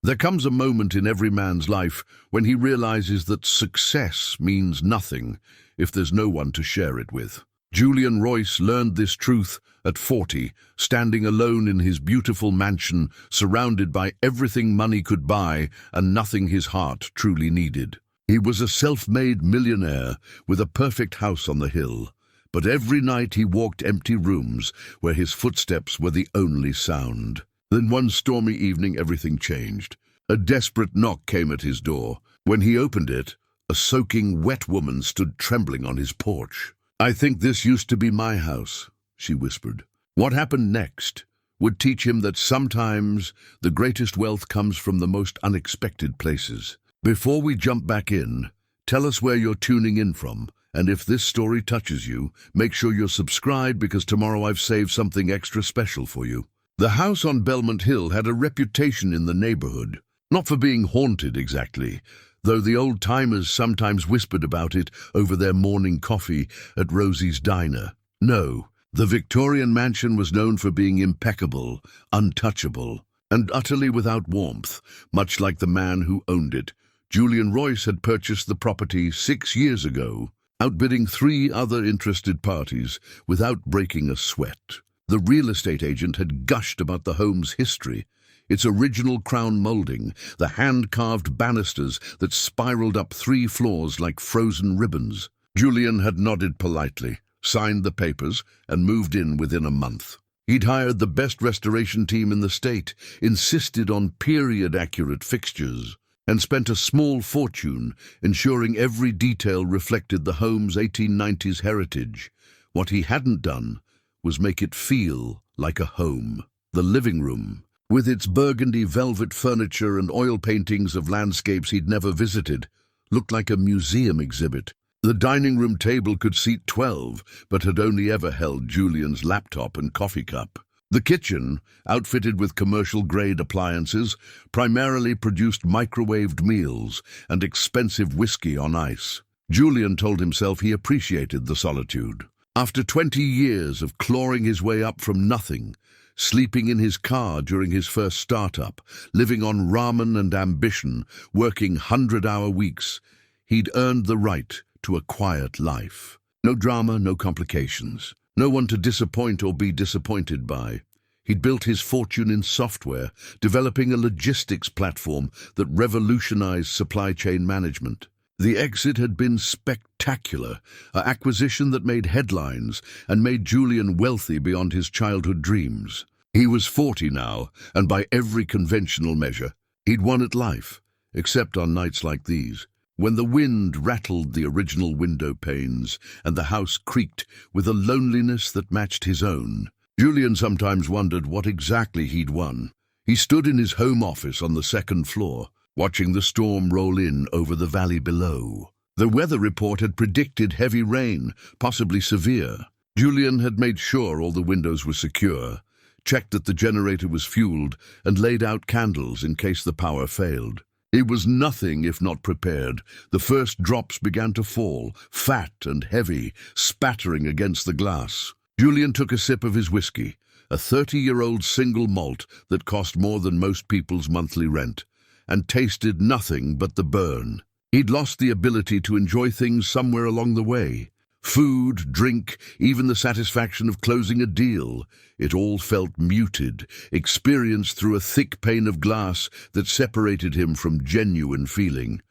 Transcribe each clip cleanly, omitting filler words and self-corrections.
There comes a moment in every man's life when he realizes that success means nothing if there's no one to share it with. Julian Royce learned this truth at 40, standing alone in his beautiful mansion, surrounded by everything money could buy and nothing his heart truly needed. He was a self-made millionaire with a perfect house on the hill, but every night he walked empty rooms where his footsteps were the only sound. Then one stormy evening everything changed. A desperate knock came at his door. When he opened it, a soaking wet woman stood trembling on his porch. "I think this used to be my house," she whispered. What happened next would teach him that sometimes the greatest wealth comes from the most unexpected places. Before we jump back in, tell us where you're tuning in from, and if this story touches you, make sure you're subscribed because tomorrow I've saved something extra special for you. The house on Belmont Hill had a reputation in the neighborhood, not for being haunted exactly, though the old-timers sometimes whispered about it over their morning coffee at Rosie's Diner. No, the Victorian mansion was known for being impeccable, untouchable, and utterly without warmth, much like the man who owned it. Julian Royce had purchased the property 6 years ago, outbidding 3 other interested parties without breaking a sweat. The real estate agent had gushed about the home's history, its original crown molding, the hand-carved banisters that spiraled up 3 floors like frozen ribbons. Julian had nodded politely, signed the papers, and moved in within a month. He'd hired the best restoration team in the state, insisted on period-accurate fixtures, and spent a small fortune ensuring every detail reflected the home's 1890s heritage. What he hadn't done was make it feel like a home. The living room, with its burgundy velvet furniture and oil paintings of landscapes he'd never visited, looked like a museum exhibit. The dining room table could seat 12, but had only ever held Julian's laptop and coffee cup. The kitchen, outfitted with commercial-grade appliances, primarily produced microwaved meals and expensive whiskey on ice. Julian told himself he appreciated the solitude. After 20 years of clawing his way up from nothing, sleeping in his car during his first startup, living on ramen and ambition, working 100-hour weeks, he'd earned the right to a quiet life. No drama, no complications. No one to disappoint or be disappointed by. He'd built his fortune in software, developing a logistics platform that revolutionized supply chain management. The exit had been spectacular, an acquisition that made headlines and made Julian wealthy beyond his childhood dreams. He was 40 now, and by every conventional measure, he'd won at life, except on nights like these, when the wind rattled the original window panes and the house creaked with a loneliness that matched his own. Julian sometimes wondered what exactly he'd won. He stood in his home office on the 2nd floor, watching the storm roll in over the valley below. The weather report had predicted heavy rain, possibly severe. Julian had made sure all the windows were secure, checked that the generator was fueled, and laid out candles in case the power failed. He was nothing if not prepared. The first drops began to fall, fat and heavy, spattering against the glass. Julian took a sip of his whiskey, a 30-year-old single malt that cost more than most people's monthly rent, and tasted nothing but the burn. He'd lost the ability to enjoy things somewhere along the way. Food, drink, even the satisfaction of closing a deal. It all felt muted, experienced through a thick pane of glass that separated him from genuine feeling.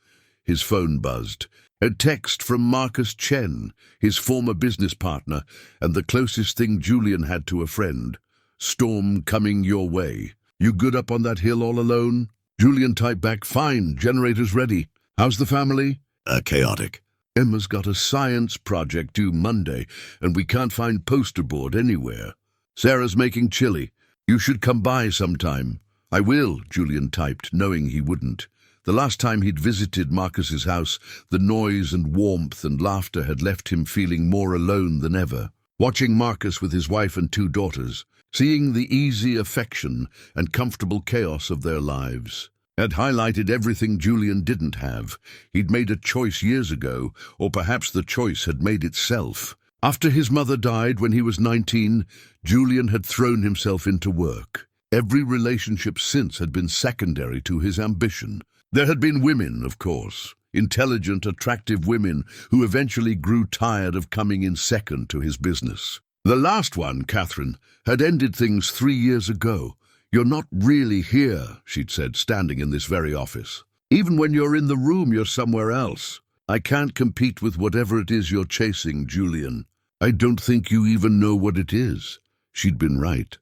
His phone buzzed. A text from Marcus Chen, his former business partner, and the closest thing Julian had to a friend. "Storm coming your way. You good up on that hill all alone?" Julian typed back, "Fine, generator's ready. How's the family?" Chaotic. "Emma's got a science project due Monday, and we can't find poster board anywhere. Sarah's making chili. You should come by sometime." "I will," Julian typed, knowing he wouldn't. The last time he'd visited Marcus's house, the noise and warmth and laughter had left him feeling more alone than ever. Watching Marcus with his wife and 2 daughters, seeing the easy affection and comfortable chaos of their lives, had highlighted everything Julian didn't have. He'd made a choice years ago, or perhaps the choice had made itself. After his mother died when he was 19, Julian had thrown himself into work. Every relationship since had been secondary to his ambition. There had been women, of course, intelligent, attractive women who eventually grew tired of coming in second to his business. The last one, Catherine, had ended things 3 years ago. "You're not really here," she'd said, standing in this very office. "Even when you're in the room, you're somewhere else. I can't compete with whatever it is you're chasing, Julian. I don't think you even know what it is." She'd been right.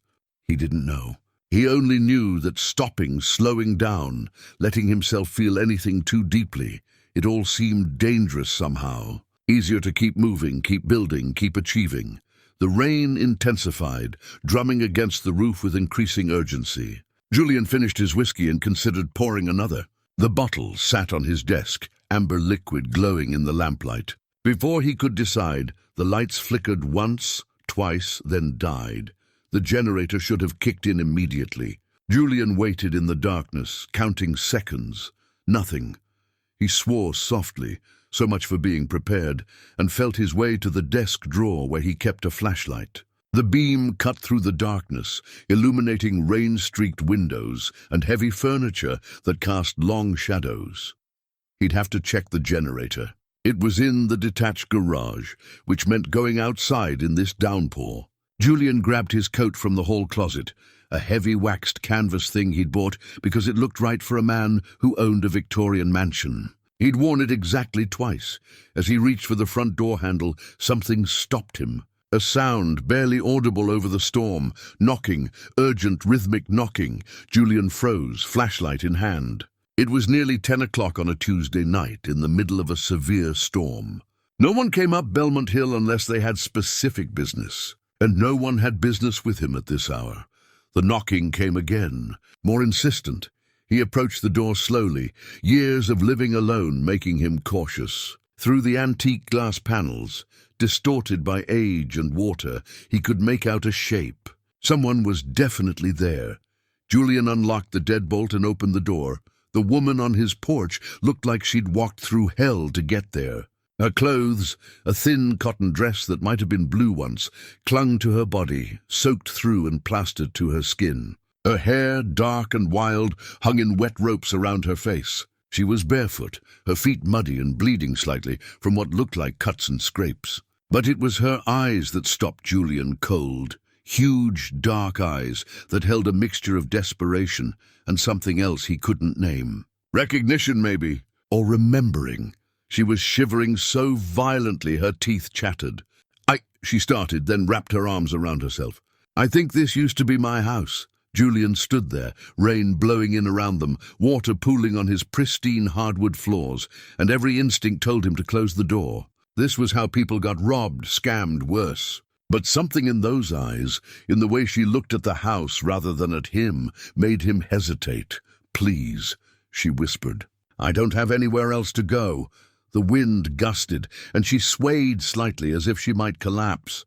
He didn't know. He only knew that stopping, slowing down, letting himself feel anything too deeply, it all seemed dangerous somehow. Easier to keep moving, keep building, keep achieving. The rain intensified, drumming against the roof with increasing urgency. Julian finished his whiskey and considered pouring another. The bottle sat on his desk, amber liquid glowing in the lamplight. Before he could decide, the lights flickered once, twice, then died. The generator should have kicked in immediately. Julian waited in the darkness, counting seconds. Nothing. He swore softly, so much for being prepared, and felt his way to the desk drawer where he kept a flashlight. The beam cut through the darkness, illuminating rain-streaked windows and heavy furniture that cast long shadows. He'd have to check the generator. It was in the detached garage, which meant going outside in this downpour. Julian grabbed his coat from the hall closet, a heavy waxed canvas thing he'd bought because it looked right for a man who owned a Victorian mansion. He'd worn it exactly twice. As he reached for the front door handle, something stopped him. A sound, barely audible over the storm, knocking, urgent, rhythmic knocking. Julian froze, flashlight in hand. It was nearly 10 o'clock on a Tuesday night, in the middle of a severe storm. No one came up Belmont Hill unless they had specific business. And no one had business with him at this hour. The knocking came again, more insistent. He approached the door slowly, years of living alone making him cautious. Through the antique glass panels, distorted by age and water, he could make out a shape. Someone was definitely there. Julian unlocked the deadbolt and opened the door. The woman on his porch looked like she'd walked through hell to get there. Her clothes, a thin cotton dress that might have been blue once, clung to her body, soaked through and plastered to her skin. Her hair, dark and wild, hung in wet ropes around her face. She was barefoot, her feet muddy and bleeding slightly from what looked like cuts and scrapes. But it was her eyes that stopped Julian cold. Huge, dark eyes that held a mixture of desperation and something else he couldn't name. Recognition, maybe, or remembering. She was shivering so violently her teeth chattered. She started, then wrapped her arms around herself. "I think this used to be my house." Julian stood there, rain blowing in around them, water pooling on his pristine hardwood floors, and every instinct told him to close the door. This was how people got robbed, scammed, worse. But something in those eyes, in the way she looked at the house rather than at him, made him hesitate. "Please," she whispered. "I don't have anywhere else to go." The wind gusted, and she swayed slightly as if she might collapse.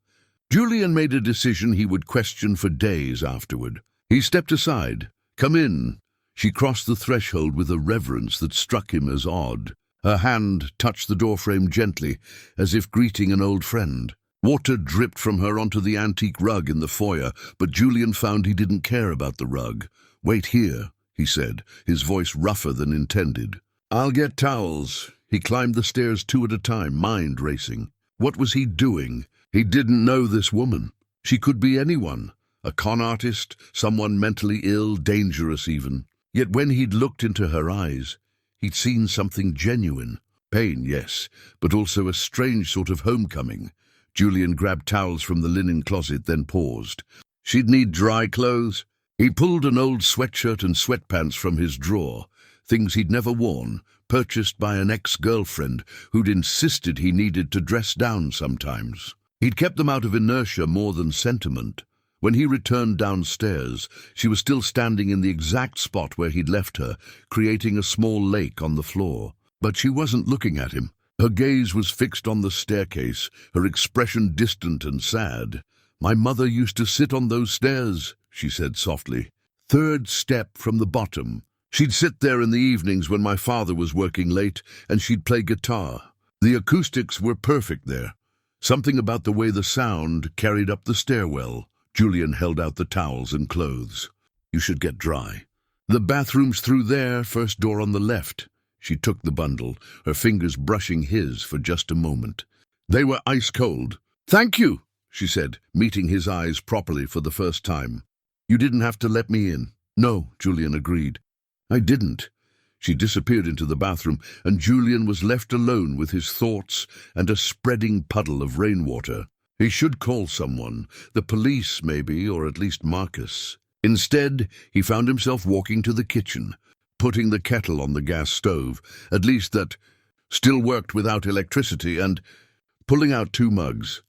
Julian made a decision he would question for days afterward. He stepped aside. "Come in." She crossed the threshold with a reverence that struck him as odd. Her hand touched the doorframe gently, as if greeting an old friend. Water dripped from her onto the antique rug in the foyer, but Julian found he didn't care about the rug. "Wait here," he said, his voice rougher than intended. "I'll get towels." He climbed the stairs 2 at a time, mind racing. What was he doing? He didn't know this woman. She could be anyone. A con artist, someone mentally ill, dangerous even. Yet when he'd looked into her eyes, he'd seen something genuine. Pain, yes, but also a strange sort of homecoming. Julian grabbed towels from the linen closet, then paused. She'd need dry clothes. He pulled an old sweatshirt and sweatpants from his drawer, things he'd never worn, purchased by an ex-girlfriend who'd insisted he needed to dress down sometimes. He'd kept them out of inertia more than sentiment. When he returned downstairs, she was still standing in the exact spot where he'd left her, creating a small lake on the floor. But she wasn't looking at him. Her gaze was fixed on the staircase, her expression distant and sad. "My mother used to sit on those stairs," she said softly. "3rd step from the bottom. She'd sit there in the evenings when my father was working late, and she'd play guitar. The acoustics were perfect there. Something about the way the sound carried up the stairwell." Julian held out the towels and clothes. You should get dry. The bathroom's through there, first door on the left. She took the bundle, her fingers brushing his for just a moment. They were ice cold. Thank you, she said, meeting his eyes properly for the first time. You didn't have to let me in. No, Julian agreed. I didn't. She disappeared into the bathroom, and Julian was left alone with his thoughts and a spreading puddle of rainwater. He should call someone, the police maybe, or at least Marcus. Instead, he found himself walking to the kitchen, putting the kettle on the gas stove, at least that still worked without electricity, and pulling out 2 mugs.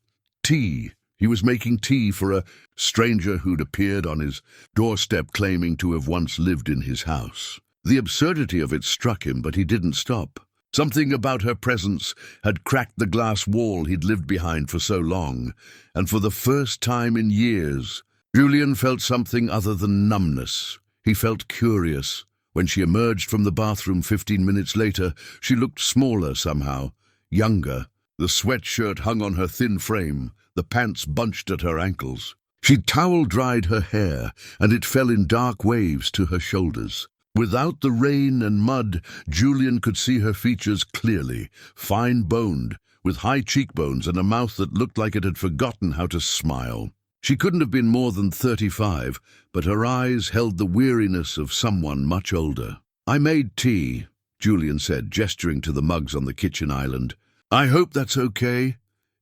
Tea. He was making tea for a stranger who'd appeared on his doorstep claiming to have once lived in his house. The absurdity of it struck him, but he didn't stop. Something about her presence had cracked the glass wall he'd lived behind for so long, and for the first time in years, Julian felt something other than numbness. He felt curious. When she emerged from the bathroom 15 minutes later, she looked smaller somehow, younger. The sweatshirt hung on her thin frame, the pants bunched at her ankles. She'd towel-dried her hair, and it fell in dark waves to her shoulders. Without the rain and mud, Julian could see her features clearly, fine-boned, with high cheekbones and a mouth that looked like it had forgotten how to smile. She couldn't have been more than 35, but her eyes held the weariness of someone much older. I made tea, Julian said, gesturing to the mugs on the kitchen island. I hope that's okay.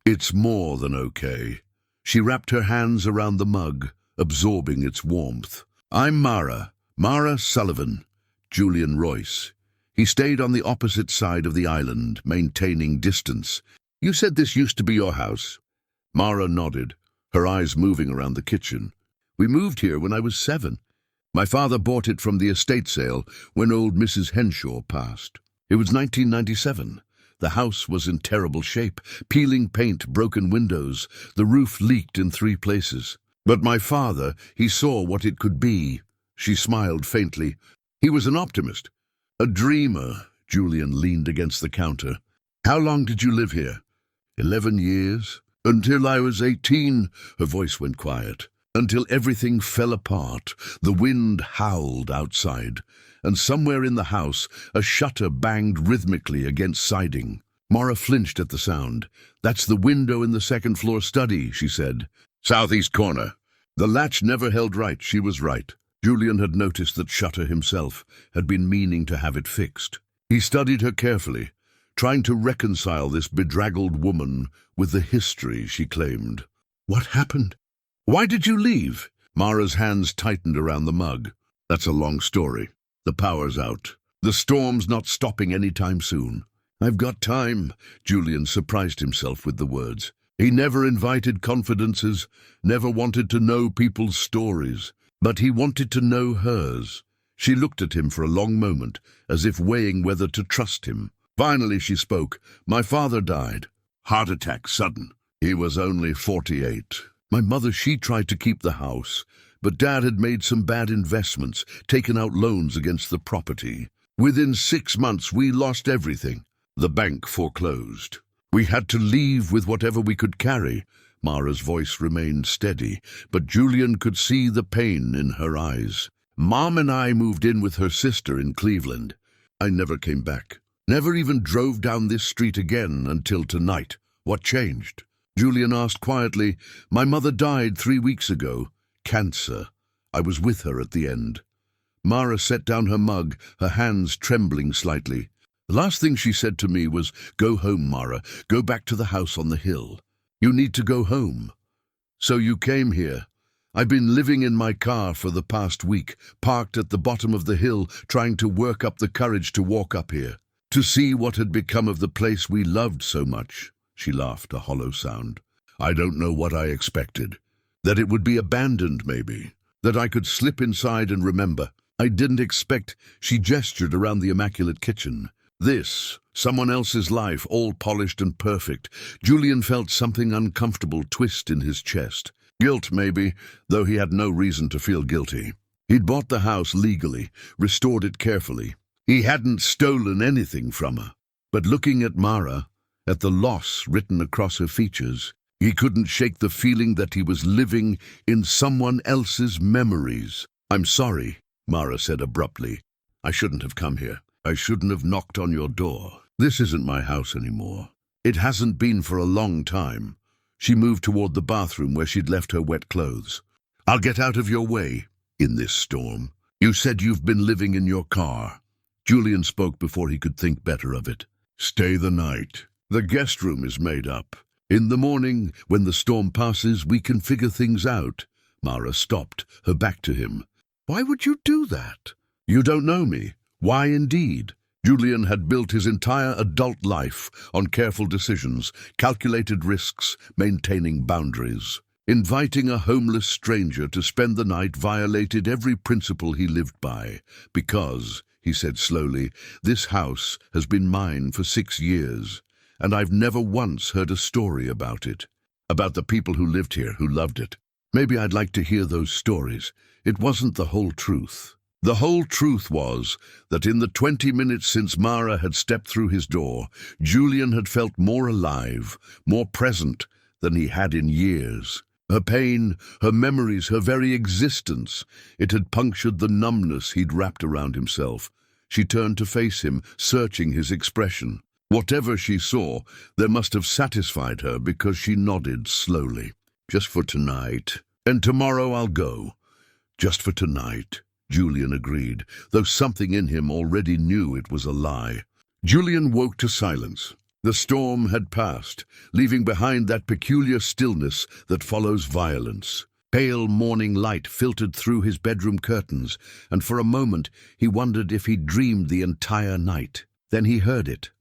It's more than okay. She wrapped her hands around the mug, absorbing its warmth. I'm Mara Sullivan, Julian Royce. He stayed on the opposite side of the island, maintaining distance. You said this used to be your house? Mara nodded, her eyes moving around the kitchen. We moved here when I was 7. My father bought it from the estate sale when old Mrs. Henshaw passed. It was 1997. The house was in terrible shape, peeling paint, broken windows. The roof leaked in 3 places. But my father, he saw what it could be. She smiled faintly. He was an optimist, a dreamer. Julian leaned against the counter. How long did you live here? 11 years. Until I was 18, her voice went quiet. Until everything fell apart. The wind howled outside, and somewhere in the house, a shutter banged rhythmically against siding. Mara flinched at the sound. That's the window in the second-floor study, she said. Southeast corner. The latch never held right, she was right. Julian had noticed that Shutter himself had been meaning to have it fixed. He studied her carefully, trying to reconcile this bedraggled woman with the history she claimed. What happened? Why did you leave? Mara's hands tightened around the mug. That's a long story. The power's out. The storm's not stopping any time soon. I've got time, Julian surprised himself with the words. He never invited confidences, never wanted to know people's stories. But he wanted to know hers. She looked at him for a long moment, as if weighing whether to trust him. Finally she spoke. My father died. Heart attack, sudden. He was only 48. My mother, she tried to keep the house, but Dad had made some bad investments, taken out loans against the property. Within 6 months we lost everything. The bank foreclosed. We had to leave with whatever we could carry. Mara's voice remained steady, but Julian could see the pain in her eyes. Mom and I moved in with her sister in Cleveland. I never came back. Never even drove down this street again until tonight. What changed? Julian asked quietly. My mother died 3 weeks ago. Cancer. I was with her at the end. Mara set down her mug, her hands trembling slightly. The last thing she said to me was, Go home, Mara. Go back to the house on the hill. You need to go home. So you came here. I've been living in my car for the past week, parked at the bottom of the hill, trying to work up the courage to walk up here, to see what had become of the place we loved so much. She laughed, a hollow sound. I don't know what I expected. That it would be abandoned, maybe. That I could slip inside and remember. I didn't expect. She gestured around the immaculate kitchen. This, someone else's life, all polished and perfect. Julian felt something uncomfortable twist in his chest. Guilt, maybe, though he had no reason to feel guilty. He'd bought the house legally, restored it carefully. He hadn't stolen anything from her. But looking at Mara, at the loss written across her features, he couldn't shake the feeling that he was living in someone else's memories. "I'm sorry," Mara said abruptly. "I shouldn't have come here. I shouldn't have knocked on your door. This isn't my house anymore. It hasn't been for a long time." She moved toward the bathroom where she'd left her wet clothes. "I'll get out of your way in this storm. You said you've been living in your car." Julian spoke before he could think better of it. "Stay the night. The guest room is made up. In the morning, when the storm passes, we can figure things out." Mara stopped, her back to him. "Why would you do that?" "You don't know me." Why indeed? Julian had built his entire adult life on careful decisions, calculated risks, maintaining boundaries. Inviting a homeless stranger to spend the night violated every principle he lived by, because, he said slowly, "this house has been mine for 6 years, and I've never once heard a story about it, about the people who lived here, who loved it. Maybe I'd like to hear those stories. It wasn't the whole truth." The whole truth was that in the 20 minutes since Mara had stepped through his door, Julian had felt more alive, more present than he had in years. Her pain, her memories, her very existence, it had punctured the numbness he'd wrapped around himself. She turned to face him, searching his expression. Whatever she saw, there must have satisfied her because she nodded slowly. "Just for tonight. And tomorrow I'll go. Just for tonight." Julian agreed, though something in him already knew it was a lie. Julian woke to silence. The storm had passed, leaving behind that peculiar stillness that follows violence. Pale morning light filtered through his bedroom curtains, and for a moment he wondered if he'd dreamed the entire night. Then he heard it,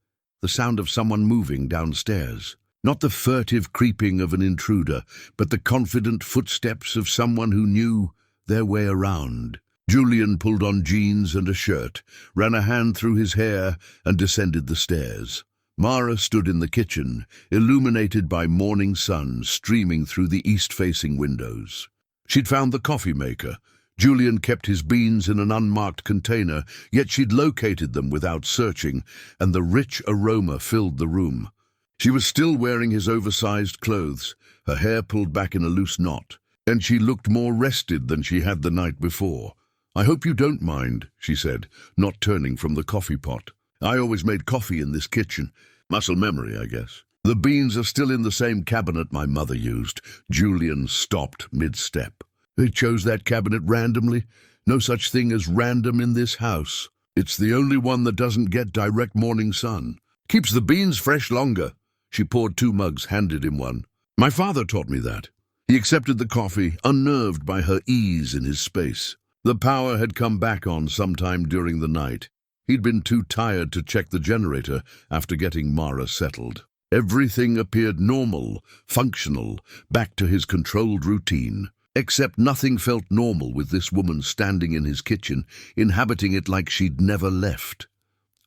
the sound of someone moving downstairs. Not the furtive creeping of an intruder, but the confident footsteps of someone who knew their way around. Julian pulled on jeans and a shirt, ran a hand through his hair, and descended the stairs. Mara stood in the kitchen, illuminated by morning sun streaming through the east-facing windows. She'd found the coffee maker. Julian kept his beans in an unmarked container, yet she'd located them without searching, and the rich aroma filled the room. She was still wearing his oversized clothes, her hair pulled back in a loose knot, and she looked more rested than she had the night before. "I hope you don't mind," she said, not turning from the coffee pot. "I always made coffee in this kitchen. Muscle memory, I guess." "The beans are still in the same cabinet my mother used." Julian stopped mid-step. "They chose that cabinet randomly? No such thing as random in this house. It's the only one that doesn't get direct morning sun. Keeps the beans fresh longer." She poured 2 mugs, handed him one. "My father taught me that." He accepted the coffee, unnerved by her ease in his space. The power had come back on sometime during the night. He'd been too tired to check the generator after getting Mara settled. Everything appeared normal, functional, back to his controlled routine. Except nothing felt normal with this woman standing in his kitchen, inhabiting it like she'd never left.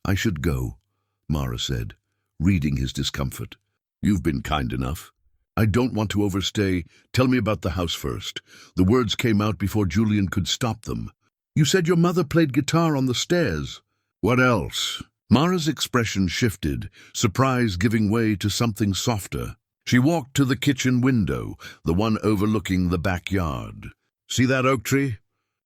"I should go," Mara said, reading his discomfort. "You've been kind enough." "I don't want to overstay. Tell me about the house first." The words came out before Julian could stop them. "You said your mother played guitar on the stairs." "What else?" Mara's expression shifted, surprise giving way to something softer. She walked to the kitchen window, the one overlooking the backyard. "See that oak tree?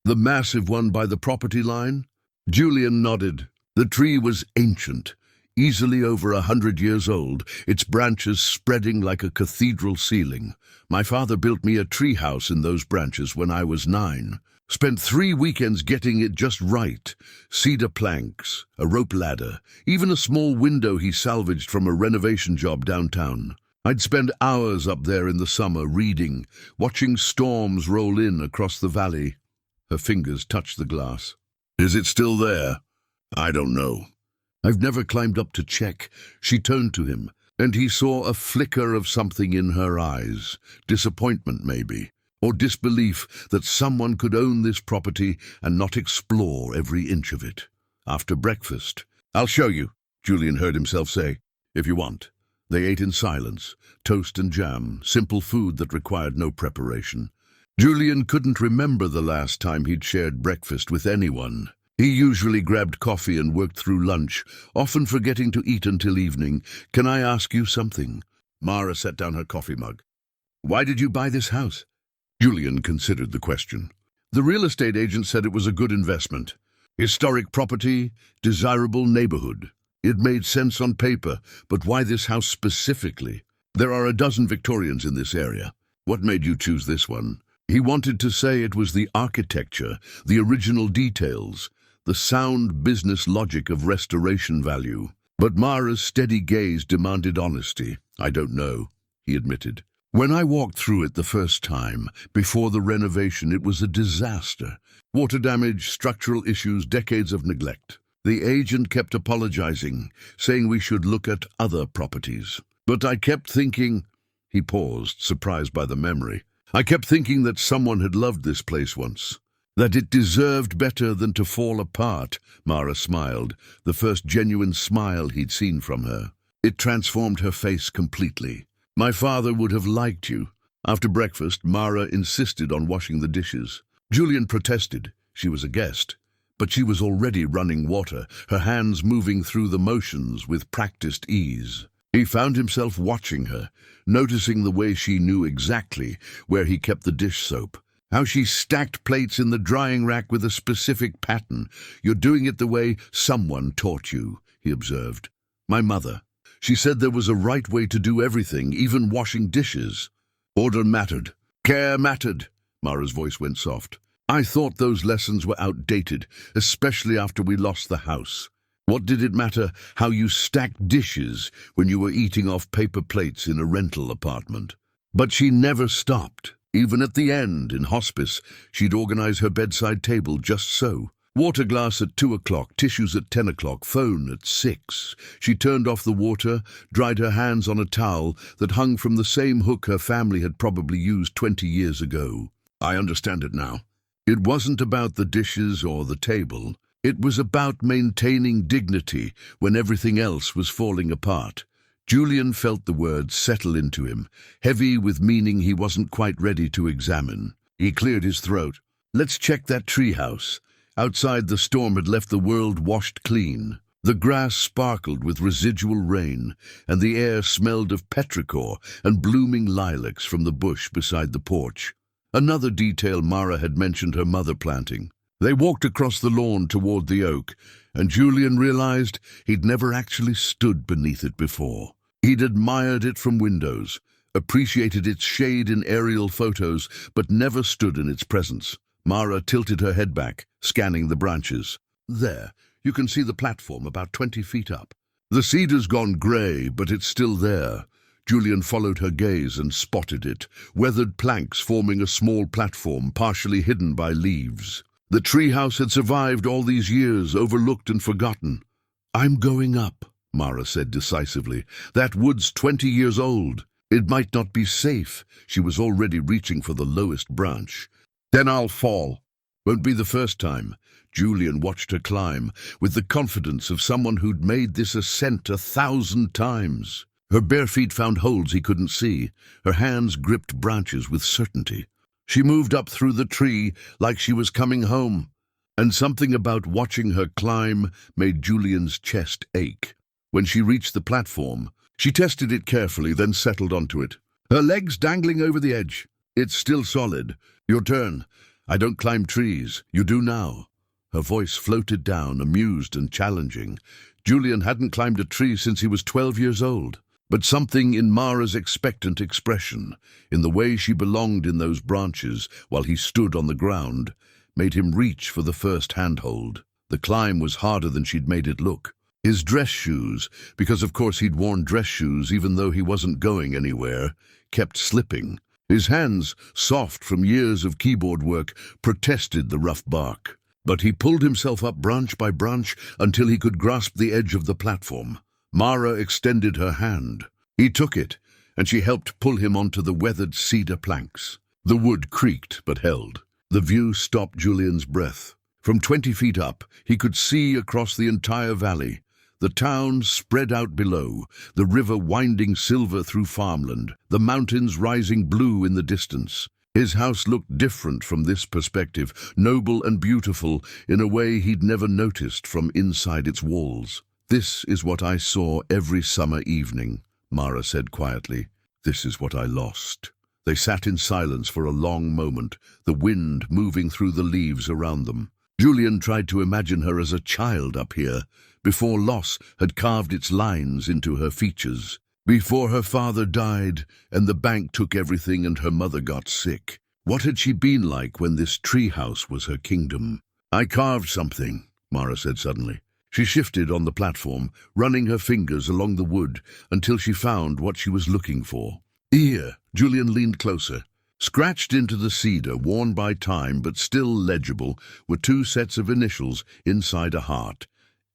The massive one by the property line?" Julian nodded. The tree was ancient, easily over 100 years old, its branches spreading like a cathedral ceiling. My father built me a tree house in those branches when I was 9. Spent 3 weekends getting it just right. Cedar planks, a rope ladder, even a small window he salvaged from a renovation job downtown. I'd spend hours up there in the summer reading, watching storms roll in across the valley. Her fingers touched the glass. "Is it still there?" "I don't know." "I've never climbed up to check." She turned to him, and he saw a flicker of something in her eyes. Disappointment, maybe, or disbelief that someone could own this property and not explore every inch of it. After breakfast, "I'll show you," Julian heard himself say, "if you want." They ate in silence, toast and jam, simple food that required no preparation. Julian couldn't remember the last time he'd shared breakfast with anyone. He usually grabbed coffee and worked through lunch, often forgetting to eat until evening. "Can I ask you something?" Mara set down her coffee mug. "Why did you buy this house?" Julian considered the question. The real estate agent said it was a good investment. Historic property, desirable neighborhood. It made sense on paper, but why this house specifically? There are a dozen Victorians in this area. What made you choose this one? He wanted to say it was the architecture, the original details, the sound business logic of restoration value. But Mara's steady gaze demanded honesty. I don't know, he admitted. When I walked through it the first time, before the renovation, it was a disaster. Water damage, structural issues, decades of neglect. The agent kept apologizing, saying we should look at other properties. But I kept thinking, he paused, surprised by the memory. I kept thinking that someone had loved this place once, that it deserved better than to fall apart. Mara smiled, the first genuine smile he'd seen from her. It transformed her face completely. My father would have liked you. After breakfast, Mara insisted on washing the dishes. Julian protested. She was a guest. But she was already running water, her hands moving through the motions with practiced ease. He found himself watching her, noticing the way she knew exactly where he kept the dish soap, how she stacked plates in the drying rack with a specific pattern. You're doing it the way someone taught you, he observed. My mother. She said there was a right way to do everything, even washing dishes. Order mattered. Care mattered. Mara's voice went soft. I thought those lessons were outdated, especially after we lost the house. What did it matter how you stacked dishes when you were eating off paper plates in a rental apartment? But she never stopped. Even at the end, in hospice, she'd organize her bedside table just so. Water glass at 2 o'clock, tissues at 10 o'clock, phone at 6. She turned off the water, dried her hands on a towel that hung from the same hook her family had probably used 20 years ago. I understand it now. It wasn't about the dishes or the table. It was about maintaining dignity when everything else was falling apart. Julian felt the words settle into him, heavy with meaning he wasn't quite ready to examine. He cleared his throat. Let's check that treehouse. Outside, the storm had left the world washed clean. The grass sparkled with residual rain, and the air smelled of petrichor and blooming lilacs from the bush beside the porch. Another detail Mara had mentioned her mother planting. They walked across the lawn toward the oak, and Julian realized he'd never actually stood beneath it before. He'd admired it from windows, appreciated its shade in aerial photos, but never stood in its presence. Mara tilted her head back, scanning the branches. There, you can see the platform about 20 feet up. The cedar's gone grey, but it's still there. Julian followed her gaze and spotted it, weathered planks forming a small platform partially hidden by leaves. The treehouse had survived all these years, overlooked and forgotten. I'm going up, Mara said decisively. That wood's 20 years old. It might not be safe. She was already reaching for the lowest branch. Then I'll fall. Won't be the first time. Julian watched her climb, with the confidence of someone who'd made this ascent 1,000 times. Her bare feet found holds he couldn't see. Her hands gripped branches with certainty. She moved up through the tree like she was coming home, and something about watching her climb made Julian's chest ache. When she reached the platform, she tested it carefully, then settled onto it. Her legs dangling over the edge. It's still solid. Your turn. I don't climb trees. You do now. Her voice floated down, amused and challenging. Julian hadn't climbed a tree since he was 12 years old. But something in Mara's expectant expression, in the way she belonged in those branches while he stood on the ground, made him reach for the first handhold. The climb was harder than she'd made it look. His dress shoes, because of course he'd worn dress shoes even though he wasn't going anywhere, kept slipping. His hands, soft from years of keyboard work, protested the rough bark. But he pulled himself up branch by branch until he could grasp the edge of the platform. Mara extended her hand. He took it, and she helped pull him onto the weathered cedar planks. The wood creaked but held. The view stopped Julian's breath. From 20 feet up, he could see across the entire valley. The town spread out below, the river winding silver through farmland, the mountains rising blue in the distance. His house looked different from this perspective, noble and beautiful in a way he'd never noticed from inside its walls. This is what I saw every summer evening, Mara said quietly. This is what I lost. They sat in silence for a long moment, the wind moving through the leaves around them. Julian tried to imagine her as a child up here, before loss had carved its lines into her features. Before her father died, and the bank took everything and her mother got sick. What had she been like when this treehouse was her kingdom? "I carved something," Mara said suddenly. She shifted on the platform, running her fingers along the wood until she found what she was looking for. Here, Julian leaned closer. Scratched into the cedar, worn by time but still legible, were two sets of initials inside a heart.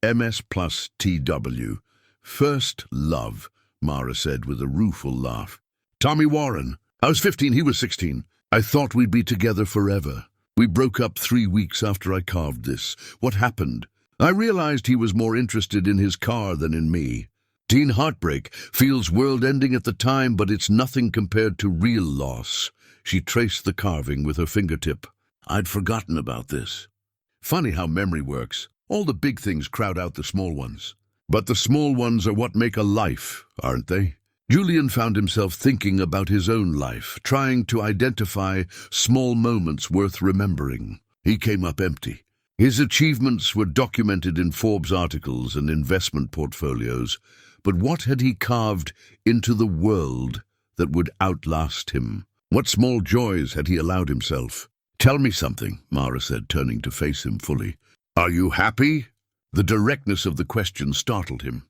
MS plus TW. "First love," Mara said with a rueful laugh. "Tommy Warren. I was 15, he was 16. I thought we'd be together forever. We broke up 3 weeks after I carved this. What happened? I realized he was more interested in his car than in me. Teen heartbreak feels world-ending at the time, but it's nothing compared to real loss." She traced the carving with her fingertip. "I'd forgotten about this." Funny how memory works. All the big things crowd out the small ones. But the small ones are what make a life, aren't they? Julian found himself thinking about his own life, trying to identify small moments worth remembering. He came up empty. His achievements were documented in Forbes articles and investment portfolios, but what had he carved into the world that would outlast him? What small joys had he allowed himself? "Tell me something," Mara said, turning to face him fully. "Are you happy?" The directness of the question startled him.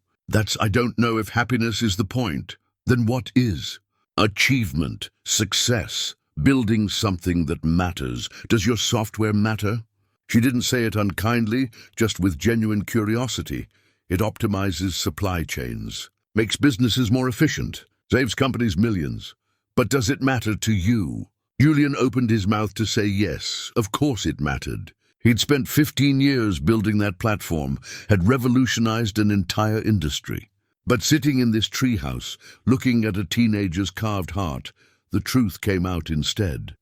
I don't know if happiness is the point. Then what is? Achievement, success, building something that matters. Does your software matter? She didn't say it unkindly, just with genuine curiosity. It optimizes supply chains, makes businesses more efficient, saves companies millions. But does it matter to you? Julian opened his mouth to say yes, of course it mattered. He'd spent 15 years building that platform, had revolutionized an entire industry. But sitting in this treehouse, looking at a teenager's carved heart, the truth came out instead.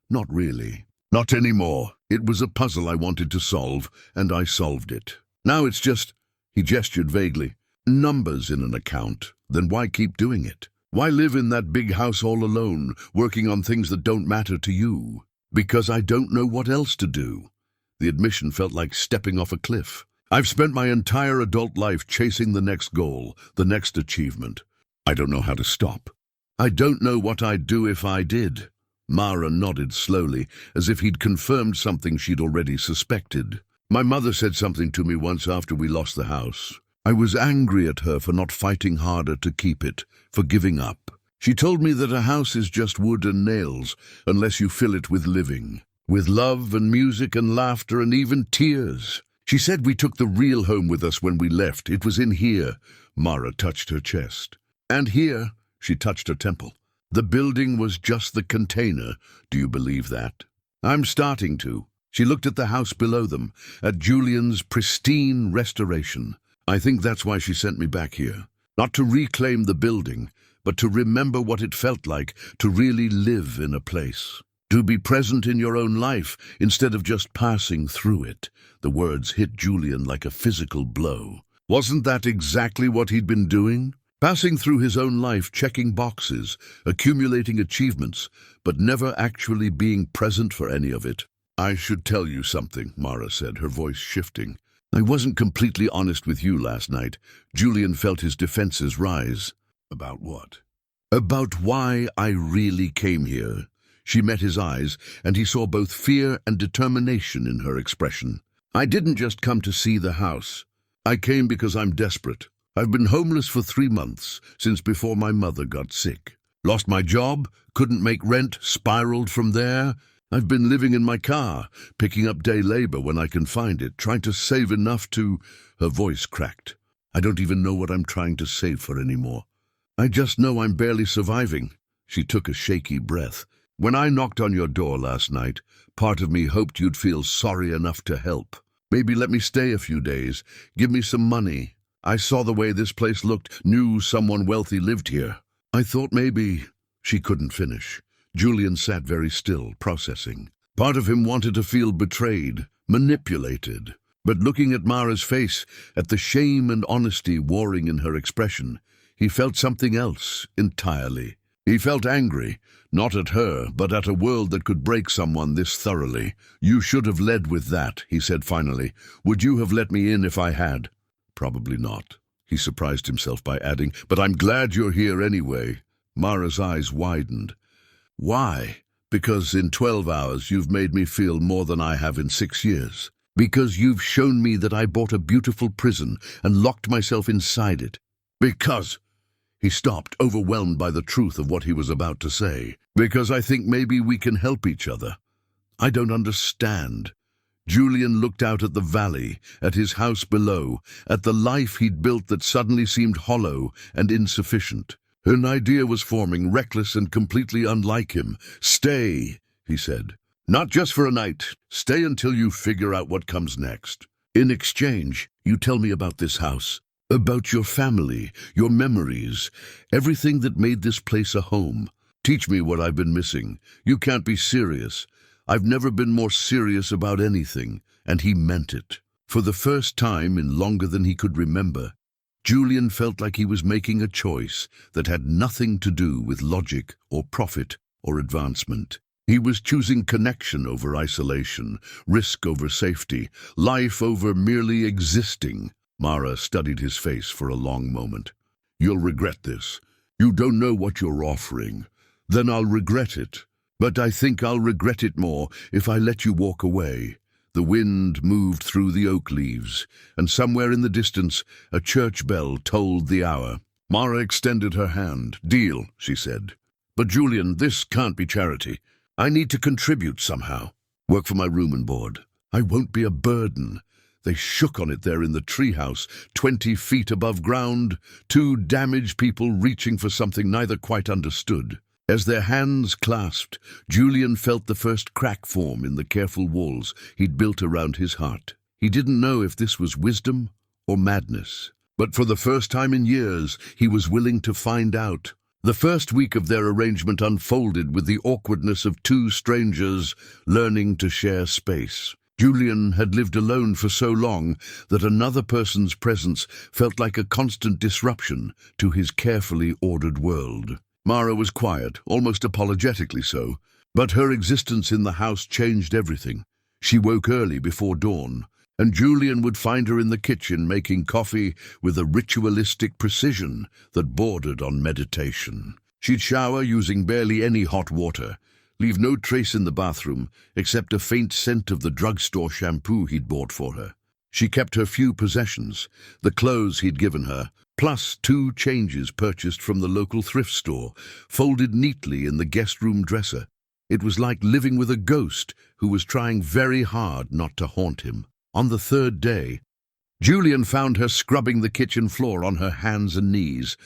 Not really. Not anymore. It was a puzzle I wanted to solve, and I solved it. Now it's just, he gestured vaguely, numbers in an account. Then why keep doing it? Why live in that big house all alone, working on things that don't matter to you? Because I don't know what else to do. The admission felt like stepping off a cliff. I've spent my entire adult life chasing the next goal, the next achievement. I don't know how to stop. I don't know what I'd do if I did. Mara nodded slowly, as if he'd confirmed something she'd already suspected. My mother said something to me once after we lost the house. I was angry at her for not fighting harder to keep it, for giving up. She told me that a house is just wood and nails, unless you fill it with living, with love and music and laughter and even tears. She said we took the real home with us when we left. It was in here. Mara touched her chest. And here, she touched her temple. The building was just the container. Do you believe that? I'm starting to. She looked at the house below them, at Julian's pristine restoration. I think that's why she sent me back here. Not to reclaim the building, but to remember what it felt like to really live in a place. To be present in your own life instead of just passing through it. The words hit Julian like a physical blow. Wasn't that exactly what he'd been doing? Passing through his own life, checking boxes, accumulating achievements, but never actually being present for any of it. I should tell you something, Mara said, her voice shifting. I wasn't completely honest with you last night. Julian felt his defenses rise. About what? About why I really came here. She met his eyes, and he saw both fear and determination in her expression. I didn't just come to see the house. I came because I'm desperate. I've been homeless for 3 months, since before my mother got sick. Lost my job, couldn't make rent, spiraled from there. I've been living in my car, picking up day labor when I can find it, trying to save enough to... Her voice cracked. I don't even know what I'm trying to save for anymore. I just know I'm barely surviving. She took a shaky breath. When I knocked on your door last night, part of me hoped you'd feel sorry enough to help. Maybe let me stay a few days, give me some money. I saw the way this place looked, knew someone wealthy lived here. I thought maybe... She couldn't finish. Julian sat very still, processing. Part of him wanted to feel betrayed, manipulated. But looking at Mara's face, at the shame and honesty warring in her expression, he felt something else entirely. He felt angry, not at her, but at a world that could break someone this thoroughly. "You should have led with that," he said finally. "Would you have let me in if I had?" "Probably not." He surprised himself by adding, "But I'm glad you're here anyway." Mara's eyes widened. "Why?" "Because in 12 hours you've made me feel more than I have in 6 years. Because you've shown me that I bought a beautiful prison and locked myself inside it. Because—" He stopped, overwhelmed by the truth of what he was about to say. "Because I think maybe we can help each other." "I don't understand." Julian looked out at the valley, at his house below, at the life he'd built that suddenly seemed hollow and insufficient. An idea was forming, reckless and completely unlike him. "Stay," he said. "Not just for a night. Stay until you figure out what comes next. In exchange, you tell me about this house. About your family, your memories, everything that made this place a home. Teach me what I've been missing. You can't be serious. I've never been more serious about anything." And he meant it. For the first time in longer than he could remember, Julian felt like he was making a choice that had nothing to do with logic or profit or advancement. He was choosing connection over isolation, risk over safety, life over merely existing. Mara studied his face for a long moment. "You'll regret this. You don't know what you're offering. Then I'll regret it. But I think I'll regret it more if I let you walk away." The wind moved through the oak leaves, and somewhere in the distance a church bell tolled the hour. Mara extended her hand. "Deal," she said. "But Julian, this can't be charity. I need to contribute somehow. Work for my room and board. I won't be a burden." They shook on it there in the treehouse, 20 feet above ground, two damaged people reaching for something neither quite understood. As their hands clasped, Julian felt the first crack form in the careful walls he'd built around his heart. He didn't know if this was wisdom or madness, but for the first time in years, he was willing to find out. The first week of their arrangement unfolded with the awkwardness of two strangers learning to share space. Julian had lived alone for so long that another person's presence felt like a constant disruption to his carefully ordered world. Mara was quiet, almost apologetically so, but her existence in the house changed everything. She woke early before dawn, and Julian would find her in the kitchen making coffee with a ritualistic precision that bordered on meditation. She'd shower using barely any hot water, leave no trace in the bathroom except a faint scent of the drugstore shampoo he'd bought for her. She kept her few possessions, the clothes he'd given her, plus 2 changes purchased from the local thrift store, folded neatly in the guest room dresser. It was like living with a ghost who was trying very hard not to haunt him. On the 3rd day, Julian found her scrubbing the kitchen floor on her hands and knees,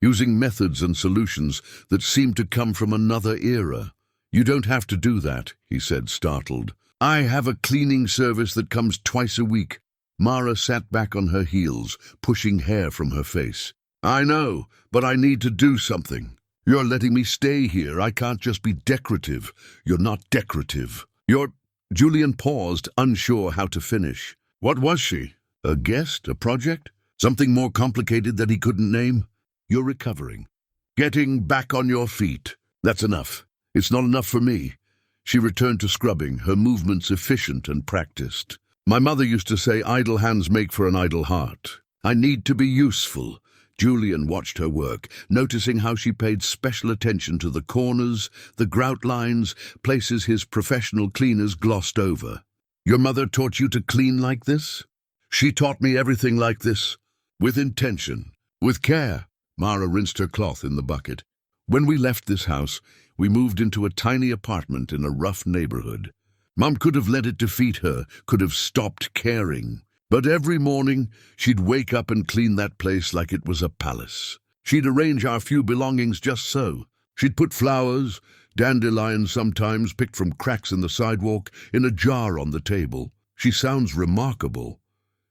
using methods and solutions that seemed to come from another era. "You don't have to do that," he said, startled. "I have a cleaning service that comes twice a week." Mara sat back on her heels, pushing hair from her face. "I know, but I need to do something. You're letting me stay here. I can't just be decorative. You're not decorative. You're—" Julian paused, unsure how to finish. What was she? A guest? A project? Something more complicated that he couldn't name? "You're recovering. Getting back on your feet. That's enough. It's not enough for me." She returned to scrubbing, her movements efficient and practiced. "My mother used to say idle hands make for an idle heart. I need to be useful." Julian watched her work, noticing how she paid special attention to the corners, the grout lines, places his professional cleaners glossed over. "Your mother taught you to clean like this?" "She taught me everything like this. With intention. With care." Mara rinsed her cloth in the bucket. "When we left this house, we moved into a tiny apartment in a rough neighborhood. Mom could have let it defeat her, could have stopped caring. But every morning, she'd wake up and clean that place like it was a palace. She'd arrange our few belongings just so. She'd put flowers, dandelions sometimes picked from cracks in the sidewalk, in a jar on the table. She sounds remarkable."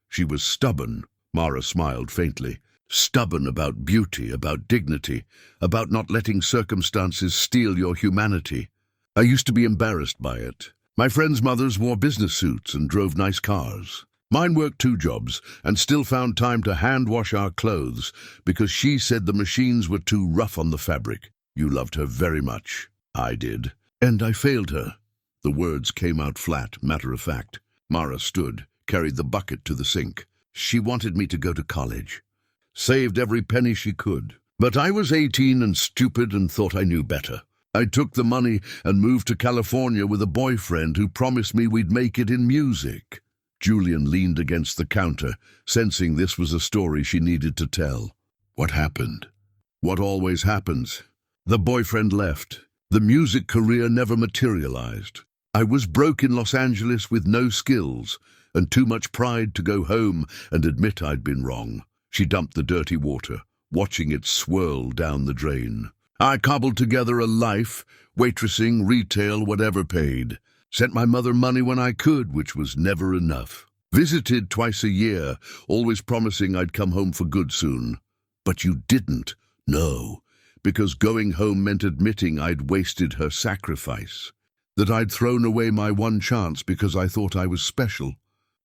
"She was stubborn," Mara smiled faintly. "Stubborn about beauty, about dignity, about not letting circumstances steal your humanity. I used to be embarrassed by it. My friends' mothers wore business suits and drove nice cars. Mine worked 2 jobs and still found time to hand wash our clothes because she said the machines were too rough on the fabric. You loved her very much. I did. And I failed her. The words came out flat, matter of fact. Mara stood, carried the bucket to the sink. She wanted me to go to college. Saved every penny she could. But I was 18 and stupid and thought I knew better. I took the money and moved to California with a boyfriend who promised me we'd make it in music. Julian leaned against the counter, sensing this was a story she needed to tell. What happened? What always happens. The boyfriend left. The music career never materialized. I was broke in Los Angeles with no skills and too much pride to go home and admit I'd been wrong. She dumped the dirty water, watching it swirl down the drain. I cobbled together a life, waitressing, retail, whatever paid. Sent my mother money when I could, which was never enough. Visited twice a year, always promising I'd come home for good soon. But you didn't. No, because going home meant admitting I'd wasted her sacrifice. That I'd thrown away my one chance because I thought I was special.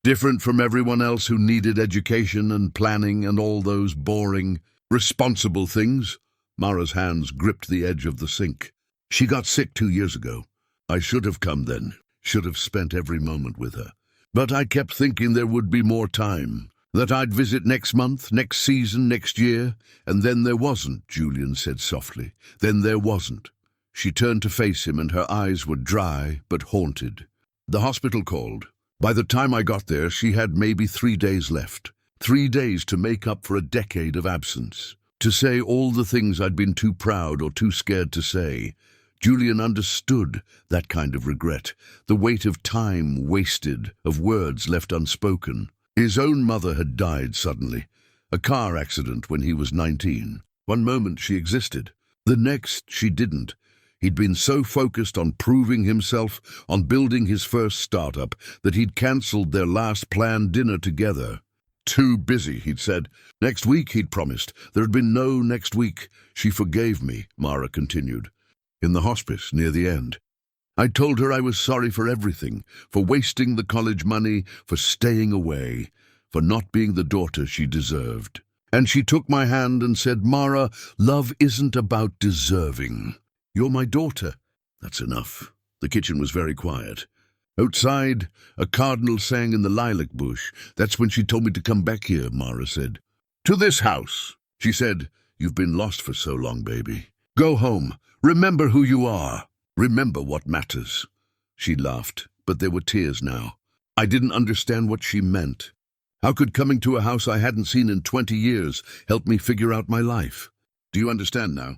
Different from everyone else who needed education and planning and all those boring, responsible things. Mara's hands gripped the edge of the sink. She got sick 2 years ago. I should have come then, should have spent every moment with her. But I kept thinking there would be more time, that I'd visit next month, next season, next year, and then there wasn't, Julian said softly. Then there wasn't. She turned to face him and her eyes were dry but haunted. The hospital called. By the time I got there, she had maybe 3 days left. 3 days to make up for a decade of absence. To say all the things I'd been too proud or too scared to say. Julian understood that kind of regret, the weight of time wasted, of words left unspoken. His own mother had died suddenly. A car accident when he was 19. One moment she existed. The next she didn't. He'd been so focused on proving himself, on building his first startup, that he'd cancelled their last planned dinner together. Too busy, he'd said. Next week, he'd promised. There had been no next week. She forgave me, Mara continued. In the hospice, near the end. I told her I was sorry for everything, for wasting the college money, for staying away, for not being the daughter she deserved. And she took my hand and said, Mara, love isn't about deserving. You're my daughter. That's enough. The kitchen was very quiet. Outside, a cardinal sang in the lilac bush. That's when she told me to come back here, Mara said. To this house. She said, you've been lost for so long, baby. Go home. Remember who you are. Remember what matters. She laughed, but there were tears now. I didn't understand what she meant. How could coming to a house I hadn't seen in 20 years help me figure out my life? Do you understand now?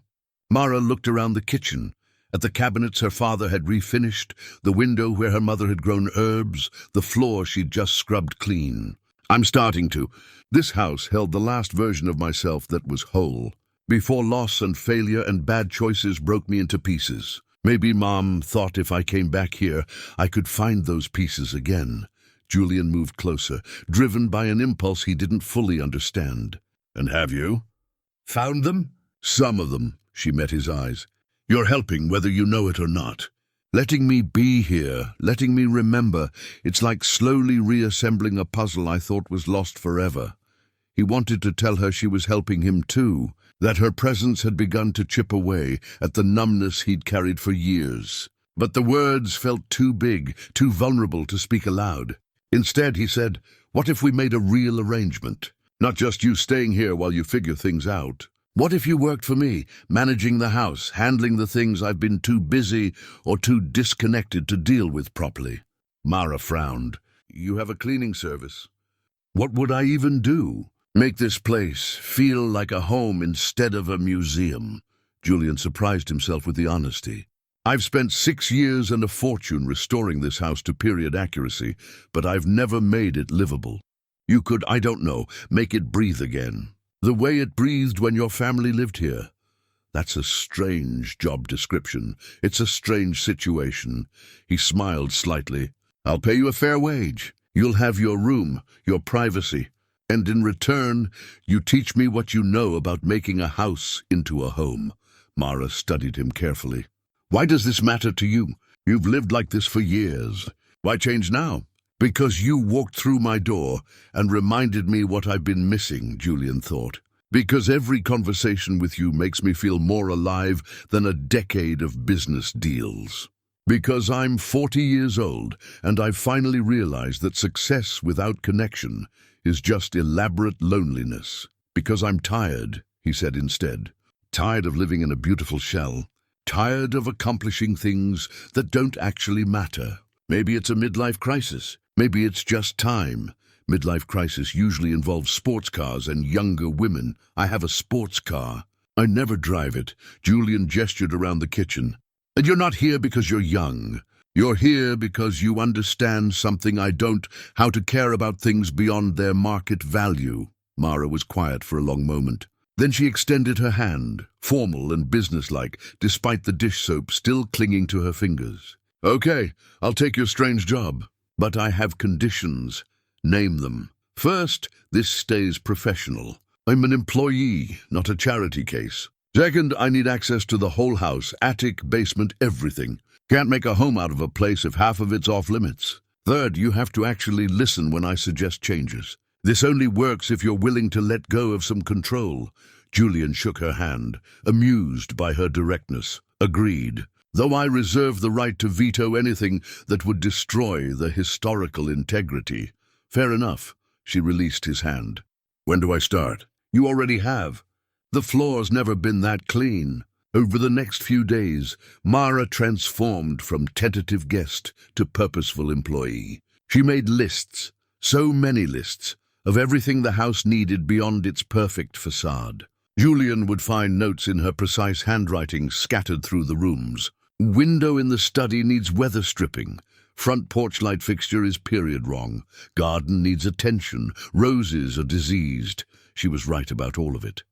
Mara looked around the kitchen, at the cabinets her father had refinished, the window where her mother had grown herbs, the floor she'd just scrubbed clean. I'm starting to. This house held the last version of myself that was whole. Before loss and failure and bad choices broke me into pieces. Maybe Mom thought if I came back here, I could find those pieces again. Julian moved closer, driven by an impulse he didn't fully understand. And have you? Found them? Some of them, she met his eyes. You're helping whether you know it or not. Letting me be here, letting me remember, it's like slowly reassembling a puzzle I thought was lost forever. He wanted to tell her she was helping him too, that her presence had begun to chip away at the numbness he'd carried for years. But the words felt too big, too vulnerable to speak aloud. Instead, he said, what if we made a real arrangement? Not just you staying here while you figure things out. What if you worked for me, managing the house, handling the things I've been too busy or too disconnected to deal with properly? Mara frowned. You have a cleaning service. What would I even do? Make this place feel like a home instead of a museum. Julian surprised himself with the honesty. I've spent 6 years and a fortune restoring this house to period accuracy, but I've never made it livable. You could, I don't know, make it breathe again. The way it breathed when your family lived here. That's a strange job description. It's a strange situation. He smiled slightly. I'll pay you a fair wage. You'll have your room, your privacy. And in return, you teach me what you know about making a house into a home. Mara studied him carefully. Why does this matter to you? You've lived like this for years. Why change now? Because you walked through my door and reminded me what I've been missing, Julian thought. Because every conversation with you makes me feel more alive than a decade of business deals. Because I'm 40 years old and I've finally realized that success without connection is just elaborate loneliness. Because I'm tired, he said instead. Tired of living in a beautiful shell. Tired of accomplishing things that don't actually matter. Maybe it's a midlife crisis. Maybe it's just time. Midlife crisis usually involves sports cars and younger women. I have a sports car. I never drive it. Julian gestured around the kitchen. And you're not here because you're young. You're here because you understand something I don't, how to care about things beyond their market value. Mara was quiet for a long moment. Then she extended her hand, formal and businesslike, despite the dish soap still clinging to her fingers. Okay, I'll take your strange job. But I have conditions. Name them. First, this stays professional. I'm an employee, not a charity case. Second, I need access to the whole house, attic, basement, everything. Can't make a home out of a place if half of it's off limits. Third, you have to actually listen when I suggest changes. This only works if you're willing to let go of some control. Julian shook her hand, amused by her directness. Agreed. Though I reserve the right to veto anything that would destroy the historical integrity. Fair enough. She released his hand. When do I start? You already have. The floor's never been that clean. Over the next few days, Mara transformed from tentative guest to purposeful employee. She made lists, so many lists, of everything the house needed beyond its perfect facade. Julian would find notes in her precise handwriting scattered through the rooms. Window in the study needs weather stripping. Front porch light fixture is period wrong. Garden needs attention. Roses are diseased. She was right about all of it.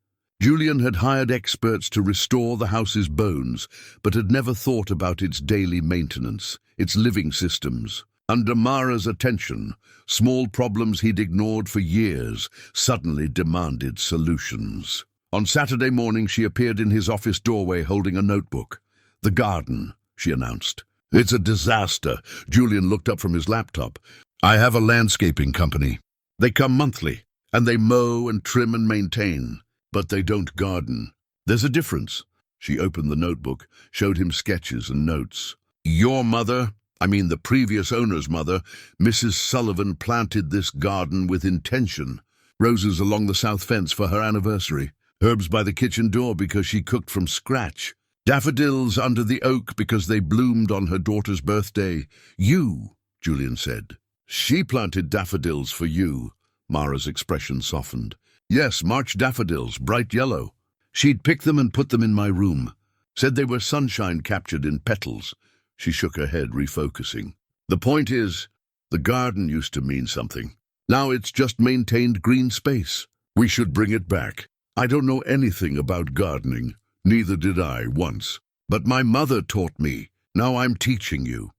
Julian had hired experts to restore the house's bones, but had never thought about its daily maintenance, its living systems. Under Mara's attention, small problems he'd ignored for years suddenly demanded solutions. On Saturday morning, she appeared in his office doorway holding a notebook. The garden, she announced. It's a disaster. Julian looked up from his laptop. I have a landscaping company. They come monthly, and they mow and trim and maintain, but they don't garden. There's a difference. She opened the notebook, showed him sketches and notes. Your mother, the previous owner's mother, Mrs. Sullivan, planted this garden with intention. Roses along the south fence for her anniversary. Herbs by the kitchen door because she cooked from scratch. Daffodils under the oak because they bloomed on her daughter's birthday. You, Julian said. She planted daffodils for you. Mara's expression softened. Yes, March daffodils, bright yellow. She'd picked them and put them in my room. Said they were sunshine captured in petals. She shook her head, refocusing. The point is, the garden used to mean something. Now it's just maintained green space. We should bring it back. I don't know anything about gardening. Neither did I once. But my mother taught me. Now I'm teaching you.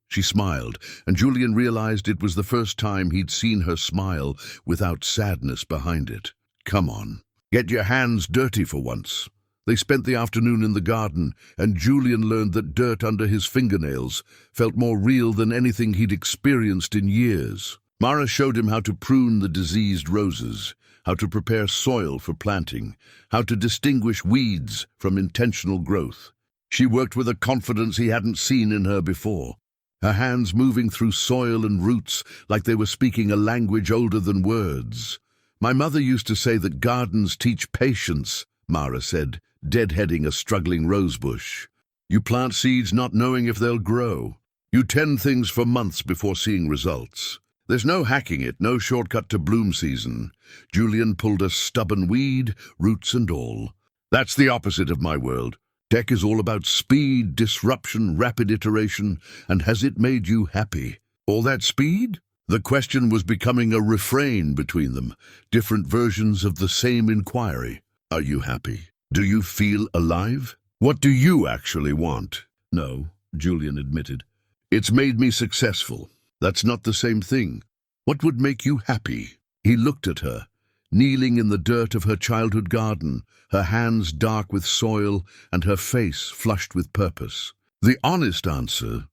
She smiled, and Julian realized it was the first time he'd seen her smile without sadness behind it. Come on, get your hands dirty for once. They spent the afternoon in the garden, and Julian learned that dirt under his fingernails felt more real than anything he'd experienced in years. Mara showed him how to prune the diseased roses, how to prepare soil for planting, how to distinguish weeds from intentional growth. She worked with a confidence he hadn't seen in her before, her hands moving through soil and roots like they were speaking a language older than words. My mother used to say that gardens teach patience, Mara said, deadheading a struggling rosebush. You plant seeds not knowing if they'll grow. You tend things for months before seeing results. There's no hacking it, no shortcut to bloom season. Julian pulled a stubborn weed, roots and all. That's the opposite of my world. Tech is all about speed, disruption, rapid iteration, and has it made you happy? All that speed? The question was becoming a refrain between them, different versions of the same inquiry. Are you happy? Do you feel alive? What do you actually want? No, Julian admitted. It's made me successful. That's not the same thing. What would make you happy? He looked at her, kneeling in the dirt of her childhood garden, her hands dark with soil and her face flushed with purpose. The honest answer,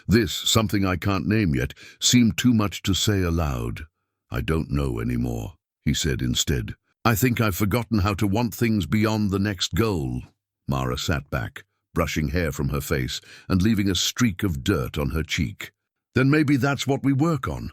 this, something I can't name yet, seemed too much to say aloud. I don't know anymore, he said instead. I think I've forgotten how to want things beyond the next goal. Mara sat back, brushing hair from her face and leaving a streak of dirt on her cheek. Then maybe that's what we work on.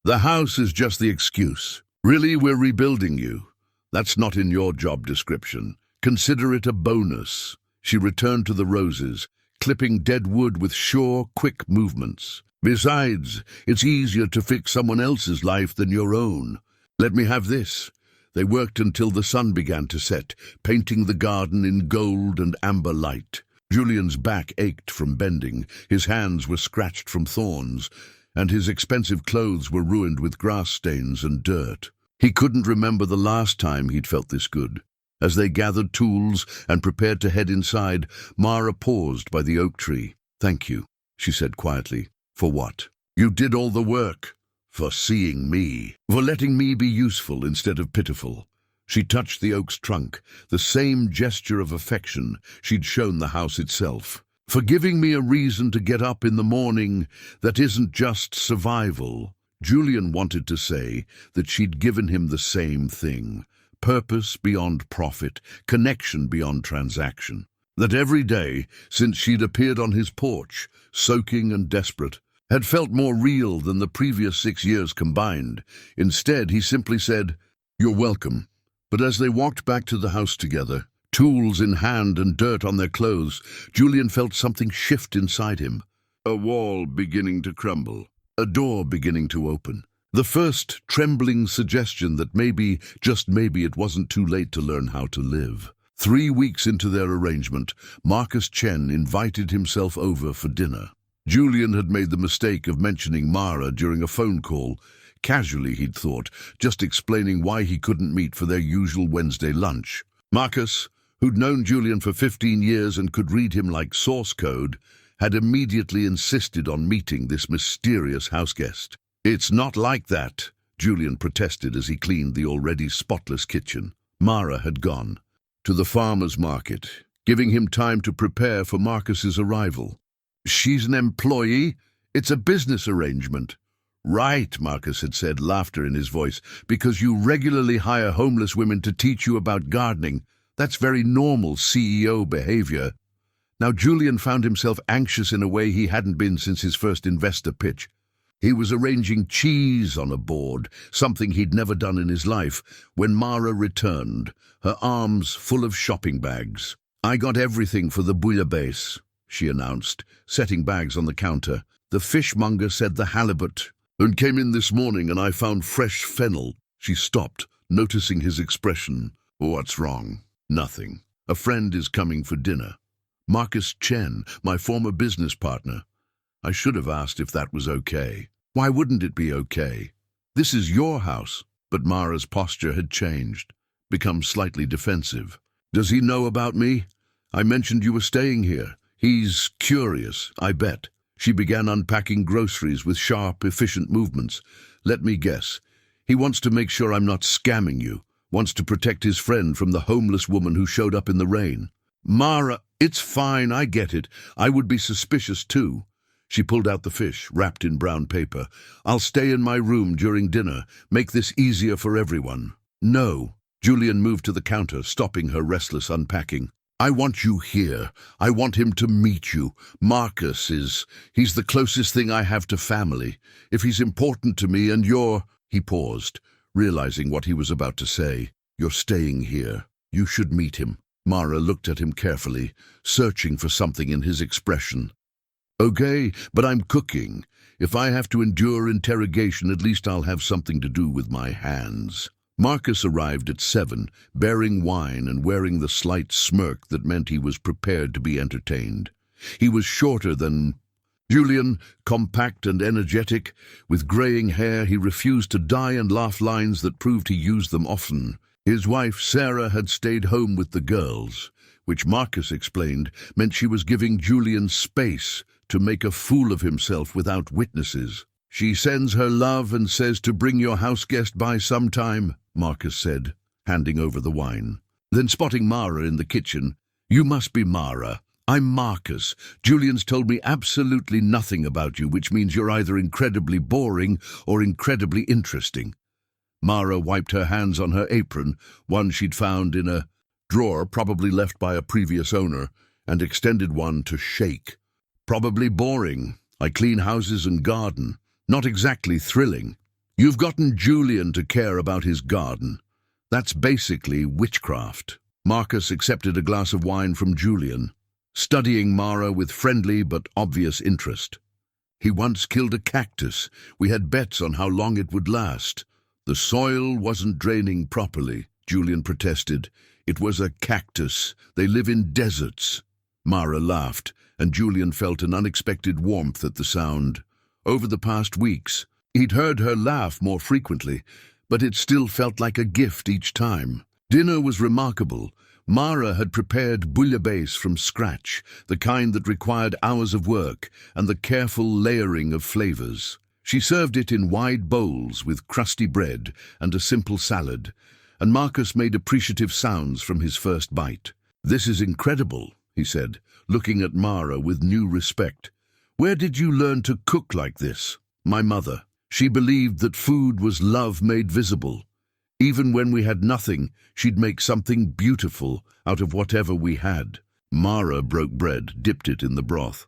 The house is just the excuse. Really, we're rebuilding you. That's not in your job description. Consider it a bonus. She returned to the roses, clipping dead wood with sure, quick movements. Besides, it's easier to fix someone else's life than your own. Let me have this. They worked until the sun began to set, painting the garden in gold and amber light. Julian's back ached from bending, his hands were scratched from thorns, and his expensive clothes were ruined with grass stains and dirt. He couldn't remember the last time he'd felt this good. As they gathered tools and prepared to head inside, Mara paused by the oak tree. "Thank you," she said quietly. "For what?" "You did all the work. For seeing me. For letting me be useful instead of pitiful." She touched the oak's trunk, the same gesture of affection she'd shown the house itself. "For giving me a reason to get up in the morning that isn't just survival." Julian wanted to say that she'd given him the same thing. Purpose beyond profit, connection beyond transaction. That every day, since she'd appeared on his porch, soaking and desperate, had felt more real than the previous 6 years combined. Instead, he simply said, "You're welcome." But as they walked back to the house together, tools in hand and dirt on their clothes, Julian felt something shift inside him. A wall beginning to crumble, a door beginning to open. The first trembling suggestion that maybe, just maybe, it wasn't too late to learn how to live. 3 weeks into their arrangement, Marcus Chen invited himself over for dinner. Julian had made the mistake of mentioning Mara during a phone call. Casually, he'd thought, just explaining why he couldn't meet for their usual Wednesday lunch. Marcus, who'd known Julian for 15 years and could read him like source code, had immediately insisted on meeting this mysterious houseguest. "It's not like that," Julian protested as he cleaned the already spotless kitchen. Mara had gone to the farmer's market, giving him time to prepare for Marcus's arrival. "She's an employee? It's a business arrangement." "Right," Marcus had said, laughter in his voice, "because you regularly hire homeless women to teach you about gardening. That's very normal CEO behavior." Now Julian found himself anxious in a way he hadn't been since his first investor pitch. He was arranging cheese on a board, something he'd never done in his life, when Mara returned, her arms full of shopping bags. "I got everything for the bouillabaisse," she announced, setting bags on the counter. "The fishmonger said the halibut, and came in this morning and I found fresh fennel." She stopped, noticing his expression. "What's wrong?" "Nothing. A friend is coming for dinner. Marcus Chen, my former business partner." I should have asked if that was okay. "Why wouldn't it be okay? This is your house." But Mara's posture had changed, become slightly defensive. "Does he know about me? I mentioned you were staying here. He's curious, I bet." She began unpacking groceries with sharp, efficient movements. "Let me guess. He wants to make sure I'm not scamming you. Wants to protect his friend from the homeless woman who showed up in the rain." "Mara, it's fine, I get it. I would be suspicious too." She pulled out the fish, wrapped in brown paper. "I'll stay in my room during dinner. Make this easier for everyone." "No." Julian moved to the counter, stopping her restless unpacking. "I want you here. I want him to meet you. He's the closest thing I have to family. If he's important to me and you're—" He paused, realizing what he was about to say. "You're staying here. You should meet him." Mara looked at him carefully, searching for something in his expression. "Okay, but I'm cooking. If I have to endure interrogation, at least I'll have something to do with my hands." Marcus arrived at 7, bearing wine and wearing the slight smirk that meant he was prepared to be entertained. He was shorter than Julian, compact and energetic. With graying hair, he refused to dye and laugh lines that proved he used them often. His wife, Sarah, had stayed home with the girls, which Marcus explained meant she was giving Julian space to make a fool of himself without witnesses. "She sends her love and says to bring your house guest by sometime," Marcus said, handing over the wine. Then spotting Mara in the kitchen, "You must be Mara. I'm Marcus. Julian's told me absolutely nothing about you, which means you're either incredibly boring or incredibly interesting." Mara wiped her hands on her apron, one she'd found in a drawer probably left by a previous owner, and extended one to shake. Probably boring. I clean houses and garden. Not exactly thrilling. You've gotten Julian to care about his garden. That's basically witchcraft. Marcus accepted a glass of wine from Julian, studying Mara with friendly but obvious interest. He once killed a cactus. We had bets on how long it would last. The soil wasn't draining properly, Julian protested. It was a cactus. They live in deserts. Mara laughed, and Julian felt an unexpected warmth at the sound. Over the past weeks, he'd heard her laugh more frequently, but it still felt like a gift each time. Dinner was remarkable. Mara had prepared bouillabaisse from scratch, the kind that required hours of work and the careful layering of flavors. She served it in wide bowls with crusty bread and a simple salad, and Marcus made appreciative sounds from his first bite. "This is incredible," he said, looking at Mara with new respect. "Where did you learn to cook like this?" "My mother. She believed that food was love made visible. Even when we had nothing, she'd make something beautiful out of whatever we had." Mara broke bread, dipped it in the broth.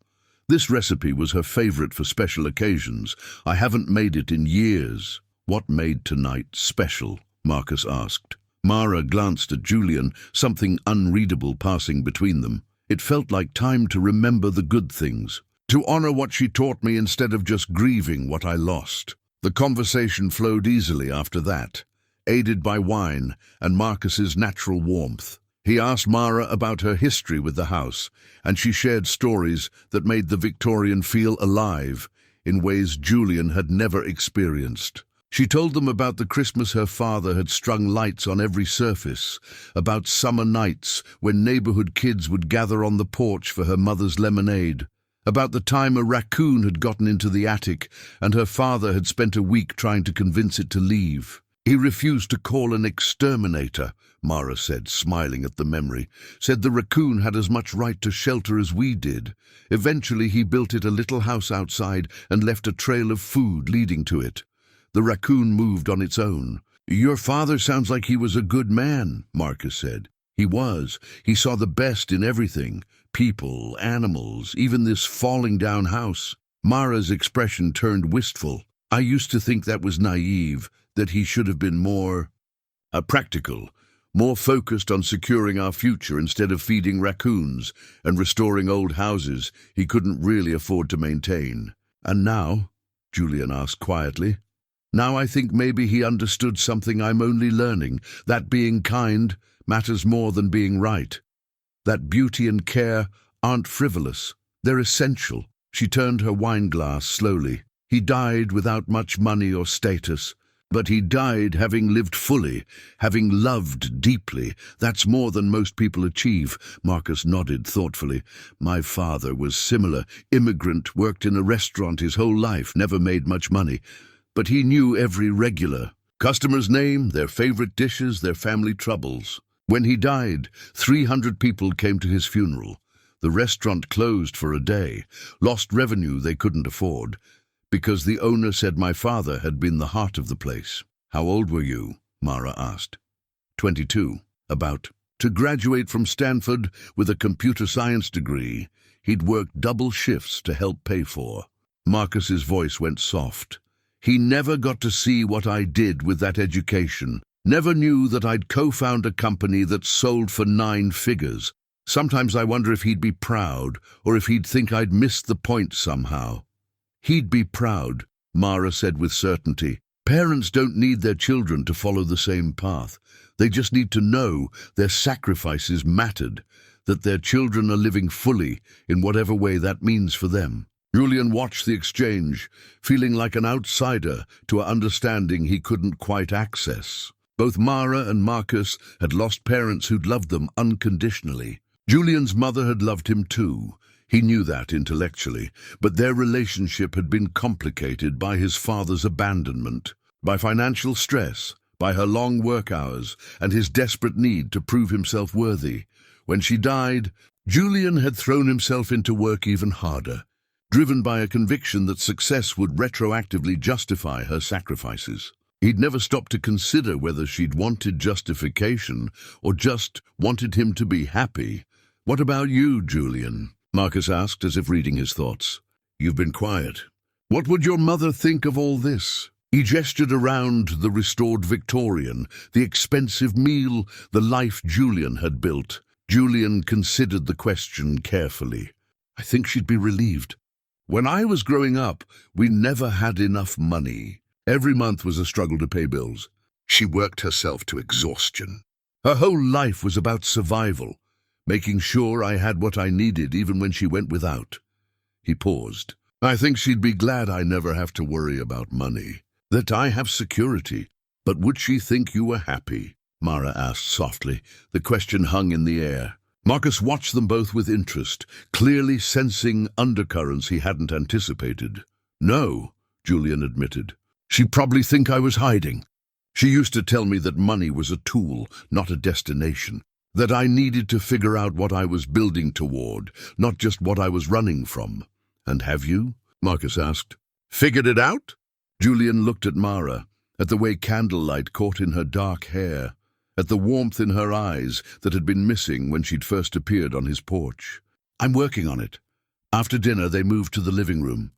"This recipe was her favorite for special occasions. I haven't made it in years." "What made tonight special?" Marcus asked. Mara glanced at Julian, something unreadable passing between them. It felt like time to remember the good things, to honor what she taught me instead of just grieving what I lost. The conversation flowed easily after that, aided by wine and Marcus's natural warmth. He asked Mara about her history with the house, and she shared stories that made the Victorian feel alive in ways Julian had never experienced. She told them about the Christmas her father had strung lights on every surface, about summer nights when neighborhood kids would gather on the porch for her mother's lemonade, about the time a raccoon had gotten into the attic and her father had spent a week trying to convince it to leave. "He refused to call an exterminator," Mara said, smiling at the memory. "Said the raccoon had as much right to shelter as we did. Eventually he built it a little house outside and left a trail of food leading to it. The raccoon moved on its own." "Your father sounds like he was a good man," Marcus said. "He was. He saw the best in everything. People, animals, even this falling down house." Mara's expression turned wistful. "I used to think that was naive, that he should have been more practical, more focused on securing our future instead of feeding raccoons and restoring old houses he couldn't really afford to maintain." "And now?" Julian asked quietly. "Now I think maybe he understood something I'm only learning, that being kind matters more than being right. That beauty and care aren't frivolous, they're essential." She turned her wine glass slowly. "He died without much money or status, but he died having lived fully, having loved deeply. That's more than most people achieve." Marcus nodded thoughtfully. "My father was similar. Immigrant, worked in a restaurant his whole life, never made much money. But he knew every regular customer's name, their favorite dishes, their family troubles. When he died, 300 people came to his funeral. The restaurant closed for a day, lost revenue they couldn't afford, because the owner said my father had been the heart of the place." "How old were you?" Mara asked. 22. "About to graduate from Stanford with a computer science degree. He'd worked double shifts to help pay for." Marcus's voice went soft. "He never got to see what I did with that education. Never knew that I'd co-found a company that sold for 9 figures. Sometimes I wonder if he'd be proud, or if he'd think I'd missed the point somehow." "He'd be proud," Mara said with certainty. "Parents don't need their children to follow the same path. They just need to know their sacrifices mattered, that their children are living fully in whatever way that means for them." Julian watched the exchange, feeling like an outsider to an understanding he couldn't quite access. Both Mara and Marcus had lost parents who'd loved them unconditionally. Julian's mother had loved him too. He knew that intellectually, but their relationship had been complicated by his father's abandonment, by financial stress, by her long work hours, and his desperate need to prove himself worthy. When she died, Julian had thrown himself into work even harder, driven by a conviction that success would retroactively justify her sacrifices. He'd never stopped to consider whether she'd wanted justification or just wanted him to be happy. "What about you, Julian?" Marcus asked, as if reading his thoughts. "You've been quiet. What would your mother think of all this?" He gestured around the restored Victorian, the expensive meal, the life Julian had built. Julian considered the question carefully. "I think she'd be relieved. When I was growing up, we never had enough money. Every month was a struggle to pay bills. She worked herself to exhaustion. Her whole life was about survival, making sure I had what I needed even when she went without." He paused. "I think she'd be glad I never have to worry about money, that I have security. But would she think you were happy?" Mara asked softly. The question hung in the air. Marcus watched them both with interest, clearly sensing undercurrents he hadn't anticipated. "No," Julian admitted. "She'd probably think I was hiding. She used to tell me that money was a tool, not a destination, that I needed to figure out what I was building toward, not just what I was running from." "And have you?" Marcus asked. "Figured it out?" Julian looked at Mara, at the way candlelight caught in her dark hair, at the warmth in her eyes that had been missing when she'd first appeared on his porch. "I'm working on it." After dinner, they moved to the living room.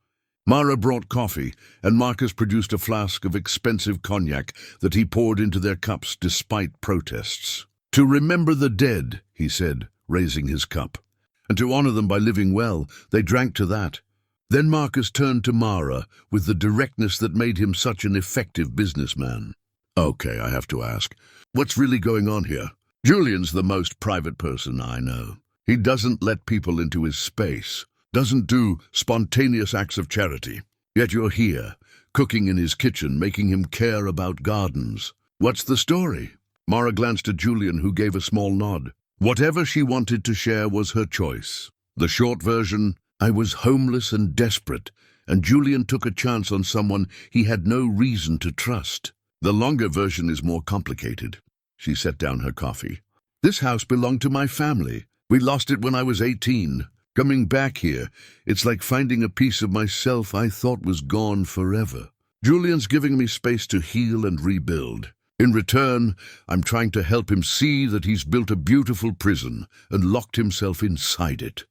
Mara brought coffee, and Marcus produced a flask of expensive cognac that he poured into their cups despite protests. "To remember the dead," he said, raising his cup. "And to honor them by living well." They drank to that. Then Marcus turned to Mara with the directness that made him such an effective businessman. "Okay, I have to ask, what's really going on here? Julian's the most private person I know. He doesn't let people into his space, doesn't do spontaneous acts of charity. Yet you're here, cooking in his kitchen, making him care about gardens. What's the story?" Mara glanced at Julian, who gave a small nod. Whatever she wanted to share was her choice. The short version: "I was homeless and desperate, and Julian took a chance on someone he had no reason to trust." The longer version is more complicated. She set down her coffee. "This house belonged to my family. We lost it when I was 18. Coming back here, it's like finding a piece of myself I thought was gone forever. Julian's giving me space to heal and rebuild. In return, I'm trying to help him see that he's built a beautiful prison and locked himself inside it."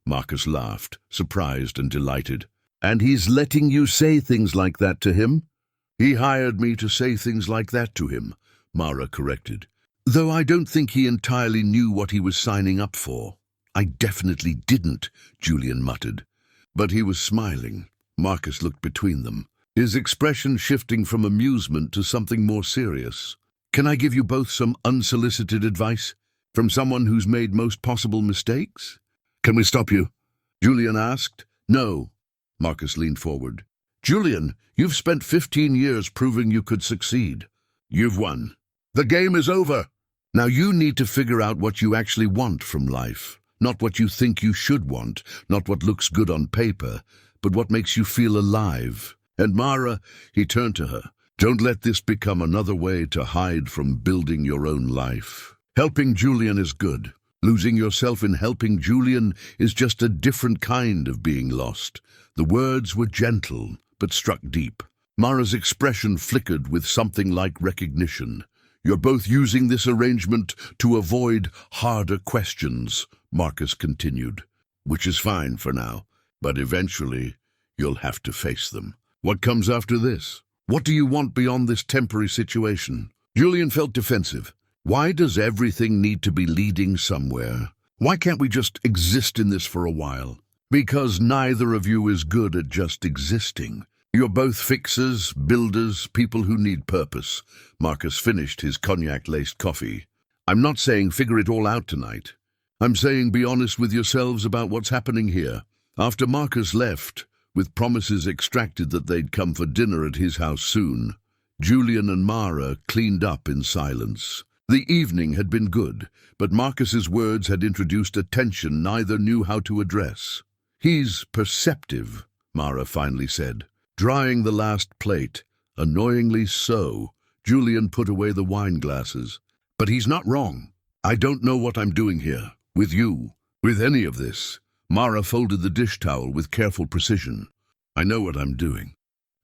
Marcus laughed, surprised and delighted. "And he's letting you say things like that to him?" "He hired me to say things like that to him," Mara corrected. "Though I don't think he entirely knew what he was signing up for." "I definitely didn't," Julian muttered. But he was smiling. Marcus looked between them, his expression shifting from amusement to something more serious. "Can I give you both some unsolicited advice? From someone who's made most possible mistakes?" "Can we stop you?" Julian asked. "No." Marcus leaned forward. "Julian, you've spent 15 years proving you could succeed. You've won. The game is over. Now you need to figure out what you actually want from life. Not what you think you should want, not what looks good on paper, but what makes you feel alive. And Mara," he turned to her, "don't let this become another way to hide from building your own life. Helping Julian is good. Losing yourself in helping Julian is just a different kind of being lost." The words were gentle, but struck deep. Mara's expression flickered with something like recognition. "You're both using this arrangement to avoid harder questions," Marcus continued. "Which is fine for now, but eventually you'll have to face them. What comes after this? What do you want beyond this temporary situation?" Julian felt defensive. Why does everything need to be leading somewhere? Why can't we just exist in this for a while? "Because neither of you is good at just existing. You're both fixers, builders, people who need purpose." Marcus finished his cognac-laced coffee. "I'm not saying figure it all out tonight. I'm saying be honest with yourselves about what's happening here." After Marcus left, with promises extracted that they'd come for dinner at his house soon, Julian and Mara cleaned up in silence. The evening had been good, but Marcus's words had introduced a tension neither knew how to address. "He's perceptive," Mara finally said, drying the last plate. "Annoyingly so." Julian put away the wine glasses. "But he's not wrong. I don't know what I'm doing here, with you, with any of this." Mara folded the dish towel with careful precision. "I know what I'm doing.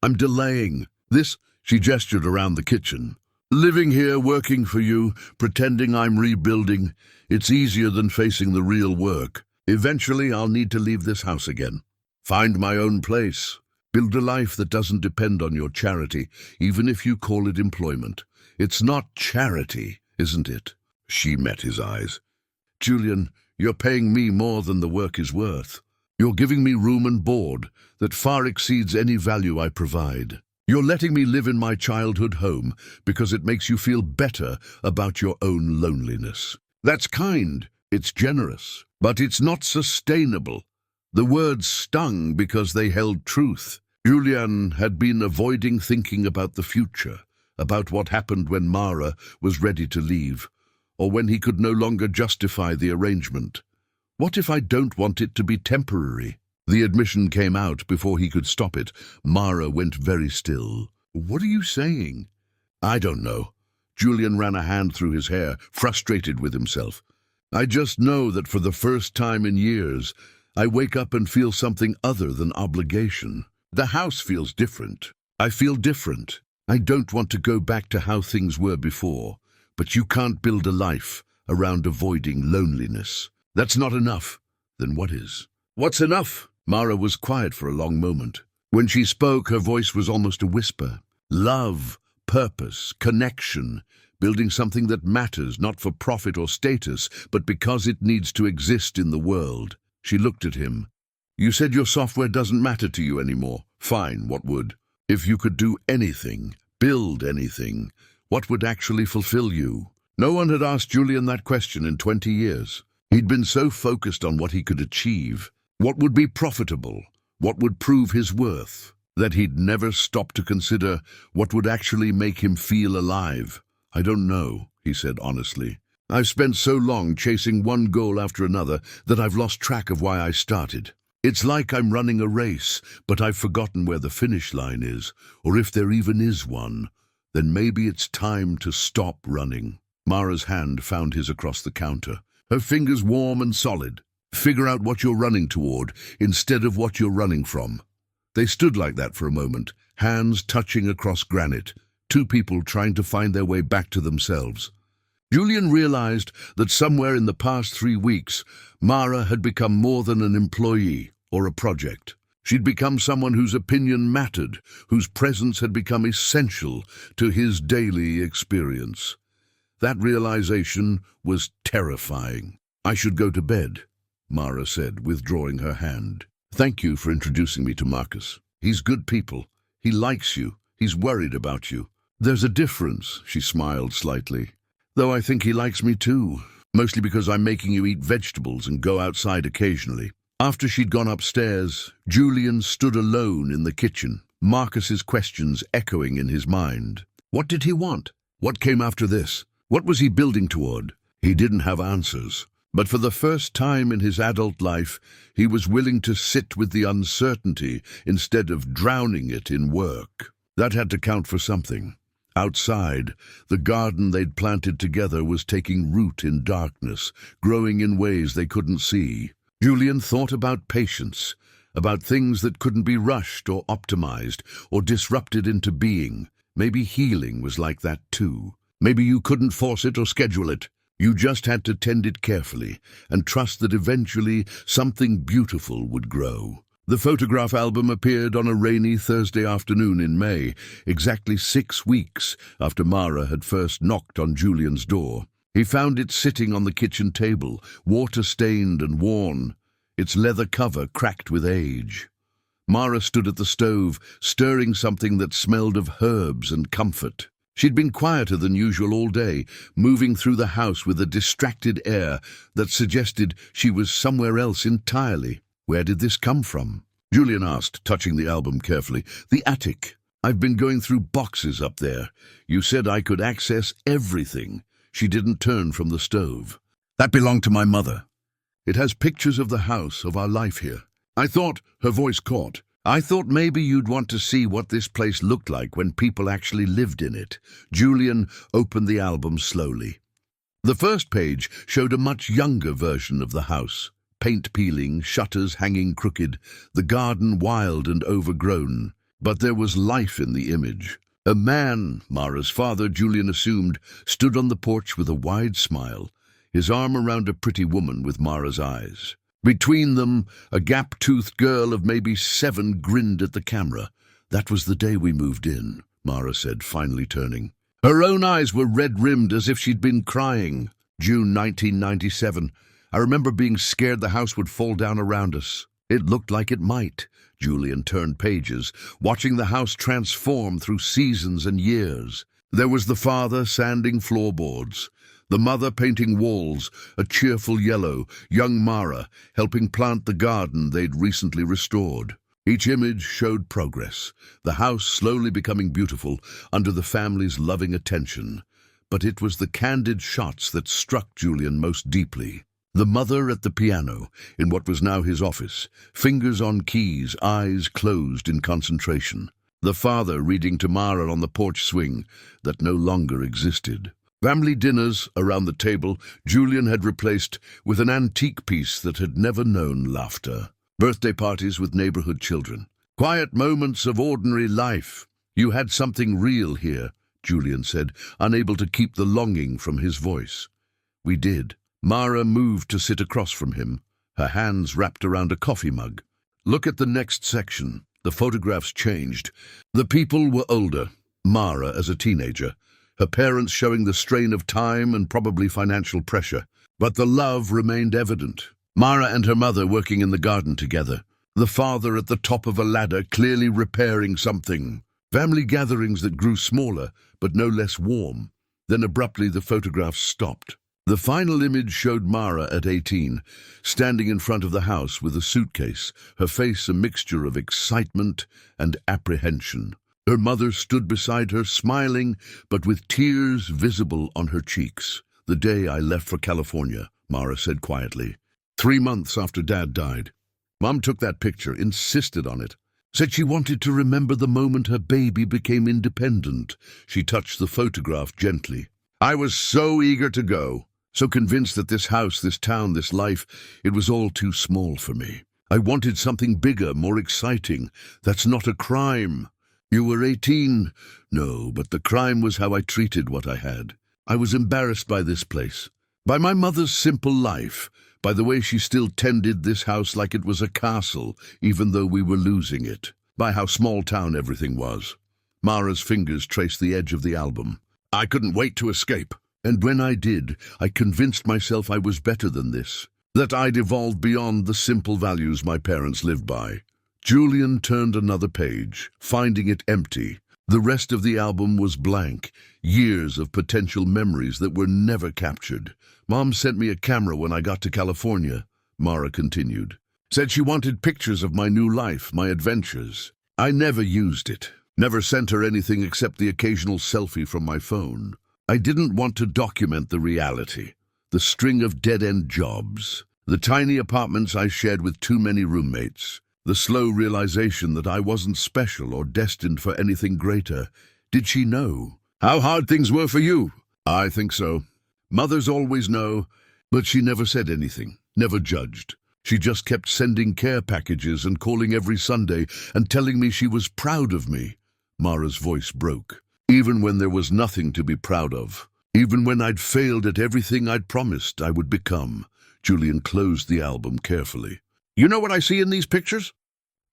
I'm delaying. This She gestured around the kitchen. Living here, working for you, pretending I'm rebuilding, it's easier than facing the real work. Eventually, I'll need to leave this house again. Find my own place. Build a life that doesn't depend on your charity, even if you call it employment. It's not charity, isn't it? She met his eyes. Julian, you're paying me more than the work is worth. You're giving me room and board that far exceeds any value I provide. You're letting me live in my childhood home because it makes you feel better about your own loneliness. That's kind, it's generous, but it's not sustainable. The words stung because they held truth. Julian had been avoiding thinking about the future, about what happened when Mara was ready to leave, or when he could no longer justify the arrangement. What if I don't want it to be temporary? The admission came out before he could stop it. Mara went very still. What are you saying? I don't know. Julian ran a hand through his hair, frustrated with himself. I just know that for the first time in years, I wake up and feel something other than obligation. The house feels different. I feel different. I don't want to go back to how things were before, but you can't build a life around avoiding loneliness. That's not enough. Then what is? What's enough? Mara was quiet for a long moment. When she spoke, her voice was almost a whisper. Love, purpose, connection, building something that matters, not for profit or status, but because it needs to exist in the world. She looked at him. You said your software doesn't matter to you anymore. Fine, what would? If you could do anything, build anything, what would actually fulfill you? No one had asked Julian that question in 20 years. He'd been so focused on what he could achieve, what would be profitable, what would prove his worth, that he'd never stopped to consider what would actually make him feel alive. I don't know, he said honestly. I've spent so long chasing one goal after another that I've lost track of why I started. It's like I'm running a race, but I've forgotten where the finish line is, or if there even is one. Then maybe it's time to stop running. Mara's hand found his across the counter, her fingers warm and solid. Figure out what you're running toward instead of what you're running from. They stood like that for a moment, hands touching across granite, two people trying to find their way back to themselves. Julian realized that somewhere in the past 3 weeks, Mara had become more than an employee or a project. She'd become someone whose opinion mattered, whose presence had become essential to his daily experience. That realization was terrifying. I should go to bed, Mara said, withdrawing her hand. Thank you for introducing me to Marcus. He's good people. He likes you. He's worried about you. There's a difference, she smiled slightly. Though I think he likes me too, mostly because I'm making you eat vegetables and go outside occasionally. After she'd gone upstairs, Julian stood alone in the kitchen, Marcus's questions echoing in his mind. What did he want? What came after this? What was he building toward? He didn't have answers. But for the first time in his adult life, he was willing to sit with the uncertainty instead of drowning it in work. That had to count for something. Outside, the garden they'd planted together was taking root in darkness, growing in ways they couldn't see. Julian thought about patience, about things that couldn't be rushed or optimized or disrupted into being. Maybe healing was like that too. Maybe you couldn't force it or schedule it. You just had to tend it carefully and trust that eventually something beautiful would grow. The photograph album appeared on a rainy Thursday afternoon in May, exactly 6 weeks after Mara had first knocked on Julian's door. He found it sitting on the kitchen table, water-stained and worn, its leather cover cracked with age. Mara stood at the stove, stirring something that smelled of herbs and comfort. She'd been quieter than usual all day, moving through the house with a distracted air that suggested she was somewhere else entirely. Where did this come from? Julian asked, touching the album carefully. The attic. I've been going through boxes up there. You said I could access everything. She didn't turn from the stove. That belonged to my mother. It has pictures of the house, of our life here. I thought, her voice caught. I thought maybe you'd want to see what this place looked like when people actually lived in it. Julian opened the album slowly. The first page showed a much younger version of the house. Paint peeling, shutters hanging crooked, the garden wild and overgrown. But there was life in the image. A man, Mara's father, Julian assumed, stood on the porch with a wide smile, his arm around a pretty woman with Mara's eyes. Between them, a gap-toothed girl of maybe 7 grinned at the camera. "That was the day we moved in," Mara said, finally turning. Her own eyes were red-rimmed as if she'd been crying. "June 1997. I remember being scared the house would fall down around us. It looked like it might." Julian turned pages, watching the house transform through seasons and years. There was the father sanding floorboards, the mother painting walls, a cheerful yellow, young Mara helping plant the garden they'd recently restored. Each image showed progress, the house slowly becoming beautiful under the family's loving attention. But it was the candid shots that struck Julian most deeply. The mother at the piano, in what was now his office, fingers on keys, eyes closed in concentration. The father reading to Mara on the porch swing that no longer existed. Family dinners around the table Julian had replaced with an antique piece that had never known laughter. Birthday parties with neighborhood children. Quiet moments of ordinary life. "You had something real here," Julian said, unable to keep the longing from his voice. "We did." Mara moved to sit across from him, her hands wrapped around a coffee mug. "Look at the next section." The photographs changed. The people were older, Mara as a teenager, her parents showing the strain of time and probably financial pressure. But the love remained evident. Mara and her mother working in the garden together, the father at the top of a ladder clearly repairing something. Family gatherings that grew smaller, but no less warm. Then abruptly the photographs stopped. The final image showed Mara at 18, standing in front of the house with a suitcase, her face a mixture of excitement and apprehension. Her mother stood beside her, smiling, but with tears visible on her cheeks. "The day I left for California," Mara said quietly. 3 months after Dad died. Mom took that picture, insisted on it. Said she wanted to remember the moment her baby became independent. She touched the photograph gently. "I was so eager to go. So convinced that this house, this town, this life, it was all too small for me. I wanted something bigger, more exciting. That's not a crime." "You were 18. No, but the crime was how I treated what I had. I was embarrassed by this place, by my mother's simple life, by the way she still tended this house like it was a castle, even though we were losing it, by how small town everything was." Mara's fingers traced the edge of the album. "I couldn't wait to escape. And when I did, I convinced myself I was better than this, that I'd evolved beyond the simple values my parents lived by." Julian turned another page, finding it empty. The rest of the album was blank, years of potential memories that were never captured. "Mom sent me a camera when I got to California," Mara continued. "Said she wanted pictures of my new life, my adventures. I never used it, never sent her anything except the occasional selfie from my phone. I didn't want to document the reality, the string of dead-end jobs, the tiny apartments I shared with too many roommates, the slow realization that I wasn't special or destined for anything greater. Did she know how hard things were for you?" "I think so. Mothers always know." But she never said anything, never judged. She just kept sending care packages and calling every Sunday and telling me she was proud of me. Mara's voice broke. "Even when there was nothing to be proud of. Even when I'd failed at everything I'd promised I would become." Julian closed the album carefully. "You know what I see in these pictures?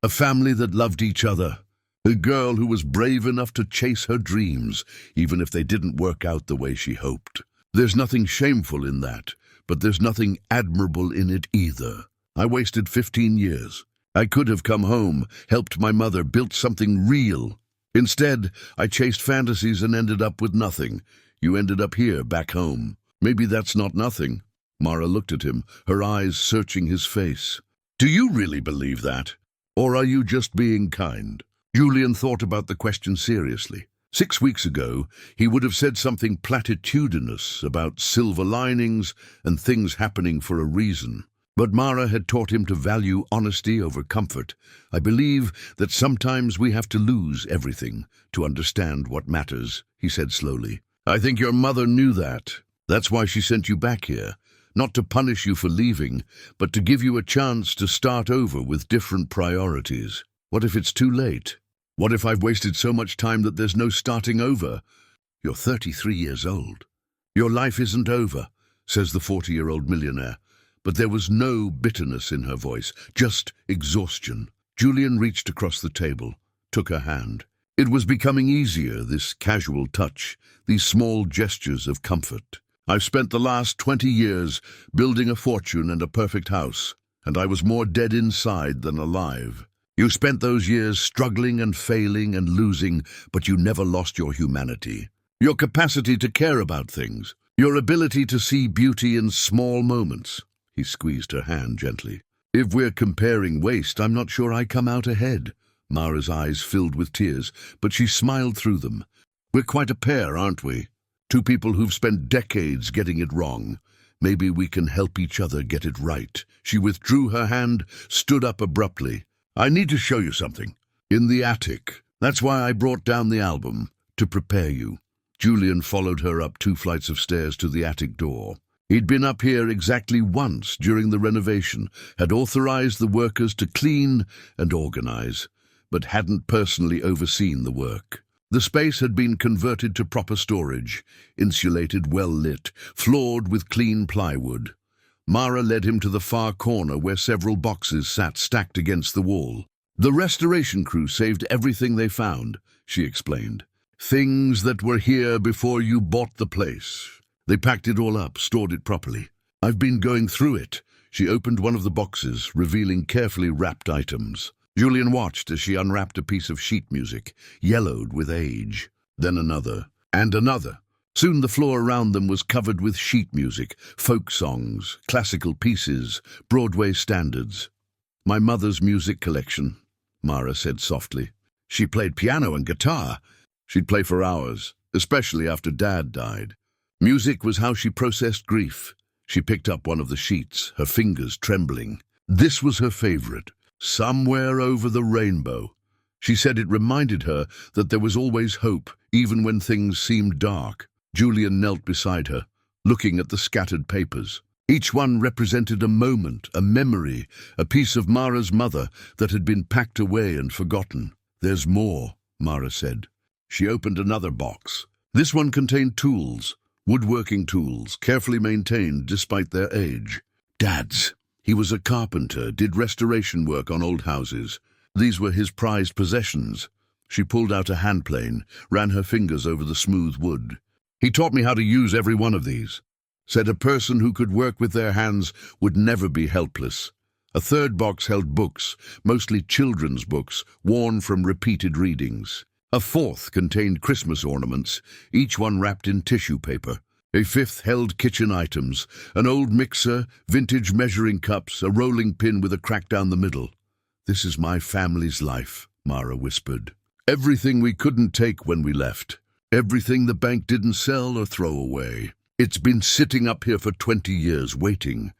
A family that loved each other. A girl who was brave enough to chase her dreams, even if they didn't work out the way she hoped. There's nothing shameful in that, but there's nothing admirable in it either. I wasted 15 years. I could have come home, helped my mother, built something real. Instead, I chased fantasies and ended up with nothing. You ended up here, back home. Maybe that's not nothing." Mara looked at him, her eyes searching his face. "Do you really believe that? Or are you just being kind?" Julian thought about the question seriously. 6 weeks ago, he would have said something platitudinous about silver linings and things happening for a reason. But Mara had taught him to value honesty over comfort. "I believe that sometimes we have to lose everything to understand what matters," he said slowly. "I think your mother knew that. That's why she sent you back here. Not to punish you for leaving, but to give you a chance to start over with different priorities. What if it's too late? What if I've wasted so much time that there's no starting over? You're 33 years old. Your life isn't over, says the 40-year-old millionaire. But there was no bitterness in her voice, just exhaustion. Julian reached across the table, took her hand. It was becoming easier, this casual touch, these small gestures of comfort. I've spent the last 20 years building a fortune and a perfect house, and I was more dead inside than alive. You spent those years struggling and failing and losing, but you never lost your humanity. Your capacity to care about things, your ability to see beauty in small moments. He squeezed her hand gently. If we're comparing waste, I'm not sure I come out ahead. Mara's eyes filled with tears, but she smiled through them. We're quite a pair, aren't we? Two people who've spent decades getting it wrong. Maybe we can help each other get it right. She withdrew her hand, stood up abruptly. I need to show you something. In the attic. That's why I brought down the album, to prepare you. Julian followed her up 2 flights of stairs to the attic door. He'd been up here exactly once during the renovation, had authorized the workers to clean and organize, but hadn't personally overseen the work. The space had been converted to proper storage, insulated, well lit, floored with clean plywood. Mara led him to the far corner where several boxes sat stacked against the wall. The restoration crew saved everything they found, she explained. Things that were here before you bought the place. They packed it all up, stored it properly. I've been going through it. She opened one of the boxes, revealing carefully wrapped items. Julian watched as she unwrapped a piece of sheet music, yellowed with age. Then another, and another. Soon the floor around them was covered with sheet music, folk songs, classical pieces, Broadway standards. My mother's music collection, Mara said softly. She played piano and guitar. She'd play for hours, especially after Dad died. Music was how she processed grief. She picked up one of the sheets, her fingers trembling. This was her favorite, Somewhere Over the Rainbow. She said it reminded her that there was always hope, even when things seemed dark. Julian knelt beside her, looking at the scattered papers. Each one represented a moment, a memory, a piece of Mara's mother that had been packed away and forgotten. There's more, Mara said. She opened another box. This one contained tools, woodworking tools, carefully maintained despite their age. Dad's. He was a carpenter, did restoration work on old houses. These were his prized possessions. She pulled out a handplane, ran her fingers over the smooth wood. He taught me how to use every one of these. Said a person who could work with their hands would never be helpless. A third box held books, mostly children's books, worn from repeated readings. A fourth contained Christmas ornaments, each one wrapped in tissue paper. A fifth held kitchen items, an old mixer, vintage measuring cups, a rolling pin with a crack down the middle. This is my family's life, Mara whispered. Everything we couldn't take when we left. Everything the bank didn't sell or throw away. It's been sitting up here for 20 years, waiting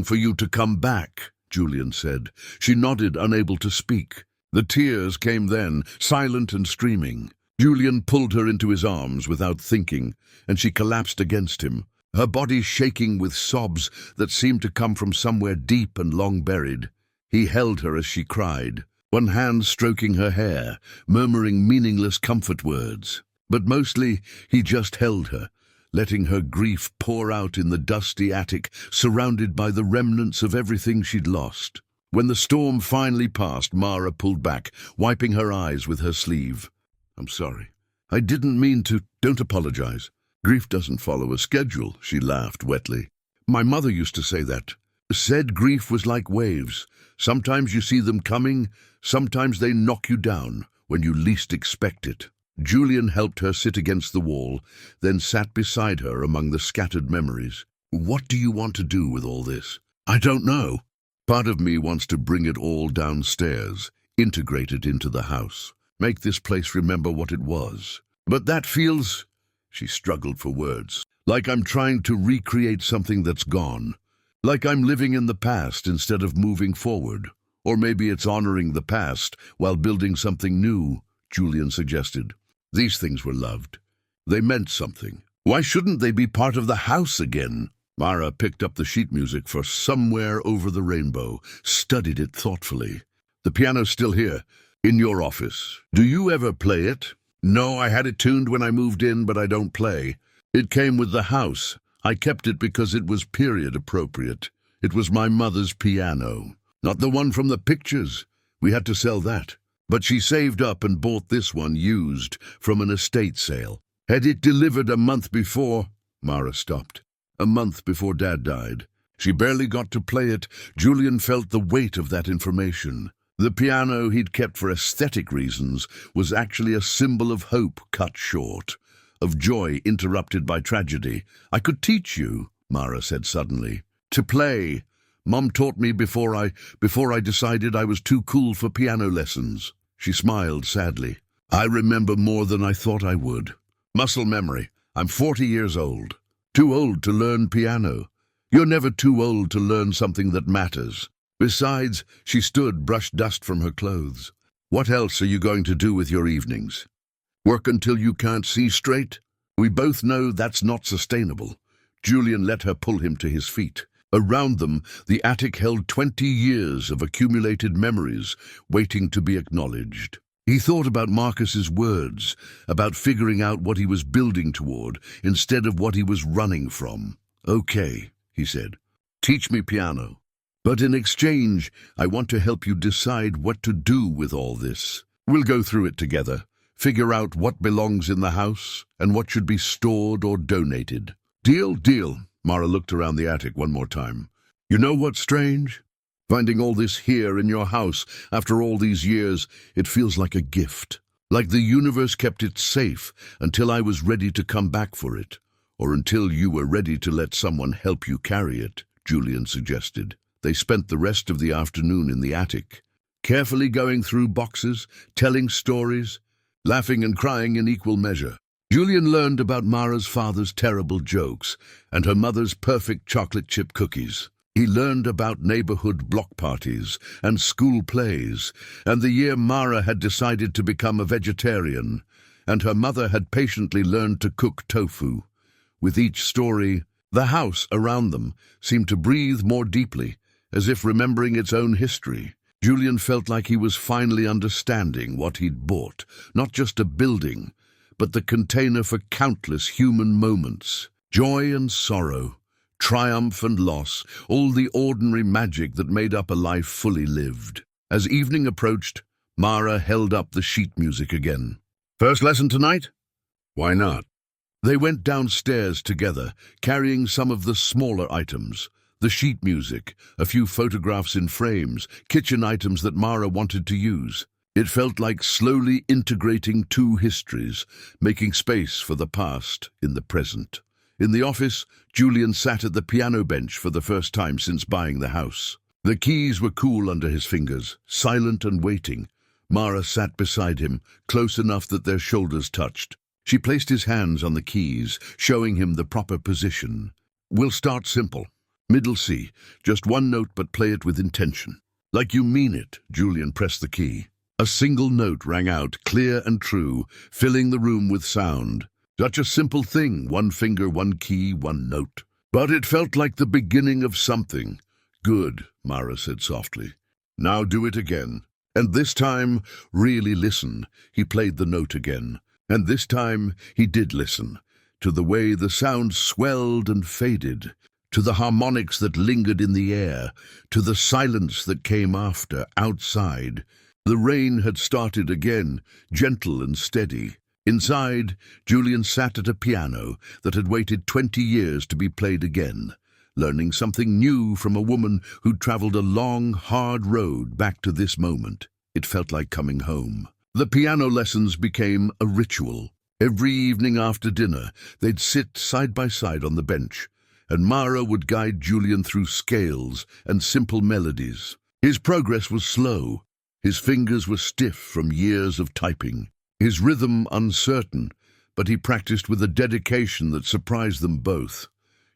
for you to come back, Julian said. She nodded, unable to speak. The tears came then, silent and streaming. Julian pulled her into his arms without thinking, and she collapsed against him, her body shaking with sobs that seemed to come from somewhere deep and long buried. He held her as she cried, one hand stroking her hair, murmuring meaningless comfort words. But mostly he just held her, letting her grief pour out in the dusty attic, surrounded by the remnants of everything she'd lost. When the storm finally passed, Mara pulled back, wiping her eyes with her sleeve. I'm sorry. I didn't mean to. Don't apologize. Grief doesn't follow a schedule, she laughed wetly. My mother used to say that. Said grief was like waves. Sometimes you see them coming, sometimes they knock you down when you least expect it. Julian helped her sit against the wall, then sat beside her among the scattered memories. What do you want to do with all this? I don't know. Part of me wants to bring it all downstairs, integrate it into the house, make this place remember what it was. But that feels, she struggled for words, like I'm trying to recreate something that's gone. Like I'm living in the past instead of moving forward. Or maybe it's honoring the past while building something new, Julian suggested. These things were loved. They meant something. Why shouldn't they be part of the house again? Mara picked up the sheet music for Somewhere Over the Rainbow, studied it thoughtfully. The piano's still here. In your office. Do you ever play it? No, I had it tuned when I moved in, but I don't play. It came with the house. I kept it because it was period appropriate. It was my mother's piano. Not the one from the pictures. We had to sell that. But she saved up and bought this one used from an estate sale. Had it delivered a month before... Mara stopped. A month before Dad died. She barely got to play it. Julian felt the weight of that information. The piano he'd kept for aesthetic reasons was actually a symbol of hope cut short, of joy interrupted by tragedy. I could teach you, Mara said suddenly, to play. Mom taught me before I decided I was too cool for piano lessons. She smiled sadly. I remember more than I thought I would. Muscle memory. I'm 40 years old. Too old to learn piano. You're never too old to learn something that matters. Besides, she stood, brushed dust from her clothes. What else are you going to do with your evenings? Work until you can't see straight? We both know that's not sustainable. Julian let her pull him to his feet. Around them, the attic held 20 years of accumulated memories, waiting to be acknowledged. He thought about Marcus's words, about figuring out what he was building toward, instead of what he was running from. Okay, he said. Teach me piano. But in exchange, I want to help you decide what to do with all this. We'll go through it together, figure out what belongs in the house and what should be stored or donated. Deal, deal. Mara looked around the attic one more time. You know what's strange? Finding all this here in your house after all these years, it feels like a gift. Like the universe kept it safe until I was ready to come back for it. Or until you were ready to let someone help you carry it, Julian suggested. They spent the rest of the afternoon in the attic, carefully going through boxes, telling stories, laughing and crying in equal measure. Julian learned about Mara's father's terrible jokes and her mother's perfect chocolate chip cookies. He learned about neighborhood block parties and school plays, and the year Mara had decided to become a vegetarian, and her mother had patiently learned to cook tofu. With each story, the house around them seemed to breathe more deeply, as if remembering its own history. Julian felt like he was finally understanding what he'd bought, not just a building, but the container for countless human moments, joy and sorrow, triumph and loss, all the ordinary magic that made up a life fully lived. As evening approached, Mara held up the sheet music again. First lesson tonight? Why not? They went downstairs together, carrying some of the smaller items. The sheet music, a few photographs in frames, kitchen items that Mara wanted to use. It felt like slowly integrating two histories, making space for the past in the present. In the office, Julian sat at the piano bench for the first time since buying the house. The keys were cool under his fingers, silent and waiting. Mara sat beside him, close enough that their shoulders touched. She placed his hands on the keys, showing him the proper position. We'll start simple. Middle C, just one note but play it with intention. Like you mean it, Julian pressed the key. A single note rang out, clear and true, filling the room with sound. Such a simple thing, one finger, one key, one note. But it felt like the beginning of something. Good, Mara said softly. Now do it again. And this time, really listen. He played the note again. And this time, he did listen. To the way the sound swelled and faded. To the harmonics that lingered in the air. To the silence that came after, outside. The rain had started again, gentle and steady. Inside, Julian sat at a piano that had waited 20 years to be played again, learning something new from a woman who'd traveled a long, hard road back to this moment. It felt like coming home. The piano lessons became a ritual. Every evening after dinner, they'd sit side by side on the bench, and Mara would guide Julian through scales and simple melodies. His progress was slow. His fingers were stiff from years of typing. His rhythm uncertain, but he practiced with a dedication that surprised them both.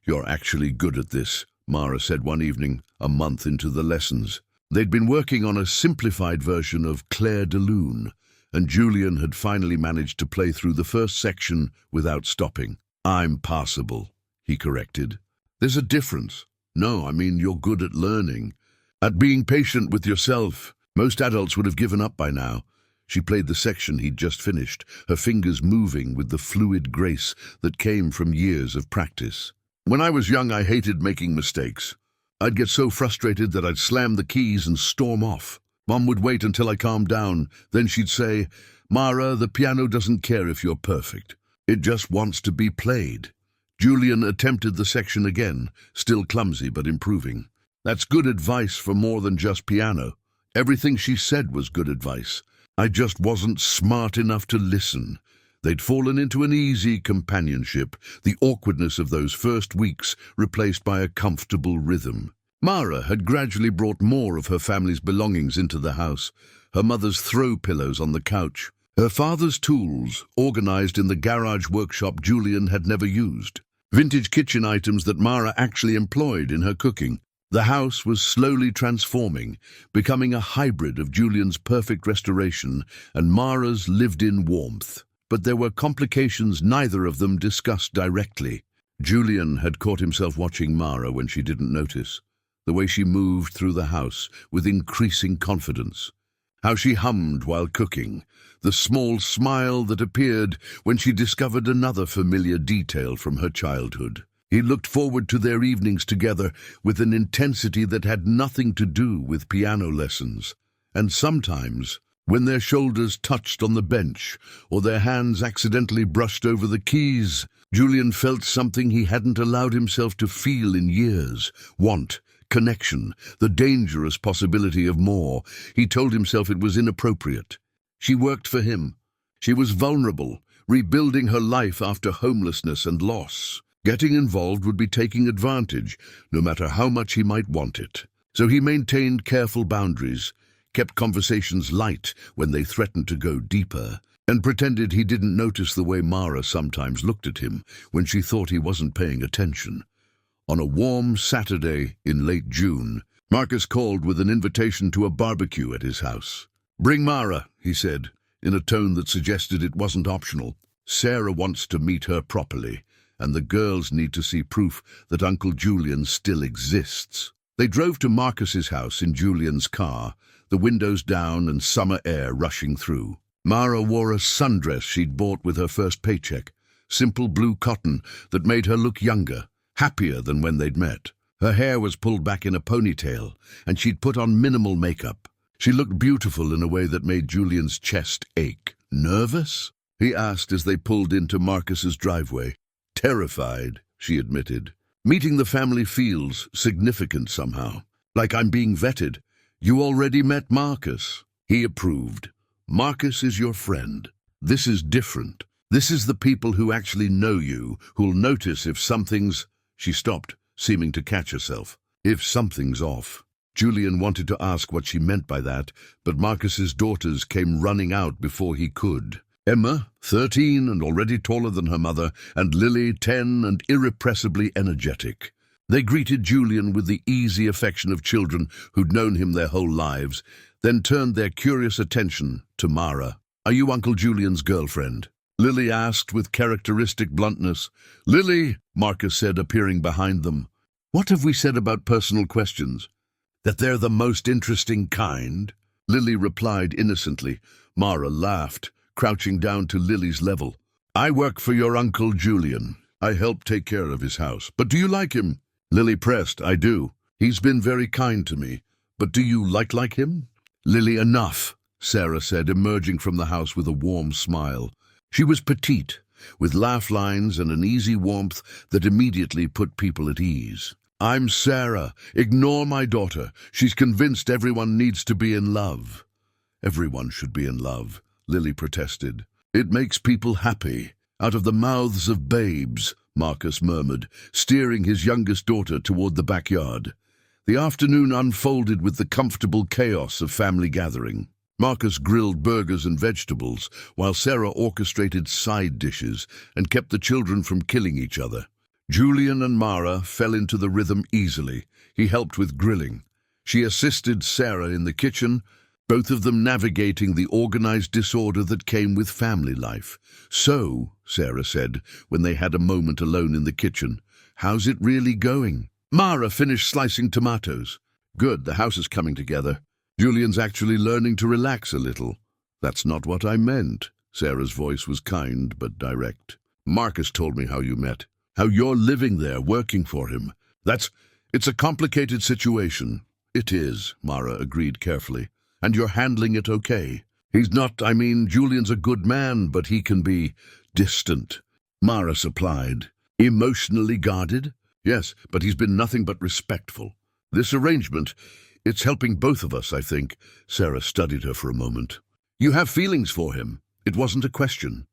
You're actually good at this, Mara said one evening, a month into the lessons. They'd been working on a simplified version of Clair de Lune, and Julian had finally managed to play through the first section without stopping. I'm passable, he corrected. There's a difference. No, I mean you're good at learning, at being patient with yourself. Most adults would have given up by now. She played the section he'd just finished, her fingers moving with the fluid grace that came from years of practice. When I was young, I hated making mistakes. I'd get so frustrated that I'd slam the keys and storm off. Mom would wait until I calmed down. Then she'd say, "Mara, the piano doesn't care if you're perfect. It just wants to be played." Julian attempted the section again, still clumsy but improving. That's good advice for more than just piano. Everything she said was good advice. I just wasn't smart enough to listen. They'd fallen into an easy companionship, the awkwardness of those first weeks replaced by a comfortable rhythm. Mara had gradually brought more of her family's belongings into the house, her mother's throw pillows on the couch, her father's tools organized in the garage workshop Julian had never used, vintage kitchen items that Mara actually employed in her cooking. The house was slowly transforming, becoming a hybrid of Julian's perfect restoration and Mara's lived-in warmth. But there were complications neither of them discussed directly. Julian had caught himself watching Mara when she didn't notice, the way she moved through the house with increasing confidence, how she hummed while cooking, the small smile that appeared when she discovered another familiar detail from her childhood. He looked forward to their evenings together with an intensity that had nothing to do with piano lessons. And sometimes, when their shoulders touched on the bench or their hands accidentally brushed over the keys, Julian felt something he hadn't allowed himself to feel in years: want, connection, the dangerous possibility of more. He told himself it was inappropriate. She worked for him. She was vulnerable, rebuilding her life after homelessness and loss. Getting involved would be taking advantage, no matter how much he might want it. So he maintained careful boundaries, kept conversations light when they threatened to go deeper, and pretended he didn't notice the way Mara sometimes looked at him when she thought he wasn't paying attention. On a warm Saturday in late June, Marcus called with an invitation to a barbecue at his house. "Bring Mara," he said, in a tone that suggested it wasn't optional. "Sarah wants to meet her properly, and the girls need to see proof that Uncle Julian still exists." They drove to Marcus's house in Julian's car, the windows down and summer air rushing through. Mara wore a sundress she'd bought with her first paycheck, simple blue cotton that made her look younger, happier than when they'd met. Her hair was pulled back in a ponytail, and she'd put on minimal makeup. She looked beautiful in a way that made Julian's chest ache. "Nervous?" he asked as they pulled into Marcus's driveway. "Terrified," she admitted. "Meeting the family feels significant somehow. Like I'm being vetted. You already met Marcus." He approved. "Marcus is your friend. This is different. This is the people who actually know you, who'll notice if something's—" She stopped, seeming to catch herself. "If something's off." Julian wanted to ask what she meant by that, but Marcus's daughters came running out before he could. Emma, 13 and already taller than her mother, and Lily, 10 and irrepressibly energetic. They greeted Julian with the easy affection of children who'd known him their whole lives, then turned their curious attention to Mara. "Are you Uncle Julian's girlfriend?" Lily asked with characteristic bluntness. "Lily," Marcus said, appearing behind them. "What have we said about personal questions? That they're the most interesting kind?" Lily replied innocently. Mara laughed, crouching down to Lily's level. "I work for your Uncle Julian. I help take care of his house. But do you like him?" Lily pressed. "I do. He's been very kind to me. But do you like him?" "Lily, enough," Sarah said, emerging from the house with a warm smile. She was petite, with laugh lines and an easy warmth that immediately put people at ease. "I'm Sarah. Ignore my daughter. She's convinced everyone needs to be in love." "Everyone should be in love," Lily protested. "It makes people happy. Out of the mouths of babes," Marcus murmured, steering his youngest daughter toward the backyard. The afternoon unfolded with the comfortable chaos of family gathering. Marcus grilled burgers and vegetables, while Sarah orchestrated side dishes and kept the children from killing each other. Julian and Mara fell into the rhythm easily. He helped with grilling. She assisted Sarah in the kitchen, both of them navigating the organized disorder that came with family life. "So," Sarah said, when they had a moment alone in the kitchen, "how's it really going?" Mara finished slicing tomatoes. "Good, the house is coming together. Julian's actually learning to relax a little." That's not what I meant. Sarah's voice was kind but direct. Marcus told me how you met, how you're living there, working for him. It's a complicated situation. It is, Mara agreed carefully. And you're handling it okay. Julian's a good man, but he can be distant. Mara supplied. Emotionally guarded? Yes, but he's been nothing but respectful. This arrangement, it's helping both of us, I think. Sarah studied her for a moment. You have feelings for him. It wasn't a question.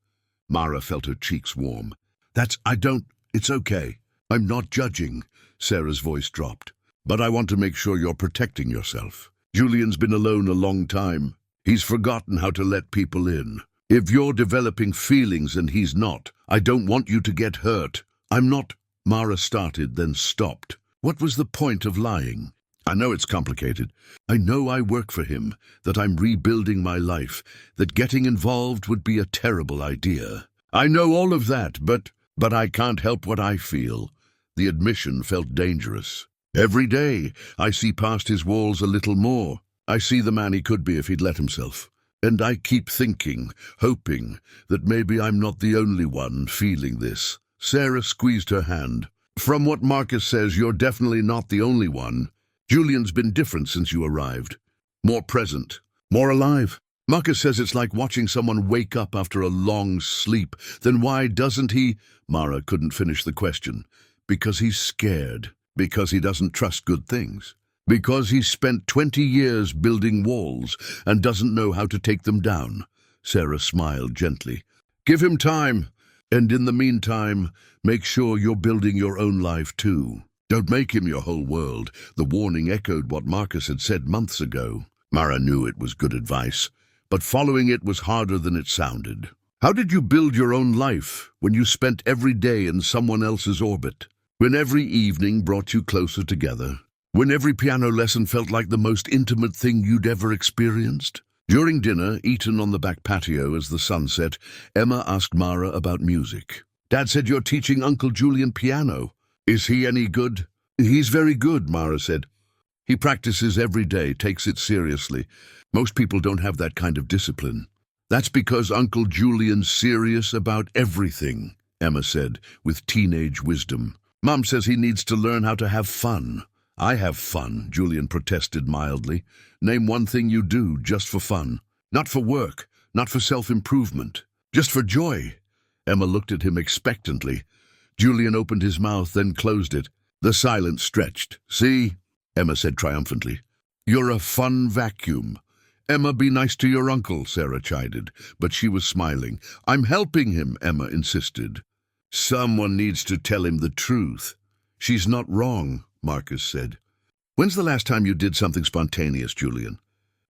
Mara felt her cheeks warm. It's okay. I'm not judging. Sarah's voice dropped. But I want to make sure you're protecting yourself. Julian's been alone a long time. He's forgotten how to let people in. If you're developing feelings and he's not, I don't want you to get hurt. I'm not. Mara started, then stopped. What was the point of lying? I know it's complicated. I know I work for him, that I'm rebuilding my life, that getting involved would be a terrible idea. I know all of that, but I can't help what I feel. The admission felt dangerous. Every day, I see past his walls a little more. I see the man he could be if he'd let himself. And I keep thinking, hoping, that maybe I'm not the only one feeling this. Sarah squeezed her hand. From what Marcus says, you're definitely not the only one. Julian's been different since you arrived. More present, more alive. Marcus says it's like watching someone wake up after a long sleep. Then why doesn't he? Mara couldn't finish the question. Because he's scared. Because he doesn't trust good things. Because he's spent 20 years building walls and doesn't know how to take them down. Sarah smiled gently. Give him time. And in the meantime, make sure you're building your own life too. Don't make him your whole world. The warning echoed what Marcus had said months ago. Mara knew it was good advice, but following it was harder than it sounded. How did you build your own life when you spent every day in someone else's orbit? When every evening brought you closer together? When every piano lesson felt like the most intimate thing you'd ever experienced? During dinner, eaten on the back patio as the sun set, Emma asked Mara about music. Dad said you're teaching Uncle Julian piano. Is he any good? He's very good, Mara said. He practices every day, takes it seriously. Most people don't have that kind of discipline. That's because Uncle Julian's serious about everything, Emma said, with teenage wisdom. Mom says he needs to learn how to have fun. I have fun, Julian protested mildly. Name one thing you do just for fun. Not for work, not for self-improvement. Just for joy. Emma looked at him expectantly. Julian opened his mouth, then closed it. The silence stretched. See? Emma said triumphantly. You're a fun vacuum. Emma, be nice to your uncle, Sarah chided, but she was smiling. I'm helping him, Emma insisted. Someone needs to tell him the truth. She's not wrong, Marcus said. When's the last time you did something spontaneous, Julian?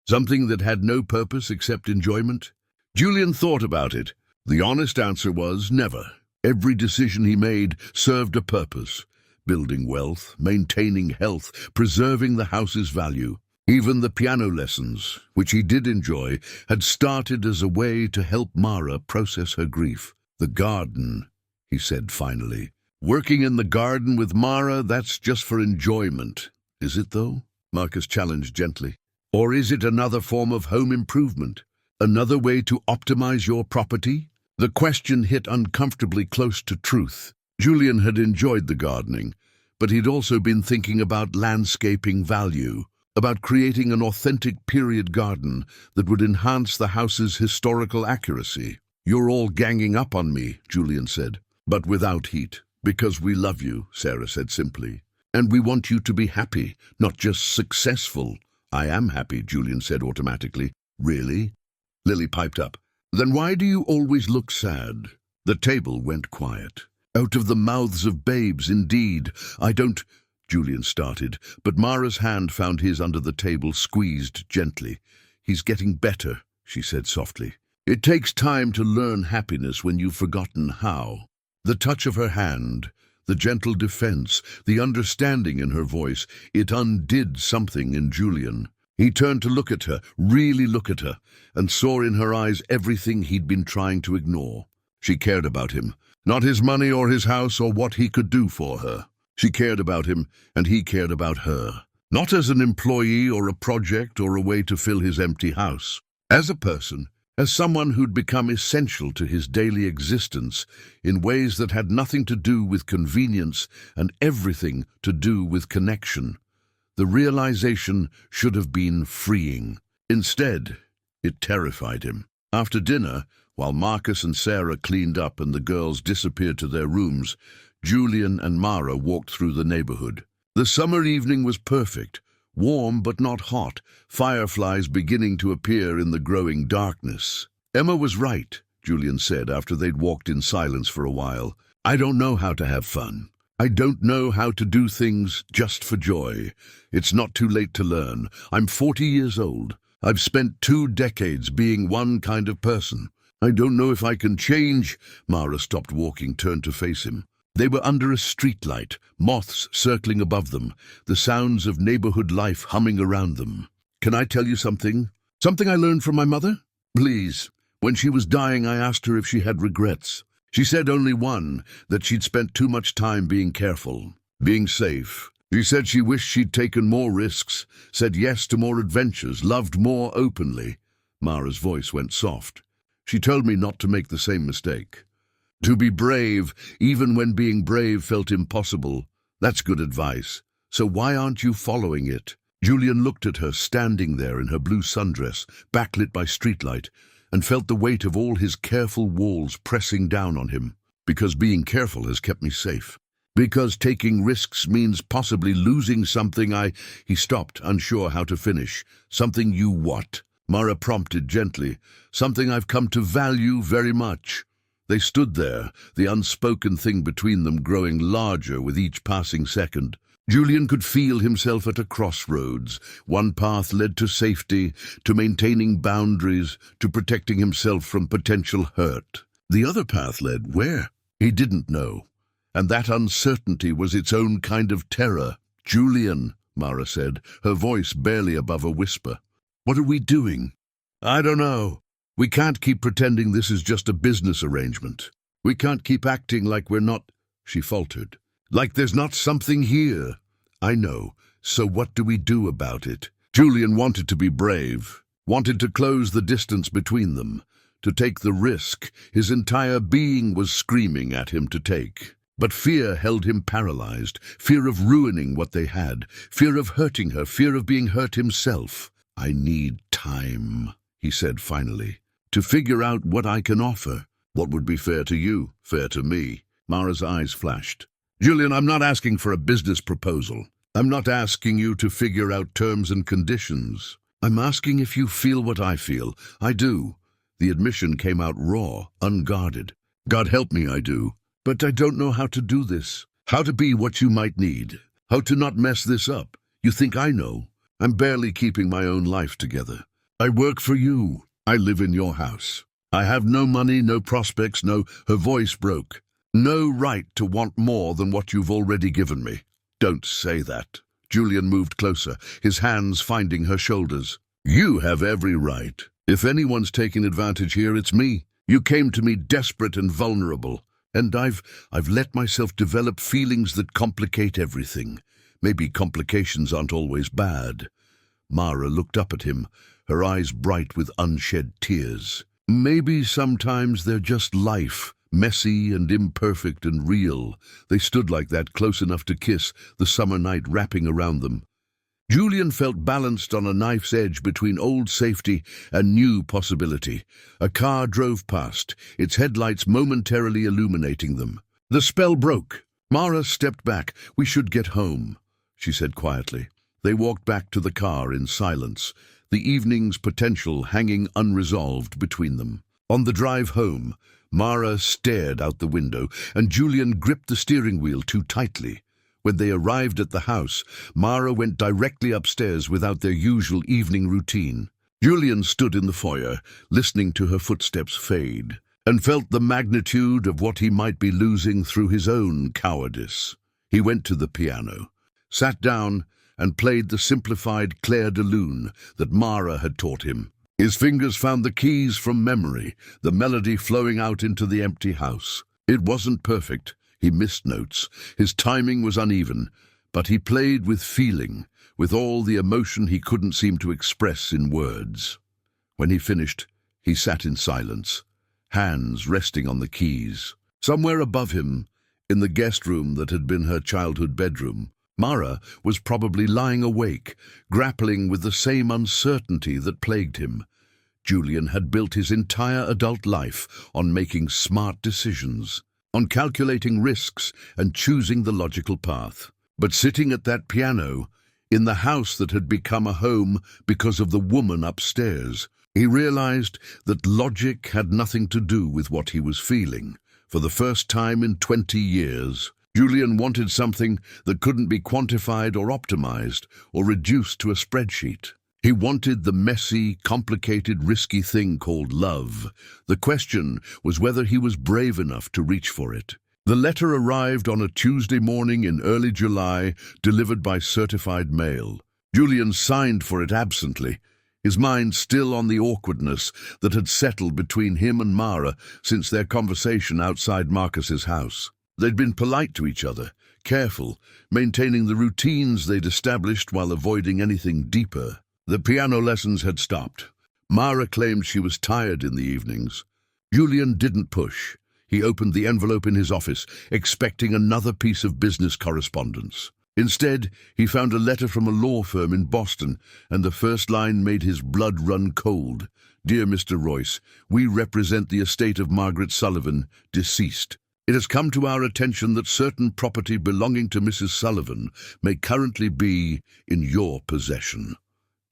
Something that had no purpose except enjoyment? Julian thought about it. The honest answer was never. Every decision he made served a purpose. Building wealth, maintaining health, preserving the house's value. Even the piano lessons, which he did enjoy, had started as a way to help Mara process her grief. The garden, he said finally. Working in the garden with Mara, that's just for enjoyment. Is it, though? Marcus challenged gently. Or is it another form of home improvement? Another way to optimize your property? The question hit uncomfortably close to truth. Julian had enjoyed the gardening, but he'd also been thinking about landscaping value, about creating an authentic period garden that would enhance the house's historical accuracy. You're all ganging up on me, Julian said, but without heat. Because we love you, Sarah said simply. And we want you to be happy, not just successful. I am happy, Julian said automatically. Really? Lily piped up. Then why do you always look sad? The table went quiet. Out of the mouths of babes, indeed. I don't... Julian started, but Mara's hand found his under the table, squeezed gently. He's getting better, she said softly. It takes time to learn happiness when you've forgotten how. The touch of her hand, the gentle defense, the understanding in her voice, it undid something in Julian. He turned to look at her, really look at her, and saw in her eyes everything he'd been trying to ignore. She cared about him, not his money or his house or what he could do for her. She cared about him, and he cared about her. Not as an employee or a project or a way to fill his empty house. As a person, as someone who'd become essential to his daily existence in ways that had nothing to do with convenience and everything to do with connection. The realization should have been freeing. Instead, it terrified him. After dinner, while Marcus and Sarah cleaned up and the girls disappeared to their rooms, Julian and Mara walked through the neighborhood. The summer evening was perfect, warm but not hot, fireflies beginning to appear in the growing darkness. "Emma was right," Julian said after they'd walked in silence for a while. "I don't know how to have fun. I don't know how to do things just for joy. It's not too late to learn. I'm 40 years old. I've spent 2 decades being one kind of person. I don't know if I can change." Mara stopped walking, turned to face him. They were under a streetlight, moths circling above them, the sounds of neighborhood life humming around them. "Can I tell you something? Something I learned from my mother?" "Please." "When she was dying, I asked her if she had regrets. She said only one, that she'd spent too much time being careful, being safe. She said she wished she'd taken more risks, said yes to more adventures, loved more openly." Mara's voice went soft. "She told me not to make the same mistake. To be brave, even when being brave felt impossible. That's good advice. So why aren't you following it?" Julian looked at her standing there in her blue sundress, backlit by streetlight, and felt the weight of all his careful walls pressing down on him. "Because being careful has kept me safe. Because taking risks means possibly losing something He stopped, unsure how to finish. "Something you what?" Mara prompted gently. "Something I've come to value very much." They stood there, the unspoken thing between them growing larger with each passing second. Julian could feel himself at a crossroads. One path led to safety, to maintaining boundaries, to protecting himself from potential hurt. The other path led where? He didn't know. And that uncertainty was its own kind of terror. "Julian," Mara said, her voice barely above a whisper. "What are we doing?" "I don't know. We can't keep pretending this is just a business arrangement. We can't keep acting like we're not," she faltered. "Like there's not something here." "I know. So what do we do about it?" Julian wanted to be brave, wanted to close the distance between them, to take the risk his entire being was screaming at him to take. But fear held him paralyzed, fear of ruining what they had, fear of hurting her, fear of being hurt himself. "I need time," he said finally, "to figure out what I can offer. What would be fair to you, fair to me?" Mara's eyes flashed. "Julian, I'm not asking for a business proposal. I'm not asking you to figure out terms and conditions. I'm asking if you feel what I feel. I do." The admission came out raw, unguarded. "God help me, I do. But I don't know how to do this. How to be what you might need. How to not mess this up. You think I know? I'm barely keeping my own life together. I work for you. I live in your house. I have no money, no prospects, no—" Her voice broke. "No right to want more than what you've already given me." "Don't say that." Julian moved closer, his hands finding her shoulders. "You have every right. If anyone's taking advantage here, it's me. You came to me desperate and vulnerable. And I've let myself develop feelings that complicate everything. Maybe complications aren't always bad." Mara looked up at him, her eyes bright with unshed tears. "Maybe sometimes they're just life, messy and imperfect and real." They stood like that, close enough to kiss, the summer night wrapping around them. Julian felt balanced on a knife's edge between old safety and new possibility. A car drove past, its headlights momentarily illuminating them. The spell broke. Mara stepped back. "We should get home," she said quietly. They walked back to the car in silence, the evening's potential hanging unresolved between them. On the drive home, Mara stared out the window, and Julian gripped the steering wheel too tightly. When they arrived at the house, Mara went directly upstairs without their usual evening routine. Julian stood in the foyer, listening to her footsteps fade, and felt the magnitude of what he might be losing through his own cowardice. He went to the piano, sat down, and played the simplified Clair de Lune that Mara had taught him. His fingers found the keys from memory, the melody flowing out into the empty house. It wasn't perfect. He missed notes. His timing was uneven, but he played with feeling, with all the emotion he couldn't seem to express in words. When he finished, He sat in silence, hands resting on the keys. Somewhere above him, in the guest room that had been her childhood bedroom, Mara was probably lying awake, grappling with the same uncertainty that plagued him. Julian had built his entire adult life on making smart decisions, on calculating risks and choosing the logical path. But sitting at that piano, in the house that had become a home because of the woman upstairs, he realized that logic had nothing to do with what he was feeling. For the first time in 20 years, Julian wanted something that couldn't be quantified or optimized or reduced to a spreadsheet. He wanted the messy, complicated, risky thing called love. The question was whether he was brave enough to reach for it. The letter arrived on a Tuesday morning in early July, delivered by certified mail. Julian signed for it absently, his mind still on the awkwardness that had settled between him and Mara since their conversation outside Marcus's house. They'd been polite to each other, careful, maintaining the routines they'd established while avoiding anything deeper. The piano lessons had stopped. Mara claimed she was tired in the evenings. Julian didn't push. He opened the envelope in his office, expecting another piece of business correspondence. Instead, he found a letter from a law firm in Boston, and the first line made his blood run cold. "Dear Mr. Royce, we represent the estate of Margaret Sullivan, deceased. It has come to our attention that certain property belonging to Mrs. Sullivan may currently be in your possession."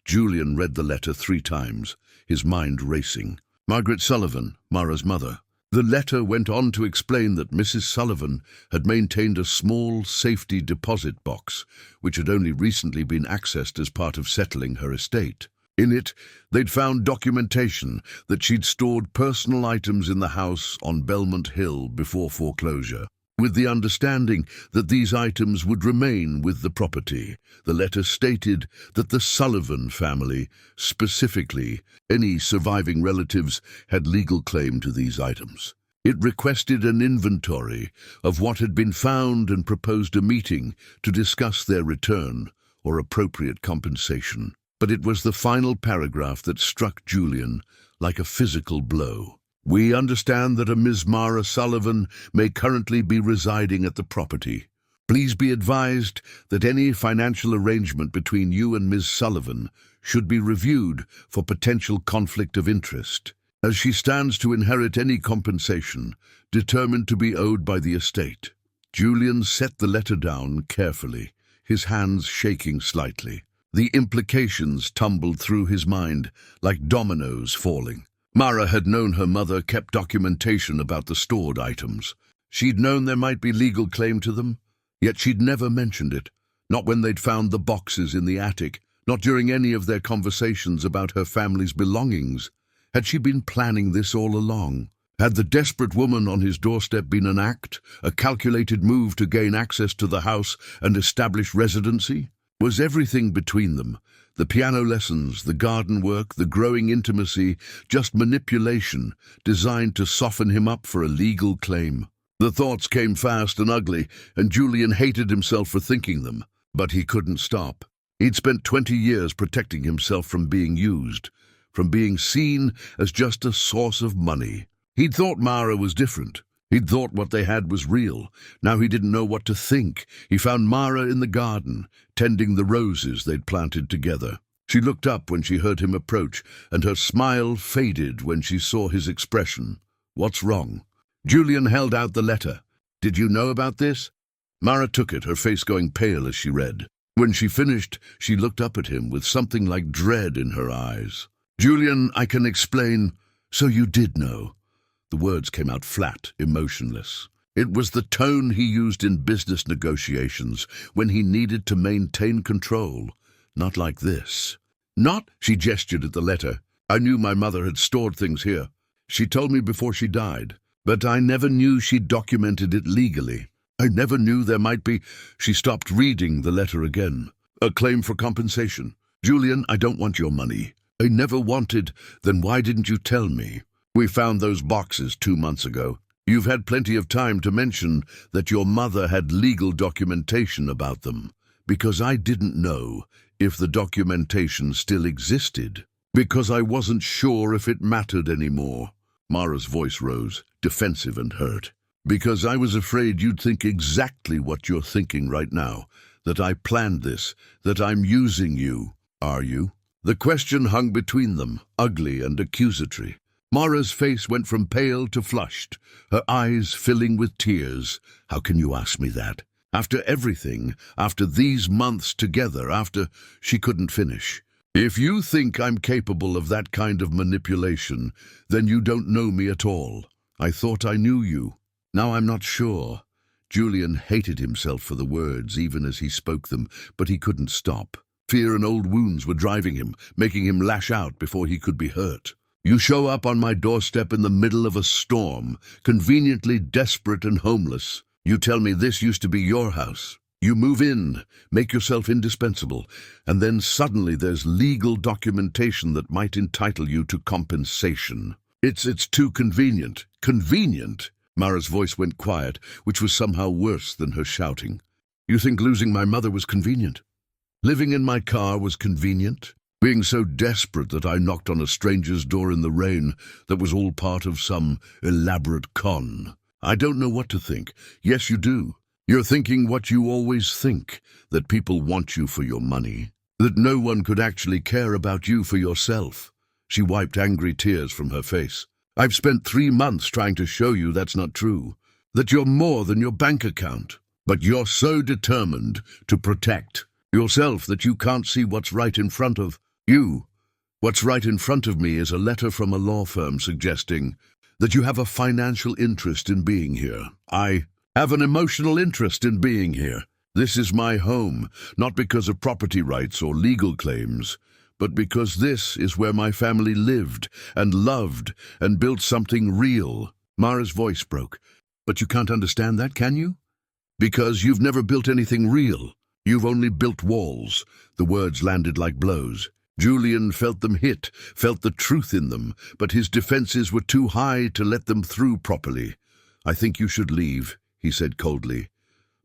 Julian read the letter 3 times, his mind racing. Margaret Sullivan, Mara's mother. The letter went on to explain that Mrs. Sullivan had maintained a small safety deposit box, which had only recently been accessed as part of settling her estate. In it, they'd found documentation that she'd stored personal items in the house on Belmont Hill before foreclosure, with the understanding that these items would remain with the property. The letter stated that the Sullivan family, specifically any surviving relatives, had legal claim to these items. It requested an inventory of what had been found and proposed a meeting to discuss their return or appropriate compensation. But it was the final paragraph that struck Julian like a physical blow. "We understand that a Ms. Mara Sullivan may currently be residing at the property. Please be advised that any financial arrangement between you and Ms. Sullivan should be reviewed for potential conflict of interest, as she stands to inherit any compensation determined to be owed by the estate." Julian set the letter down carefully, his hands shaking slightly. The implications tumbled through his mind like dominoes falling. Mara had known her mother kept documentation about the stored items. She'd known there might be legal claim to them, yet she'd never mentioned it, not when they'd found the boxes in the attic, not during any of their conversations about her family's belongings. Had she been planning this all along? Had the desperate woman on his doorstep been an act, a calculated move to gain access to the house and establish residency? Was everything between them, the piano lessons, the garden work, the growing intimacy, just manipulation designed to soften him up for a legal claim? The thoughts came fast and ugly, and Julian hated himself for thinking them. But he couldn't stop. He'd spent 20 years protecting himself from being used, from being seen as just a source of money. He'd thought Mara was different. He'd thought what they had was real. Now he didn't know what to think. He found Mara in the garden, tending the roses they'd planted together. She looked up when she heard him approach, and her smile faded when she saw his expression. "What's wrong?" Julian held out the letter. "Did you know about this?" Mara took it, her face going pale as she read. When she finished, she looked up at him with something like dread in her eyes. "Julian, I can explain. So you did know." The words came out flat, emotionless. It was the tone he used in business negotiations when he needed to maintain control. Not like this. "Not," she gestured at the letter. "I knew my mother had stored things here. She told me before she died. But I never knew she'd documented it legally. I never knew there might be—" She stopped reading the letter again. "A claim for compensation. Julian, I don't want your money. I never wanted. Then why didn't you tell me? We found those boxes 2 months ago. You've had plenty of time to mention that your mother had legal documentation about them, because I didn't know if the documentation still existed. Because I wasn't sure if it mattered anymore. Mara's voice rose, defensive and hurt. Because I was afraid you'd think exactly what you're thinking right now, that I planned this, that I'm using you. Are you? The question hung between them, ugly and accusatory. Mara's face went from pale to flushed, her eyes filling with tears. How can you ask me that? After everything, after these months together, after she couldn't finish. If you think I'm capable of that kind of manipulation, then you don't know me at all. I thought I knew you. Now I'm not sure. Julian hated himself for the words, even as he spoke them, but he couldn't stop. Fear and old wounds were driving him, making him lash out before he could be hurt. You show up on my doorstep in the middle of a storm, conveniently desperate and homeless. You tell me this used to be your house. You move in, make yourself indispensable, and then suddenly there's legal documentation that might entitle you to compensation. It's too convenient. Convenient? Mara's voice went quiet, which was somehow worse than her shouting. You think losing my mother was convenient? Living in my car was convenient? Being so desperate that I knocked on a stranger's door in the rain that was all part of some elaborate con? I don't know what to think. Yes, you do. You're thinking what you always think, that people want you for your money, that no one could actually care about you for yourself. She wiped angry tears from her face. I've spent 3 months trying to show you that's not true, that you're more than your bank account. But you're so determined to protect yourself that you can't see what's right in front of you. What's right in front of me is a letter from a law firm suggesting that you have a financial interest in being here. I have an emotional interest in being here. This is my home, not because of property rights or legal claims, but because this is where my family lived and loved and built something real. Mara's voice broke. But you can't understand that, can you? Because you've never built anything real. You've only built walls. The words landed like blows. Julian felt them hit, felt the truth in them, but his defenses were too high to let them through properly. I think you should leave, he said coldly.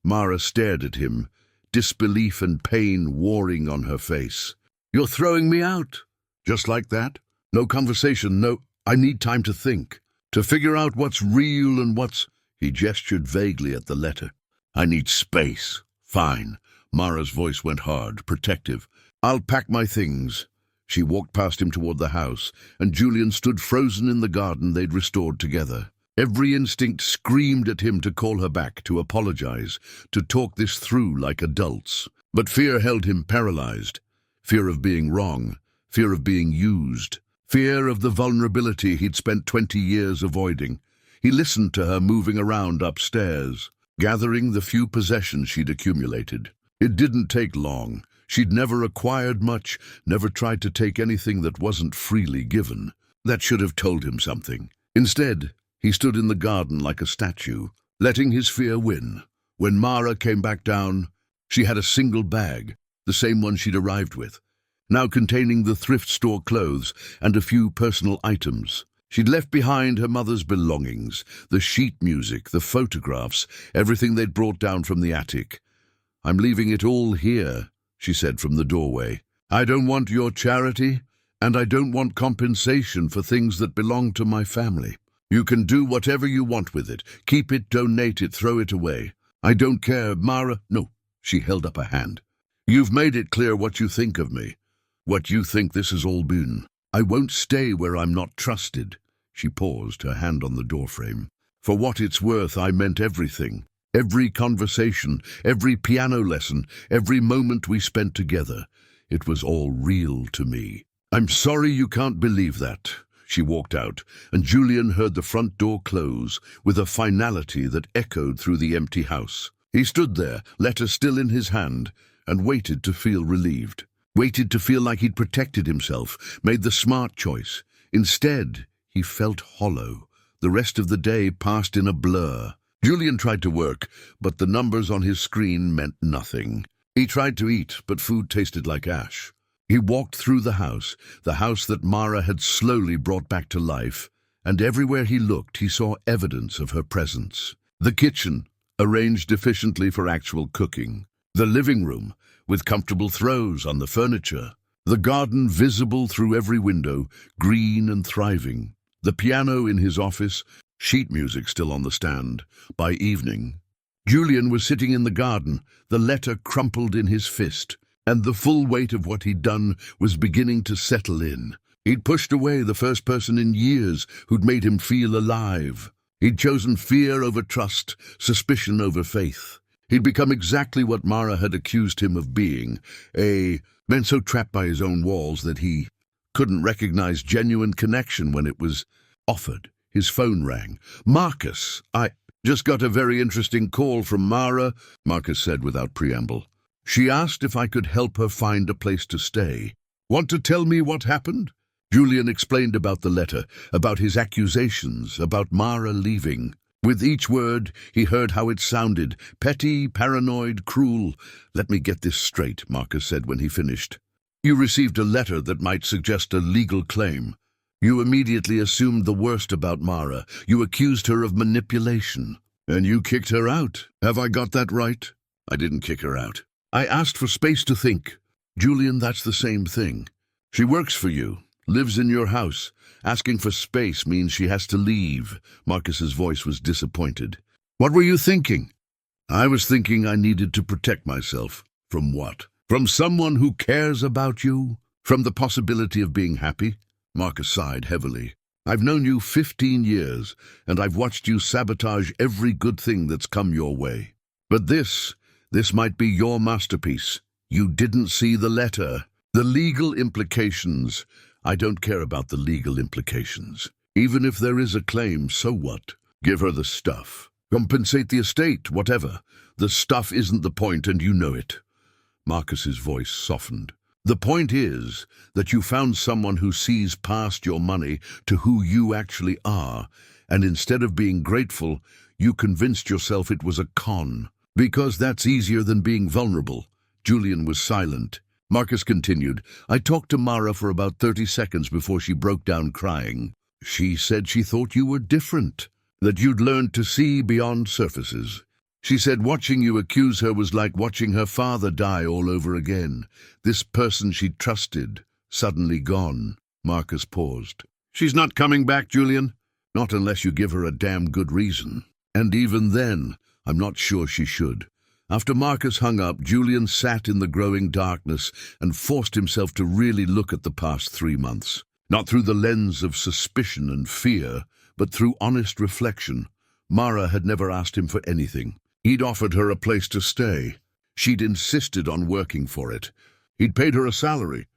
Mara stared at him, disbelief and pain warring on her face. You're throwing me out. Just like that? No conversation, no. I need time to think, to figure out what's real and what's... He gestured vaguely at the letter. I need space. Fine. Mara's voice went hard, protective. I'll pack my things. She walked past him toward the house, and Julian stood frozen in the garden they'd restored together. Every instinct screamed at him to call her back, to apologize, to talk this through like adults. But fear held him paralyzed. Fear of being wrong, fear of being used, fear of the vulnerability he'd spent 20 years avoiding. He listened to her moving around upstairs, gathering the few possessions she'd accumulated. It didn't take long. She'd never acquired much, never tried to take anything that wasn't freely given. That should have told him something. Instead, he stood in the garden like a statue, letting his fear win. When Mara came back down, she had a single bag, the same one she'd arrived with, now containing the thrift store clothes and a few personal items. She'd left behind her mother's belongings, the sheet music, the photographs, everything they'd brought down from the attic. I'm leaving it all here, she said from the doorway. I don't want your charity, and I don't want compensation for things that belong to my family. You can do whatever you want with it. Keep it, donate it, throw it away. I don't care, Mara. No, she held up a hand. You've made it clear what you think of me, what you think this has all been. I won't stay where I'm not trusted. She paused, her hand on the doorframe. For what it's worth, I meant everything. Every conversation, every piano lesson, every moment we spent together. It was all real to me. I'm sorry you can't believe that. She walked out, and Julian heard the front door close with a finality that echoed through the empty house. He stood there, letter still in his hand, and waited to feel relieved. Waited to feel like he'd protected himself, made the smart choice. Instead, he felt hollow. The rest of the day passed in a blur. Julian tried to work, but the numbers on his screen meant nothing. He tried to eat, but food tasted like ash. He walked through the house that Mara had slowly brought back to life, and everywhere he looked he saw evidence of her presence. The kitchen, arranged efficiently for actual cooking. The living room, with comfortable throws on the furniture. The garden visible through every window, green and thriving. The piano in his office, sheet music still on the stand. By evening, Julian was sitting in the garden, the letter crumpled in his fist, and the full weight of what he'd done was beginning to settle in. He'd pushed away the first person in years who'd made him feel alive. He'd chosen fear over trust, suspicion over faith. He'd become exactly what Mara had accused him of being, a man so trapped by his own walls that he couldn't recognize genuine connection when it was offered. His phone rang. "Marcus, I just got a very interesting call from Mara," Marcus said without preamble. "She asked if I could help her find a place to stay." "Want to tell me what happened?" Julian explained about the letter, about his accusations, about Mara leaving. With each word, he heard how it sounded, petty, paranoid, cruel. "Let me get this straight," Marcus said when he finished. "You received a letter that might suggest a legal claim. You immediately assumed the worst about Mara. You accused her of manipulation. And you kicked her out. Have I got that right?" "I didn't kick her out. I asked for space to think." "Julian, that's the same thing. She works for you, lives in your house. Asking for space means she has to leave." Marcus's voice was disappointed. "What were you thinking?" "I was thinking I needed to protect myself." "From what?" "From someone who cares about you? From the possibility of being happy?" Marcus sighed heavily. "I've known you 15 years, and I've watched you sabotage every good thing that's come your way. But this might be your masterpiece. You didn't see the letter. The legal implications. I don't care about the legal implications. Even if there is a claim, so what? Give her the stuff. Compensate the estate, whatever. The stuff isn't the point, and you know it." Marcus's voice softened. "The point is that you found someone who sees past your money to who you actually are, and instead of being grateful, you convinced yourself it was a con. Because that's easier than being vulnerable." Julian was silent. Marcus continued, "I talked to Mara for about 30 seconds before she broke down crying. She said she thought you were different, that you'd learned to see beyond surfaces. She said watching you accuse her was like watching her father die all over again. This person she trusted, suddenly gone." Marcus paused. "She's not coming back, Julian? Not unless you give her a damn good reason. And even then, I'm not sure she should." After Marcus hung up, Julian sat in the growing darkness and forced himself to really look at the past 3 months. Not through the lens of suspicion and fear, but through honest reflection. Mara had never asked him for anything. He'd offered her a place to stay. She'd insisted on working for it. He'd paid her a salary.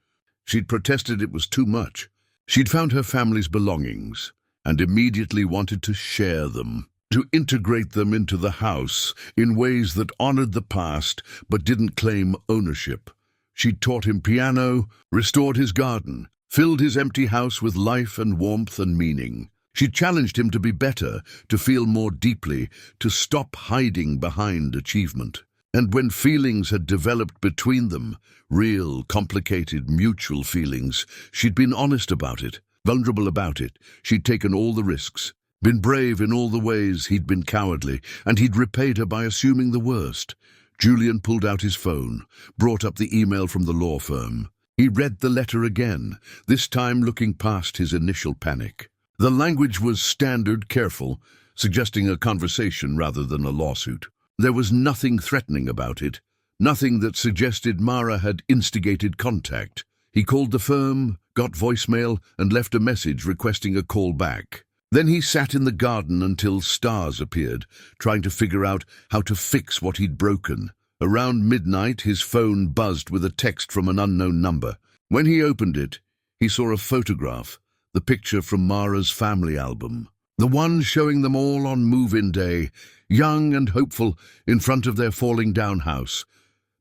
She'd protested it was too much. She'd found her family's belongings and immediately wanted to share them, to integrate them into the house in ways that honored the past but didn't claim ownership. She'd taught him piano, restored his garden, filled his empty house with life and warmth and meaning. She challenged him to be better, to feel more deeply, to stop hiding behind achievement. And when feelings had developed between them, real, complicated, mutual feelings, she'd been honest about it, vulnerable about it. She'd taken all the risks, been brave in all the ways he'd been cowardly, and he'd repaid her by assuming the worst. Julian pulled out his phone, brought up the email from the law firm. He read the letter again, this time looking past his initial panic. The language was standard, careful, suggesting a conversation rather than a lawsuit. There was nothing threatening about it, nothing that suggested Mara had instigated contact. He called the firm, got voicemail, and left a message requesting a call back. Then he sat in the garden until stars appeared, trying to figure out how to fix what he'd broken. Around midnight, his phone buzzed with a text from an unknown number. When he opened it, he saw a photograph, the picture from Mara's family album. The one showing them all on move-in day, young and hopeful, in front of their falling-down house.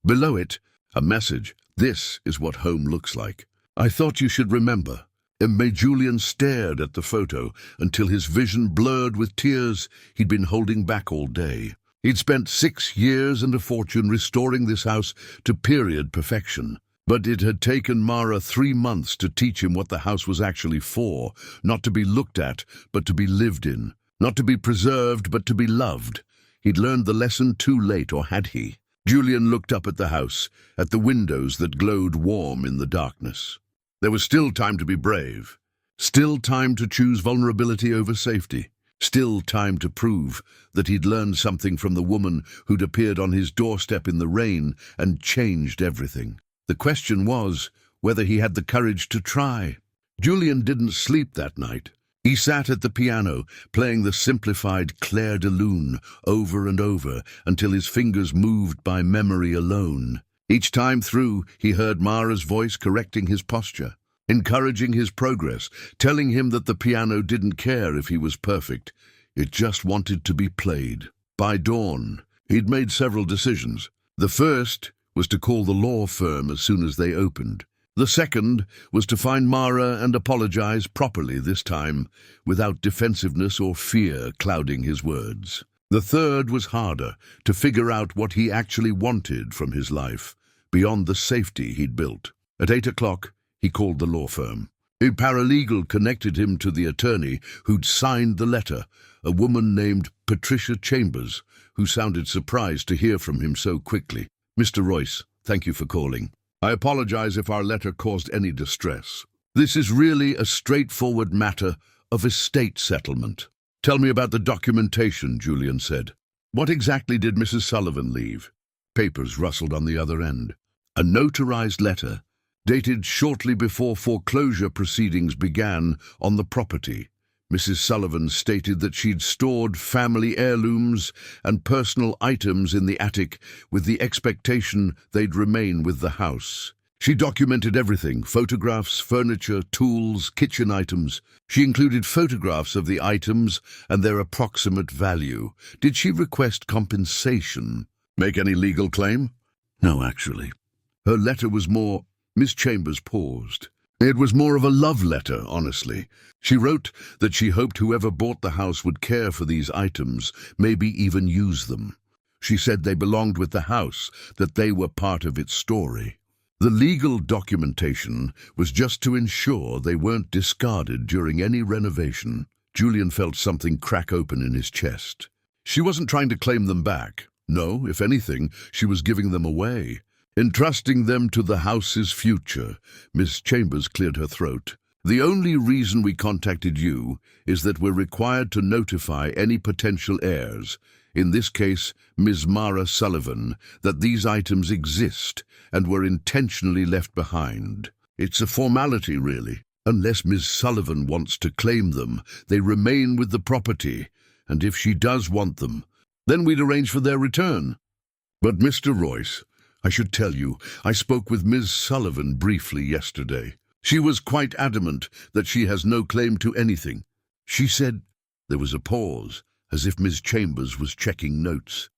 Below it, a message. "This is what home looks like. I thought you should remember." And Julian stared at the photo until his vision blurred with tears he'd been holding back all day. He'd spent 6 years and a fortune restoring this house to period perfection. But it had taken Mara 3 months to teach him what the house was actually for, not to be looked at, but to be lived in, not to be preserved, but to be loved. He'd learned the lesson too late, or had he? Julian looked up at the house, at the windows that glowed warm in the darkness. There was still time to be brave. Still time to choose vulnerability over safety. Still time to prove that he'd learned something from the woman who'd appeared on his doorstep in the rain and changed everything. The question was whether he had the courage to try. Julian didn't sleep that night. He sat at the piano, playing the simplified Clair de Lune over and over until his fingers moved by memory alone. Each time through, he heard Mara's voice correcting his posture, encouraging his progress, telling him that the piano didn't care if he was perfect. It just wanted to be played. By dawn, he'd made several decisions. The first was to call the law firm as soon as they opened. The second was to find Mara and apologize properly this time, without defensiveness or fear clouding his words. The third was harder, to figure out what he actually wanted from his life, beyond the safety he'd built. At 8 o'clock, he called the law firm. A paralegal connected him to the attorney who'd signed the letter, a woman named Patricia Chambers, who sounded surprised to hear from him so quickly. "Mr. Royce, thank you for calling. I apologize if our letter caused any distress. This is really a straightforward matter of estate settlement." "Tell me about the documentation," Julian said. "What exactly did Mrs. Sullivan leave?" Papers rustled on the other end. A notarized letter, dated shortly before foreclosure proceedings began on the property. Mrs. Sullivan stated that she'd stored family heirlooms and personal items in the attic with the expectation they'd remain with the house. She documented everything: photographs, furniture, tools, kitchen items. She included photographs of the items and their approximate value. Did she request compensation? Make any legal claim? No, actually. Her letter was more... Miss Chambers paused. It was more of a love letter, honestly. She wrote that she hoped whoever bought the house would care for these items, maybe even use them. She said they belonged with the house, that they were part of its story. The legal documentation was just to ensure they weren't discarded during any renovation. Julian felt something crack open in his chest. She wasn't trying to claim them back. No, if anything, she was giving them away, entrusting them to the house's future. Miss Chambers cleared her throat. "The only reason we contacted you is that we're required to notify any potential heirs, in this case Ms. Mara Sullivan, that these items exist and were intentionally left behind. It's a formality, really. Unless Ms. Sullivan wants to claim them, they remain with the property, and if she does want them, then we'd arrange for their return." "But Mr. Royce, I should tell you, I spoke with Ms. Sullivan briefly yesterday. She was quite adamant that she has no claim to anything. She said..." There was a pause, as if Ms. Chambers was checking notes.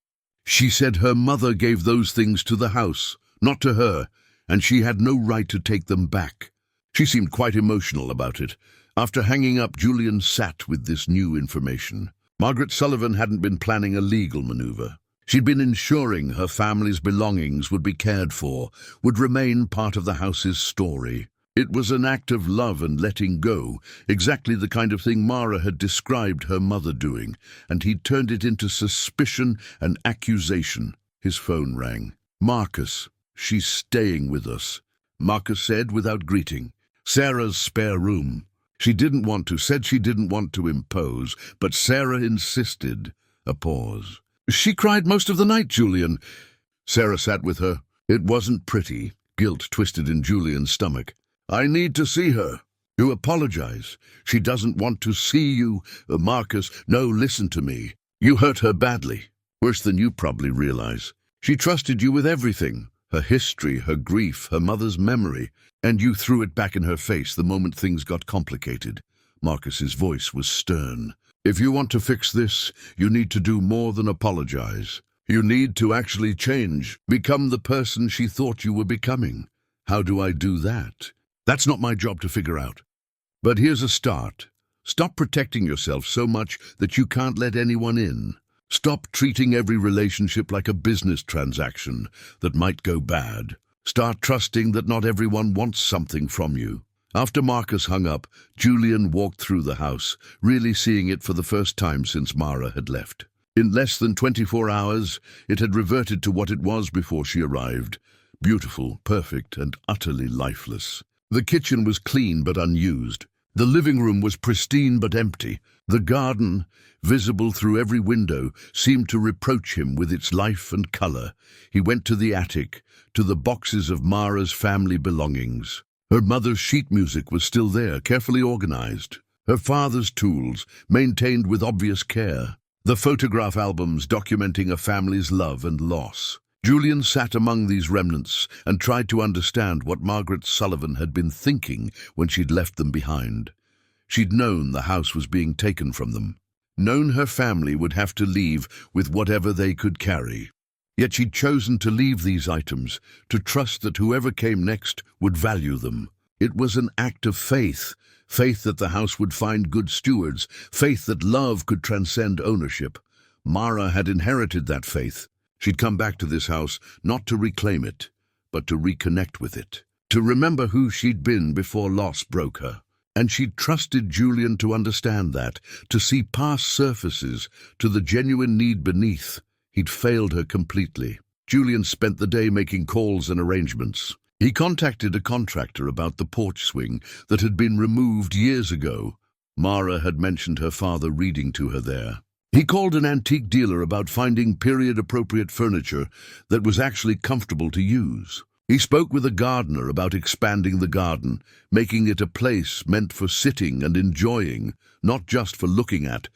"She said her mother gave those things to the house, not to her, and she had no right to take them back." She seemed quite emotional about it. After hanging up, Julian sat with this new information. Margaret Sullivan hadn't been planning a legal maneuver. She'd been ensuring her family's belongings would be cared for, would remain part of the house's story. It was an act of love and letting go, exactly the kind of thing Mara had described her mother doing, and he'd turned it into suspicion and accusation. His phone rang. "Marcus, she's staying with us," Marcus said without greeting. "Sarah's spare room." Said she didn't want to impose, but Sarah insisted. A pause. "She cried most of the night, Julian." Sarah sat with her. It wasn't pretty. Guilt twisted in Julian's stomach. "I need to see her." "You apologize. She doesn't want to see you." "Marcus, no, listen to me. You hurt her badly. Worse than you probably realize. She trusted you with everything. Her history, her grief, her mother's memory. And you threw it back in her face the moment things got complicated." Marcus's voice was stern. "If you want to fix this, you need to do more than apologize. You need to actually change, become the person she thought you were becoming. How do I do that? That's not my job to figure out. But here's a start. Stop protecting yourself so much that you can't let anyone in. Stop treating every relationship like a business transaction that might go bad. Start trusting that not everyone wants something from you." After Marcus hung up, Julian walked through the house, really seeing it for the first time since Mara had left. In less than 24 hours, it had reverted to what it was before she arrived. Beautiful, perfect, and utterly lifeless. The kitchen was clean but unused. The living room was pristine but empty. The garden, visible through every window, seemed to reproach him with its life and color. He went to the attic, to the boxes of Mara's family belongings. Her mother's sheet music was still there, carefully organized. Her father's tools, maintained with obvious care. The photograph albums documenting a family's love and loss. Julian sat among these remnants and tried to understand what Margaret Sullivan had been thinking when she'd left them behind. She'd known the house was being taken from them, known her family would have to leave with whatever they could carry. Yet she'd chosen to leave these items, to trust that whoever came next would value them. It was an act of faith, faith that the house would find good stewards, faith that love could transcend ownership. Mara had inherited that faith. She'd come back to this house not to reclaim it, but to reconnect with it, to remember who she'd been before loss broke her. And she'd trusted Julian to understand that, to see past surfaces, to the genuine need beneath. He'd failed her completely. Julian spent the day making calls and arrangements. He contacted a contractor about the porch swing that had been removed years ago. Mara had mentioned her father reading to her there. He called an antique dealer about finding period-appropriate furniture that was actually comfortable to use. He spoke with a gardener about expanding the garden, making it a place meant for sitting and enjoying, not just for looking at.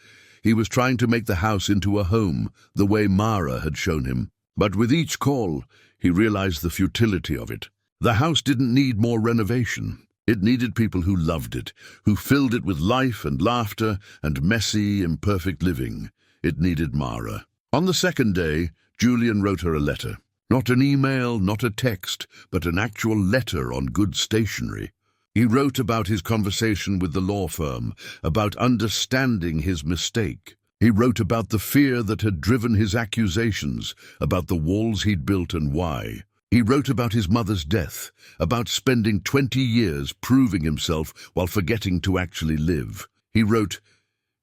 He was trying to make the house into a home, the way Mara had shown him. But with each call, he realized the futility of it. The house didn't need more renovation. It needed people who loved it, who filled it with life and laughter and messy, imperfect living. It needed Mara. On the second day, Julian wrote her a letter. Not an email, not a text, but an actual letter on good stationery. He wrote about his conversation with the law firm, about understanding his mistake. He wrote about the fear that had driven his accusations, about the walls he'd built and why. He wrote about his mother's death, about spending 20 years proving himself while forgetting to actually live. He wrote,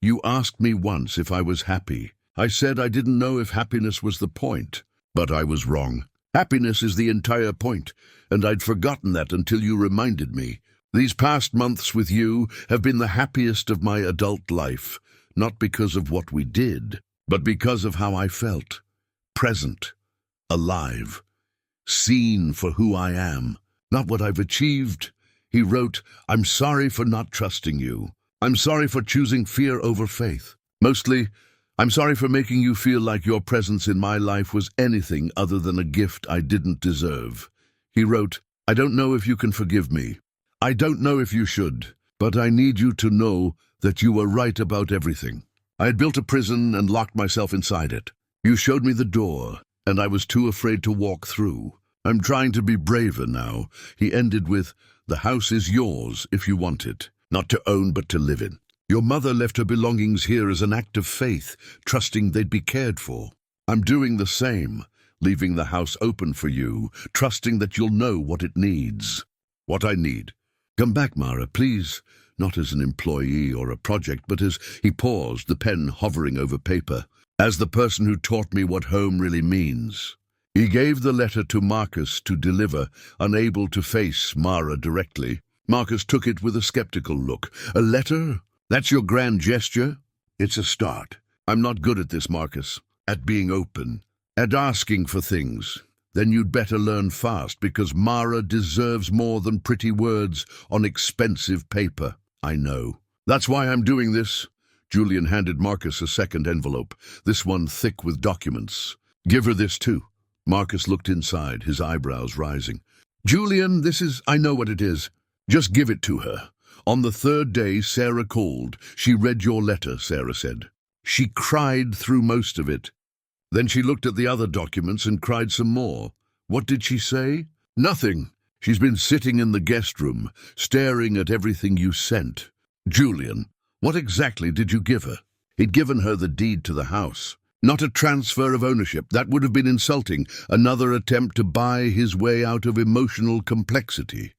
"You asked me once if I was happy. I said I didn't know if happiness was the point, but I was wrong. Happiness is the entire point, and I'd forgotten that until you reminded me. These past months with you have been the happiest of my adult life, not because of what we did, but because of how I felt. Present, alive. Seen for who I am, not what I've achieved." He wrote, "I'm sorry for not trusting you. I'm sorry for choosing fear over faith. Mostly, I'm sorry for making you feel like your presence in my life was anything other than a gift I didn't deserve." He wrote, "I don't know if you can forgive me. I don't know if you should, but I need you to know that you were right about everything. I had built a prison and locked myself inside it. You showed me the door, and I was too afraid to walk through. I'm trying to be braver now." He ended with, "The house is yours if you want it, not to own but to live in. Your mother left her belongings here as an act of faith, trusting they'd be cared for. I'm doing the same, leaving the house open for you, trusting that you'll know what it needs. What I need. Come back, Mara, please, not as an employee or a project, but as," he paused, the pen hovering over paper, "as the person who taught me what home really means." He gave the letter to Marcus to deliver, unable to face Mara directly. Marcus took it with a skeptical look. "A letter? That's your grand gesture?" "It's a start. I'm not good at this, Marcus, at being open, at asking for things. Then you'd better learn fast, because Mara deserves more than pretty words on expensive paper." "I know. That's why I'm doing this." Julian handed Marcus a second envelope, this one thick with documents. "Give her this too." Marcus looked inside, his eyebrows rising. "Julian, I know what it is. Just give it to her. On the third day, Sarah called. She read your letter," Sarah said. "She cried through most of it. Then she looked at the other documents and cried some more. What did she say?" "Nothing. She's been sitting in the guest room, staring at everything you sent." "Julian, what exactly did you give her?" He'd given her the deed to the house. Not a transfer of ownership. That would have been insulting. Another attempt to buy his way out of emotional complexity.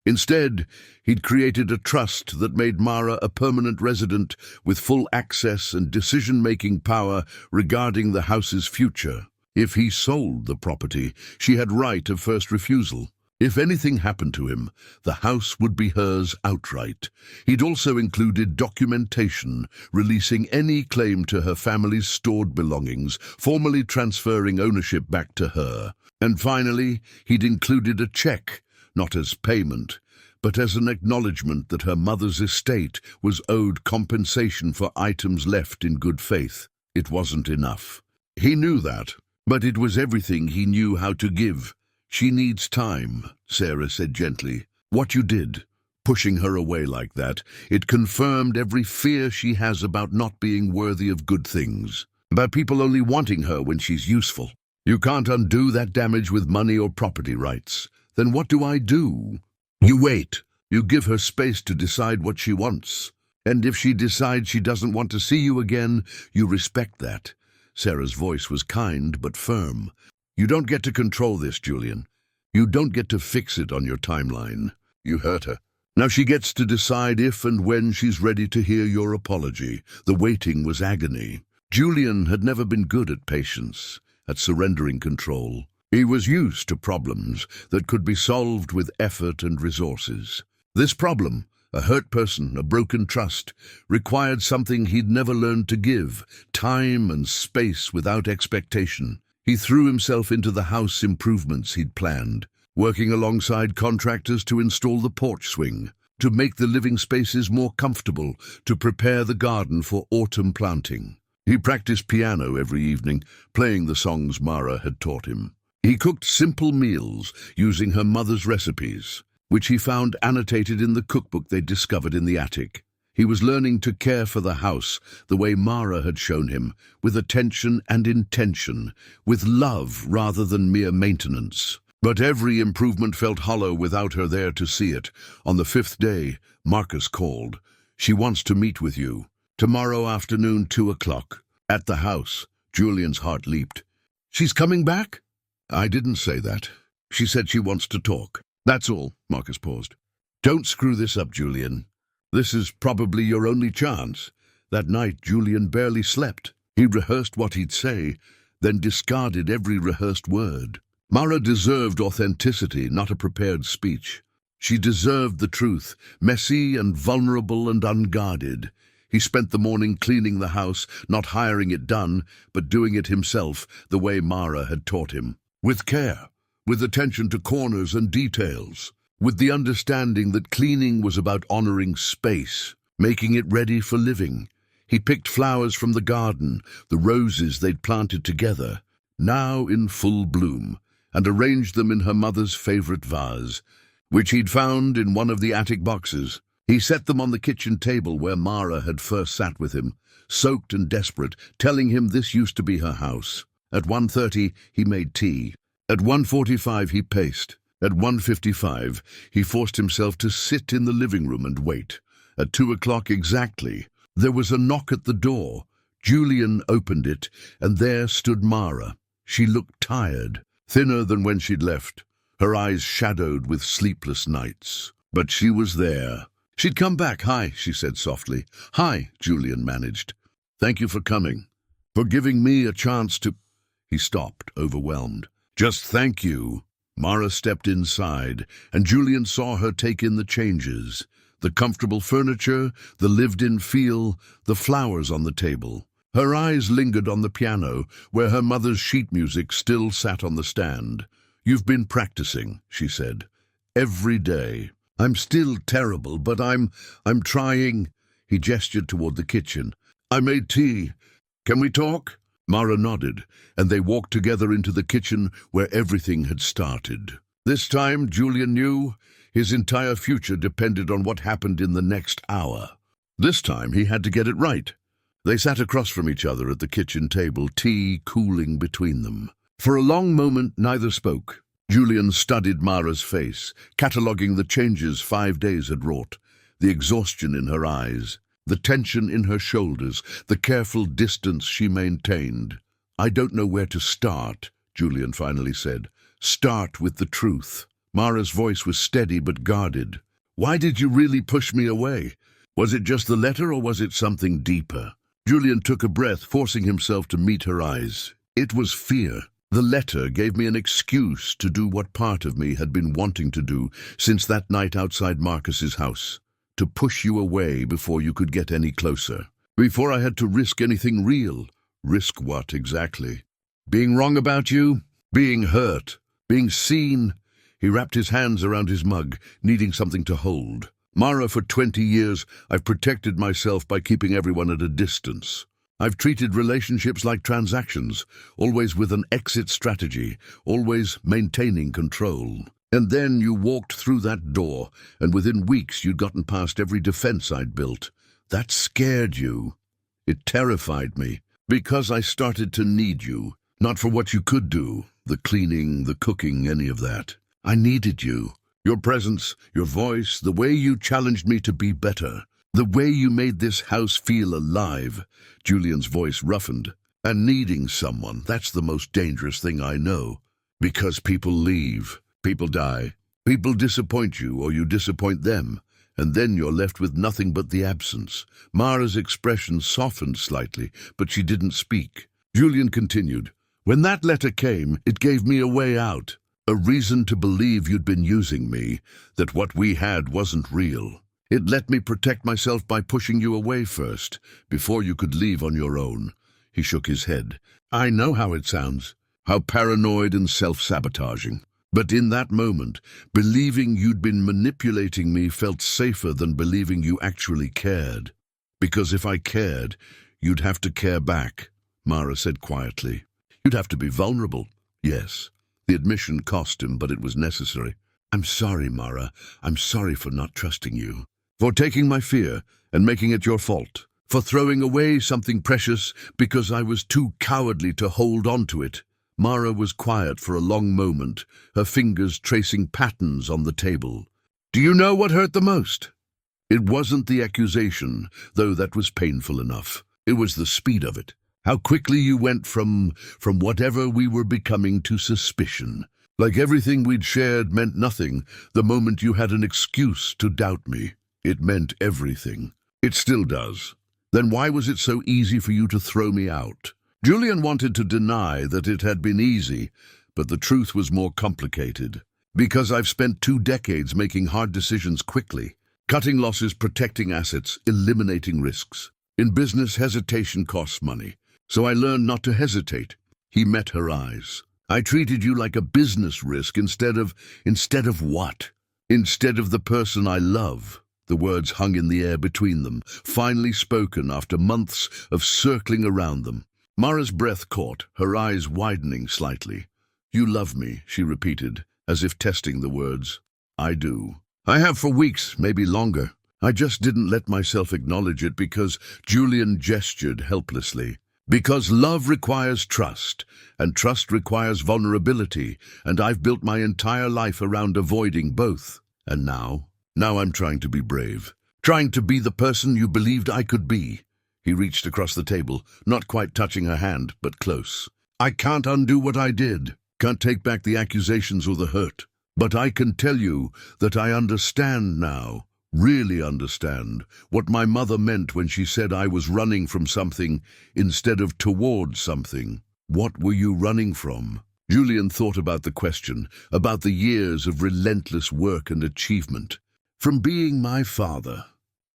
Instead, he'd created a trust that made Mara a permanent resident with full access and decision-making power regarding the house's future. If he sold the property, she had right of first refusal. If anything happened to him, the house would be hers outright. He'd also included documentation releasing any claim to her family's stored belongings, formally transferring ownership back to her. And finally, he'd included a check, not as payment, but as an acknowledgement that her mother's estate was owed compensation for items left in good faith. It wasn't enough. He knew that, but it was everything he knew how to give. "She needs time," Sarah said gently. "What you did, pushing her away like that, it confirmed every fear she has about not being worthy of good things, about people only wanting her when she's useful. You can't undo that damage with money or property rights. Then what do I do?" "You wait. You give her space to decide what she wants. And if she decides she doesn't want to see you again, you respect that." Sarah's voice was kind but firm. "You don't get to control this, Julian. You don't get to fix it on your timeline. You hurt her. Now she gets to decide if and when she's ready to hear your apology." The waiting was agony. Julian had never been good at patience, at surrendering control. He was used to problems that could be solved with effort and resources. This problem, a hurt person, a broken trust, required something he'd never learned to give: time and space without expectation. He threw himself into the house improvements he'd planned, working alongside contractors to install the porch swing, to make the living spaces more comfortable, to prepare the garden for autumn planting. He practiced piano every evening, playing the songs Mara had taught him. He cooked simple meals using her mother's recipes, which he found annotated in the cookbook they'd discovered in the attic. He was learning to care for the house the way Mara had shown him, with attention and intention, with love rather than mere maintenance. But every improvement felt hollow without her there to see it. On the 5th day, Marcus called. "She wants to meet with you. Tomorrow afternoon, 2 o'clock. At the house." Julian's heart leaped. "She's coming back?" "I didn't say that. She said she wants to talk. That's all." Marcus paused. "Don't screw this up, Julian. This is probably your only chance." That night, Julian barely slept. He rehearsed what he'd say, then discarded every rehearsed word. Mara deserved authenticity, not a prepared speech. She deserved the truth, messy and vulnerable and unguarded. He spent the morning cleaning the house, not hiring it done, but doing it himself, the way Mara had taught him. With care, with attention to corners and details, with the understanding that cleaning was about honoring space, making it ready for living. He picked flowers from the garden, the roses they'd planted together, now in full bloom, and arranged them in her mother's favorite vase, which he'd found in one of the attic boxes. He set them on the kitchen table where Mara had first sat with him, soaked and desperate, telling him this used to be her house. At 1:30, he made tea. At 1:45, he paced. At 1:55, he forced himself to sit in the living room and wait. At 2 o'clock exactly, there was a knock at the door. Julian opened it, and there stood Mara. She looked tired, thinner than when she'd left, her eyes shadowed with sleepless nights. But she was there. "She'd come back." "Hi," she said softly. "Hi," Julian managed. "Thank you for coming, for giving me a chance to—" He stopped, overwhelmed. "Just thank you." Mara stepped inside, and Julian saw her take in the changes. The comfortable furniture, the lived-in feel, the flowers on the table. Her eyes lingered on the piano, where her mother's sheet music still sat on the stand. "You've been practicing," she said. "Every day." "I'm still terrible, but I'm trying." He gestured toward the kitchen. "I made tea. Can we talk?" Mara nodded, and they walked together into the kitchen where everything had started. This time, Julian knew, his entire future depended on what happened in the next hour. This time, he had to get it right. They sat across from each other at the kitchen table, tea cooling between them. For a long moment, neither spoke. Julian studied Mara's face, cataloguing the changes 5 days had wrought, the exhaustion in her eyes, the tension in her shoulders, the careful distance she maintained. "I don't know where to start," Julian finally said. "Start with the truth." Mara's voice was steady but guarded. "Why did you really push me away? Was it just the letter or was it something deeper?" Julian took a breath, forcing himself to meet her eyes. "It was fear. The letter gave me an excuse to do what part of me had been wanting to do since that night outside Marcus's house. To push you away before you could get any closer. Before I had to risk anything real." "Risk what exactly?" "Being wrong about you, being hurt, being seen." He wrapped his hands around his mug, needing something to hold. "Mara, for 20 years, I've protected myself by keeping everyone at a distance. I've treated relationships like transactions, always with an exit strategy, always maintaining control. And then you walked through that door, and within weeks you'd gotten past every defense I'd built. That scared you. It terrified me, because I started to need you. Not for what you could do, the cleaning, the cooking, any of that. I needed you. Your presence, your voice, the way you challenged me to be better. The way you made this house feel alive." Julian's voice roughened. "And needing someone, that's the most dangerous thing I know. Because people leave, people die, people disappoint you or you disappoint them, and then you're left with nothing but the absence." Mara's expression softened slightly, but she didn't speak. Julian continued. "When that letter came, it gave me a way out. A reason to believe you'd been using me, that what we had wasn't real. It let me protect myself by pushing you away first, before you could leave on your own." He shook his head. "I know how it sounds, how paranoid and self-sabotaging. But in that moment, believing you'd been manipulating me felt safer than believing you actually cared. Because if I cared, you'd have to care back," Mara said quietly. "You'd have to be vulnerable." Yes. The admission cost him, but it was necessary. "I'm sorry, Mara. I'm sorry for not trusting you. For taking my fear and making it your fault. For throwing away something precious because I was too cowardly to hold on to it." Mara was quiet for a long moment, her fingers tracing patterns on the table. "Do you know what hurt the most?" It wasn't the accusation, though that was painful enough. It was the speed of it. How quickly you went from whatever we were becoming to suspicion. Like everything we'd shared meant nothing the moment you had an excuse to doubt me. It meant everything. It still does. Then why was it so easy for you to throw me out? Julian wanted to deny that it had been easy, but the truth was more complicated. Because I've spent 2 decades making hard decisions quickly. Cutting losses, protecting assets, eliminating risks. In business, hesitation costs money. So I learned not to hesitate. He met her eyes. "I treated you like a business risk instead of what? Instead of the person I love." The words hung in the air between them, finally spoken after months of circling around them. Mara's breath caught, her eyes widening slightly. "You love me," she repeated, as if testing the words. "I do. I have for weeks, maybe longer. I just didn't let myself acknowledge it because..." Julian gestured helplessly. "Because love requires trust, and trust requires vulnerability, and I've built my entire life around avoiding both. And now I'm trying to be brave, trying to be the person you believed I could be." He reached across the table, not quite touching her hand, but close. "I can't undo what I did, can't take back the accusations or the hurt, but I can tell you that I understand now. Really understand what my mother meant when she said I was running from something instead of towards something." "What were you running from?" Julian thought about the question, about the years of relentless work and achievement. "From being my father.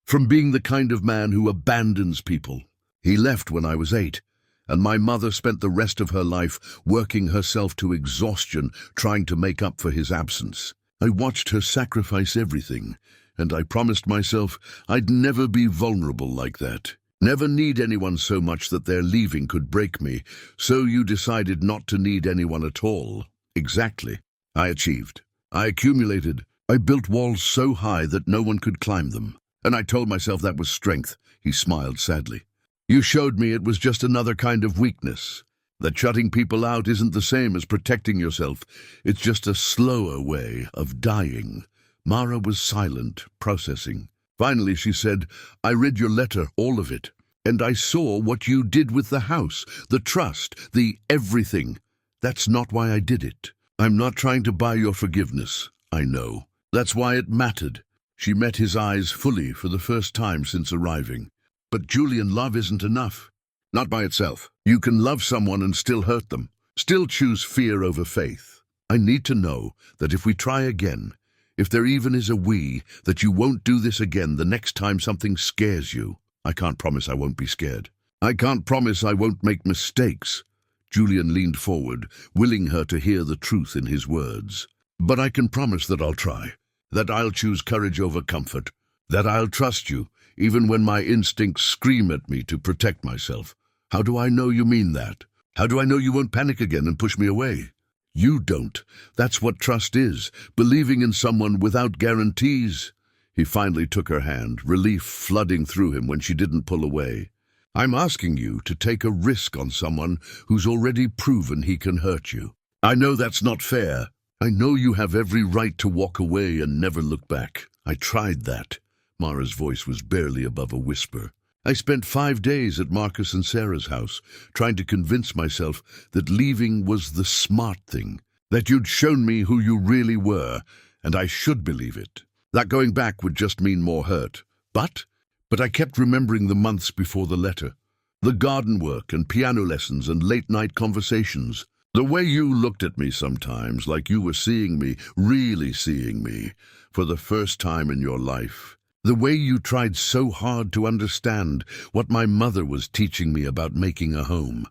From being the kind of man who abandons people. He left when I was 8, and my mother spent the rest of her life working herself to exhaustion trying to make up for his absence. I watched her sacrifice everything, and I promised myself I'd never be vulnerable like that. Never need anyone so much that their leaving could break me. So you decided not to need anyone at all." "Exactly. I achieved. I accumulated. I built walls so high that no one could climb them. And I told myself that was strength." He smiled sadly. "You showed me it was just another kind of weakness. That shutting people out isn't the same as protecting yourself. It's just a slower way of dying." Mara was silent, processing. Finally she said, "I read your letter, all of it, and I saw what you did with the house, the trust, the everything. That's not why I did it. I'm not trying to buy your forgiveness. I know. That's why it mattered. She met his eyes fully for the first time since arriving. But Julian, love isn't enough. Not by itself. You can love someone and still hurt them. Still choose fear over faith. I need to know that if we try again, if there even is a we, that you won't do this again the next time something scares you. I can't promise I won't be scared. I can't promise I won't make mistakes. Julian leaned forward, willing her to hear the truth in his words. But I can promise that I'll try, that I'll choose courage over comfort, that I'll trust you, even when my instincts scream at me to protect myself. How do I know you mean that? How do I know you won't panic again and push me away? You don't. That's what trust is, believing in someone without guarantees. He finally took her hand, relief flooding through him when she didn't pull away. I'm asking you to take a risk on someone who's already proven he can hurt you. I know that's not fair. I know you have every right to walk away and never look back. I tried that. Mara's voice was barely above a whisper. I spent 5 days at Marcus and Sarah's house, trying to convince myself that leaving was the smart thing, that you'd shown me who you really were, and I should believe it. That going back would just mean more hurt. But I kept remembering the months before the letter, the garden work and piano lessons and late-night conversations. The way you looked at me sometimes, like you were seeing me, really seeing me, for the first time in your life. The way you tried so hard to understand what my mother was teaching me about making a home.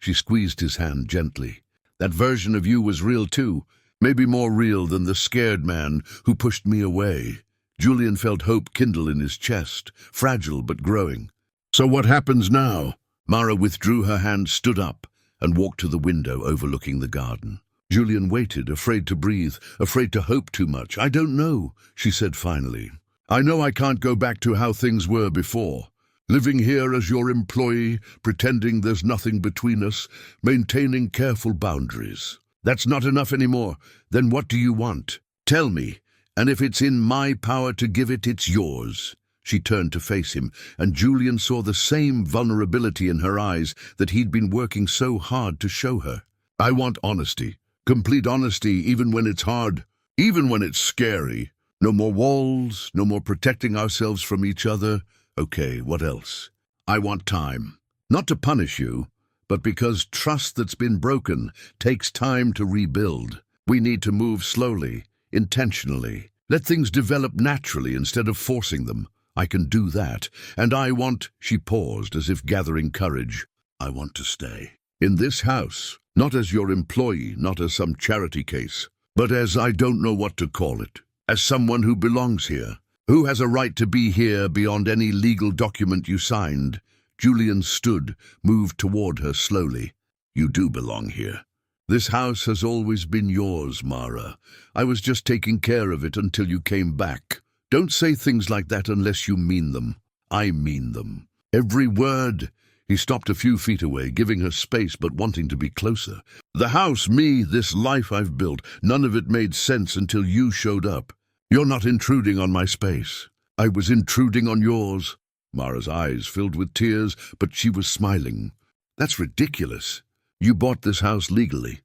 She squeezed his hand gently. That version of you was real too, maybe more real than the scared man who pushed me away. Julian felt hope kindle in his chest, fragile but growing. So what happens now? Mara withdrew her hand, stood up, and walked to the window overlooking the garden. Julian waited, afraid to breathe, afraid to hope too much. I don't know, she said finally. I know I can't go back to how things were before. Living here as your employee, pretending there's nothing between us, maintaining careful boundaries. That's not enough anymore. Then what do you want? Tell me, and if it's in my power to give it, it's yours. She turned to face him, and Julian saw the same vulnerability in her eyes that he'd been working so hard to show her. I want honesty, complete honesty, even when it's hard, even when it's scary. No more walls, no more protecting ourselves from each other. Okay, what else? I want time. Not to punish you, but because trust that's been broken takes time to rebuild. We need to move slowly, intentionally. Let things develop naturally instead of forcing them. I can do that, and I want, she paused as if gathering courage, I want to stay. In this house, not as your employee, not as some charity case, but as I don't know what to call it. As someone who belongs here, who has a right to be here beyond any legal document you signed. Julian stood, moved toward her slowly. You do belong here. This house has always been yours, Mara. I was just taking care of it until you came back. Don't say things like that unless you mean them. I mean them. Every word. He stopped a few feet away, giving her space but wanting to be closer. The house, me, this life I've built, none of it made sense until you showed up. You're not intruding on my space. I was intruding on yours. Mara's eyes filled with tears, but she was smiling. That's ridiculous. You bought this house legally.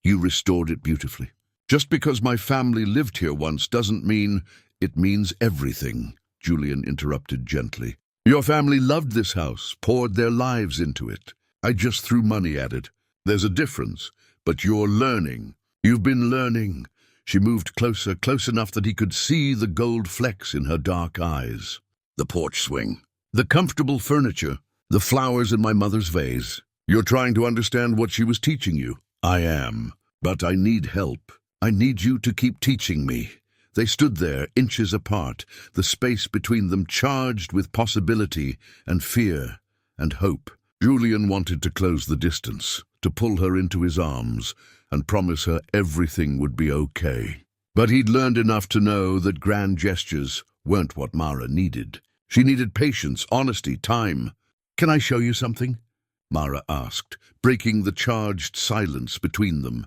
You restored it beautifully. Just because my family lived here once doesn't mean it means everything, Julian interrupted gently. Your family loved this house, poured their lives into it. I just threw money at it. There's a difference, but you're learning. You've been learning. She moved closer, close enough that he could see the gold flecks in her dark eyes. The porch swing, the comfortable furniture, the flowers in my mother's vase. You're trying to understand what she was teaching you. I am, but I need help. I need you to keep teaching me. They stood there, inches apart, the space between them charged with possibility and fear and hope. Julian wanted to close the distance, to pull her into his arms and promise her everything would be okay. But he'd learned enough to know that grand gestures weren't what Mara needed. She needed patience, honesty, time. Can I show you something? Mara asked, breaking the charged silence between them.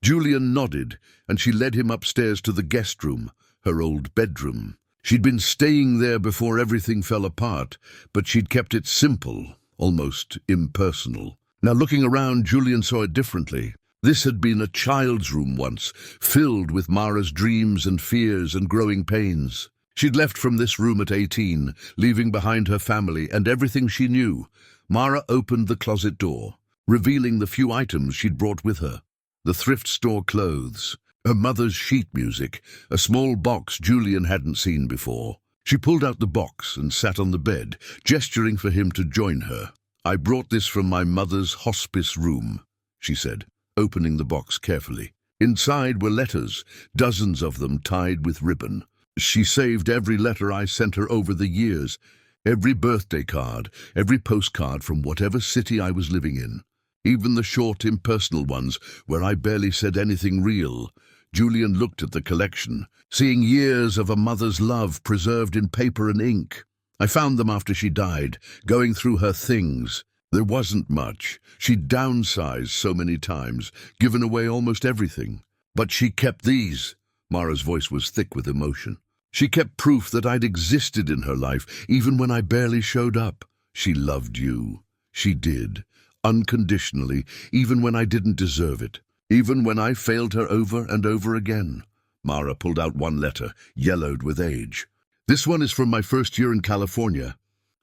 Julian nodded, and she led him upstairs to the guest room, her old bedroom. She'd been staying there before everything fell apart, but she'd kept it simple, almost impersonal. Now looking around, Julian saw it differently. This had been a child's room once, filled with Mara's dreams and fears and growing pains. She'd left from this room at 18, leaving behind her family and everything she knew. Mara opened the closet door, revealing the few items she'd brought with her. The thrift store clothes, her mother's sheet music, a small box Julian hadn't seen before. She pulled out the box and sat on the bed, gesturing for him to join her. "I brought this from my mother's hospice room," she said, opening the box carefully. Inside were letters, dozens of them tied with ribbon. She saved every letter I sent her over the years, every birthday card, every postcard from whatever city I was living in. Even the short, impersonal ones, where I barely said anything real. Julian looked at the collection, seeing years of a mother's love preserved in paper and ink. I found them after she died, going through her things. There wasn't much. She'd downsized so many times, given away almost everything. But she kept these. Mara's voice was thick with emotion. She kept proof that I'd existed in her life, even when I barely showed up. She loved you. She did. Unconditionally, even when I didn't deserve it. Even when I failed her over and over again. Mara pulled out one letter, yellowed with age. "This one is from my first year in California.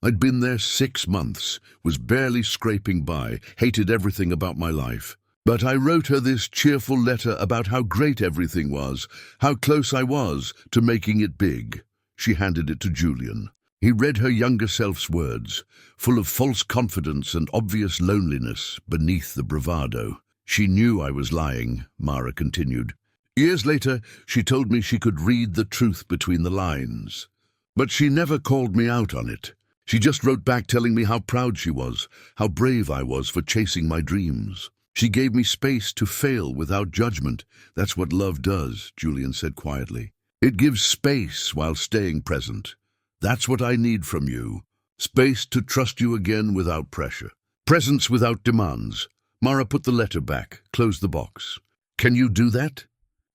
I'd been there 6 months, was barely scraping by, hated everything about my life. But I wrote her this cheerful letter about how great everything was, how close I was to making it big." She handed it to Julian. He read her younger self's words, full of false confidence and obvious loneliness beneath the bravado. "She knew I was lying," Mara continued. "Years later, she told me she could read the truth between the lines. But she never called me out on it. She just wrote back telling me how proud she was, how brave I was for chasing my dreams. She gave me space to fail without judgment. That's what love does," Julian said quietly. "It gives space while staying present. That's what I need from you. Space to trust you again without pressure. Presence without demands." Mara put the letter back, closed the box. "Can you do that?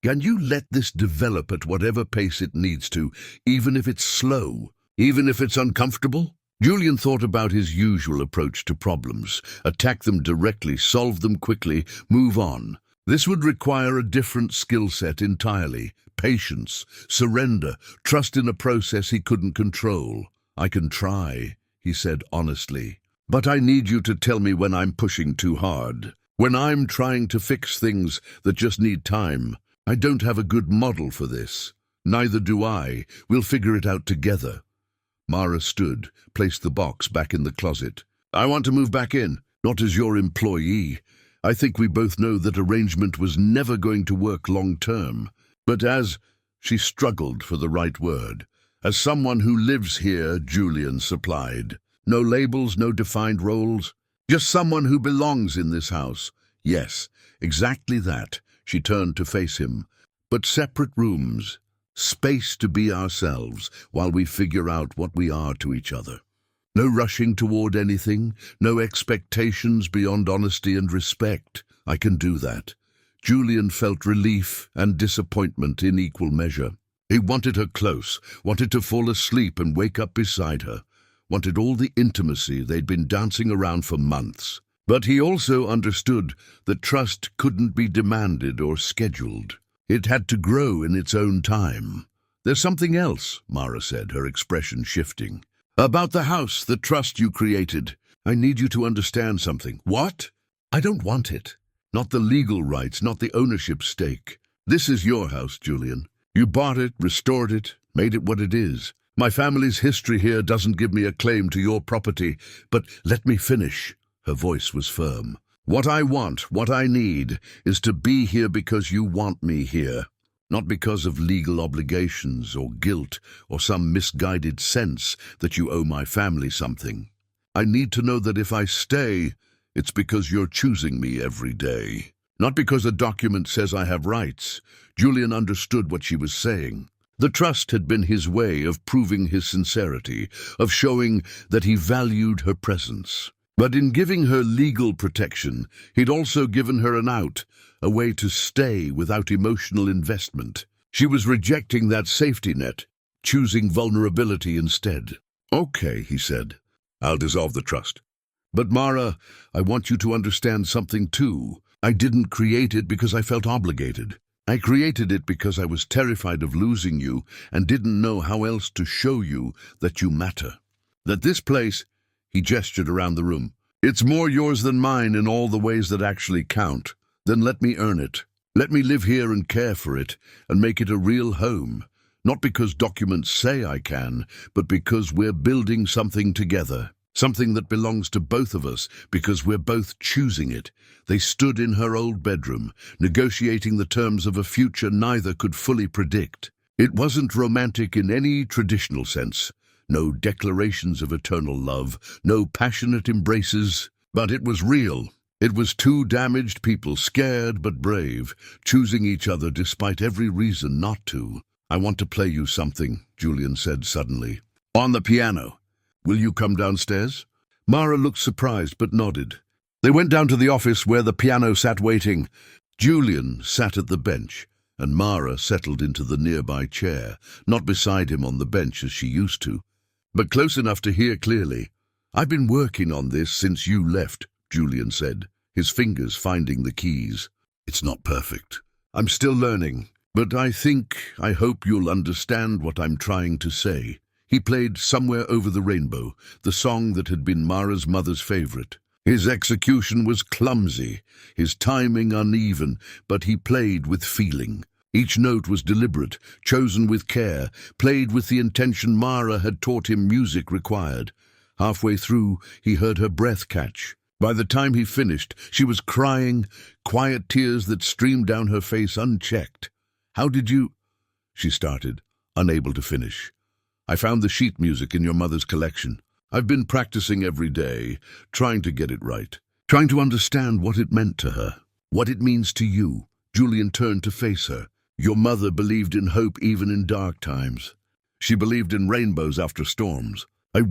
Can you let this develop at whatever pace it needs to, even if it's slow, even if it's uncomfortable?" Julian thought about his usual approach to problems. Attack them directly, solve them quickly, move on. This would require a different skill set entirely. Patience, surrender, trust in a process he couldn't control. "I can try," he said honestly. "But I need you to tell me when I'm pushing too hard. When I'm trying to fix things that just need time. I don't have a good model for this. Neither do I. We'll figure it out together." Mara stood, placed the box back in the closet. "I want to move back in, not as your employee. I think we both know that arrangement was never going to work long term. But as—" she struggled for the right word. "As someone who lives here," Julian supplied. "No labels, no defined roles. Just someone who belongs in this house." "Yes, exactly that." She turned to face him. "But separate rooms. Space to be ourselves while we figure out what we are to each other. No rushing toward anything, no expectations beyond honesty and respect. I can do that." Julian felt relief and disappointment in equal measure. He wanted her close, wanted to fall asleep and wake up beside her, wanted all the intimacy they'd been dancing around for months. But he also understood that trust couldn't be demanded or scheduled. It had to grow in its own time. "There's something else," Mara said, her expression shifting. "About the house, the trust you created. I need you to understand something." "What?" "I don't want it. Not the legal rights, not the ownership stake. This is your house, Julian. You bought it, restored it, made it what it is. My family's history here doesn't give me a claim to your property, but let me finish." Her voice was firm. "What I want, what I need, is to be here because you want me here. Not because of legal obligations or guilt or some misguided sense that you owe my family something. I need to know that if I stay, it's because you're choosing me every day. Not because a document says I have rights." Julian understood what she was saying. The trust had been his way of proving his sincerity, of showing that he valued her presence. But in giving her legal protection, he'd also given her an out, a way to stay without emotional investment. She was rejecting that safety net, choosing vulnerability instead. "Okay," he said. "I'll dissolve the trust. But Mara, I want you to understand something too. I didn't create it because I felt obligated. I created it because I was terrified of losing you and didn't know how else to show you that you matter. That this place, he gestured around the room, it's more yours than mine in all the ways that actually count. Then let me earn it. Let me live here and care for it and make it a real home. Not because documents say I can, but because we're building something together. Something that belongs to both of us because we're both choosing it. They stood in her old bedroom, negotiating the terms of a future neither could fully predict. It wasn't romantic in any traditional sense. No declarations of eternal love, no passionate embraces, but it was real. It was two damaged people, scared but brave, choosing each other despite every reason not to. I want to play you something, Julian said suddenly. On the piano. Will you come downstairs? Mara looked surprised but nodded. They went down to the office where the piano sat waiting. Julian sat at the bench, and Mara settled into the nearby chair, not beside him on the bench as she used to, but close enough to hear clearly. I've been working on this since you left, Julian said, his fingers finding the keys. It's not perfect. I'm still learning, but I hope you'll understand what I'm trying to say. He played Somewhere Over the Rainbow, the song that had been Mara's mother's favorite. His execution was clumsy, his timing uneven, but he played with feeling. Each note was deliberate, chosen with care, played with the intention Mara had taught him music required. Halfway through, he heard her breath catch. By the time he finished, she was crying, quiet tears that streamed down her face unchecked. How did you... She started, unable to finish. I found the sheet music in your mother's collection. I've been practicing every day, trying to get it right, trying to understand what it meant to her, what it means to you. Julian turned to face her. Your mother believed in hope even in dark times. She believed in rainbows after storms. I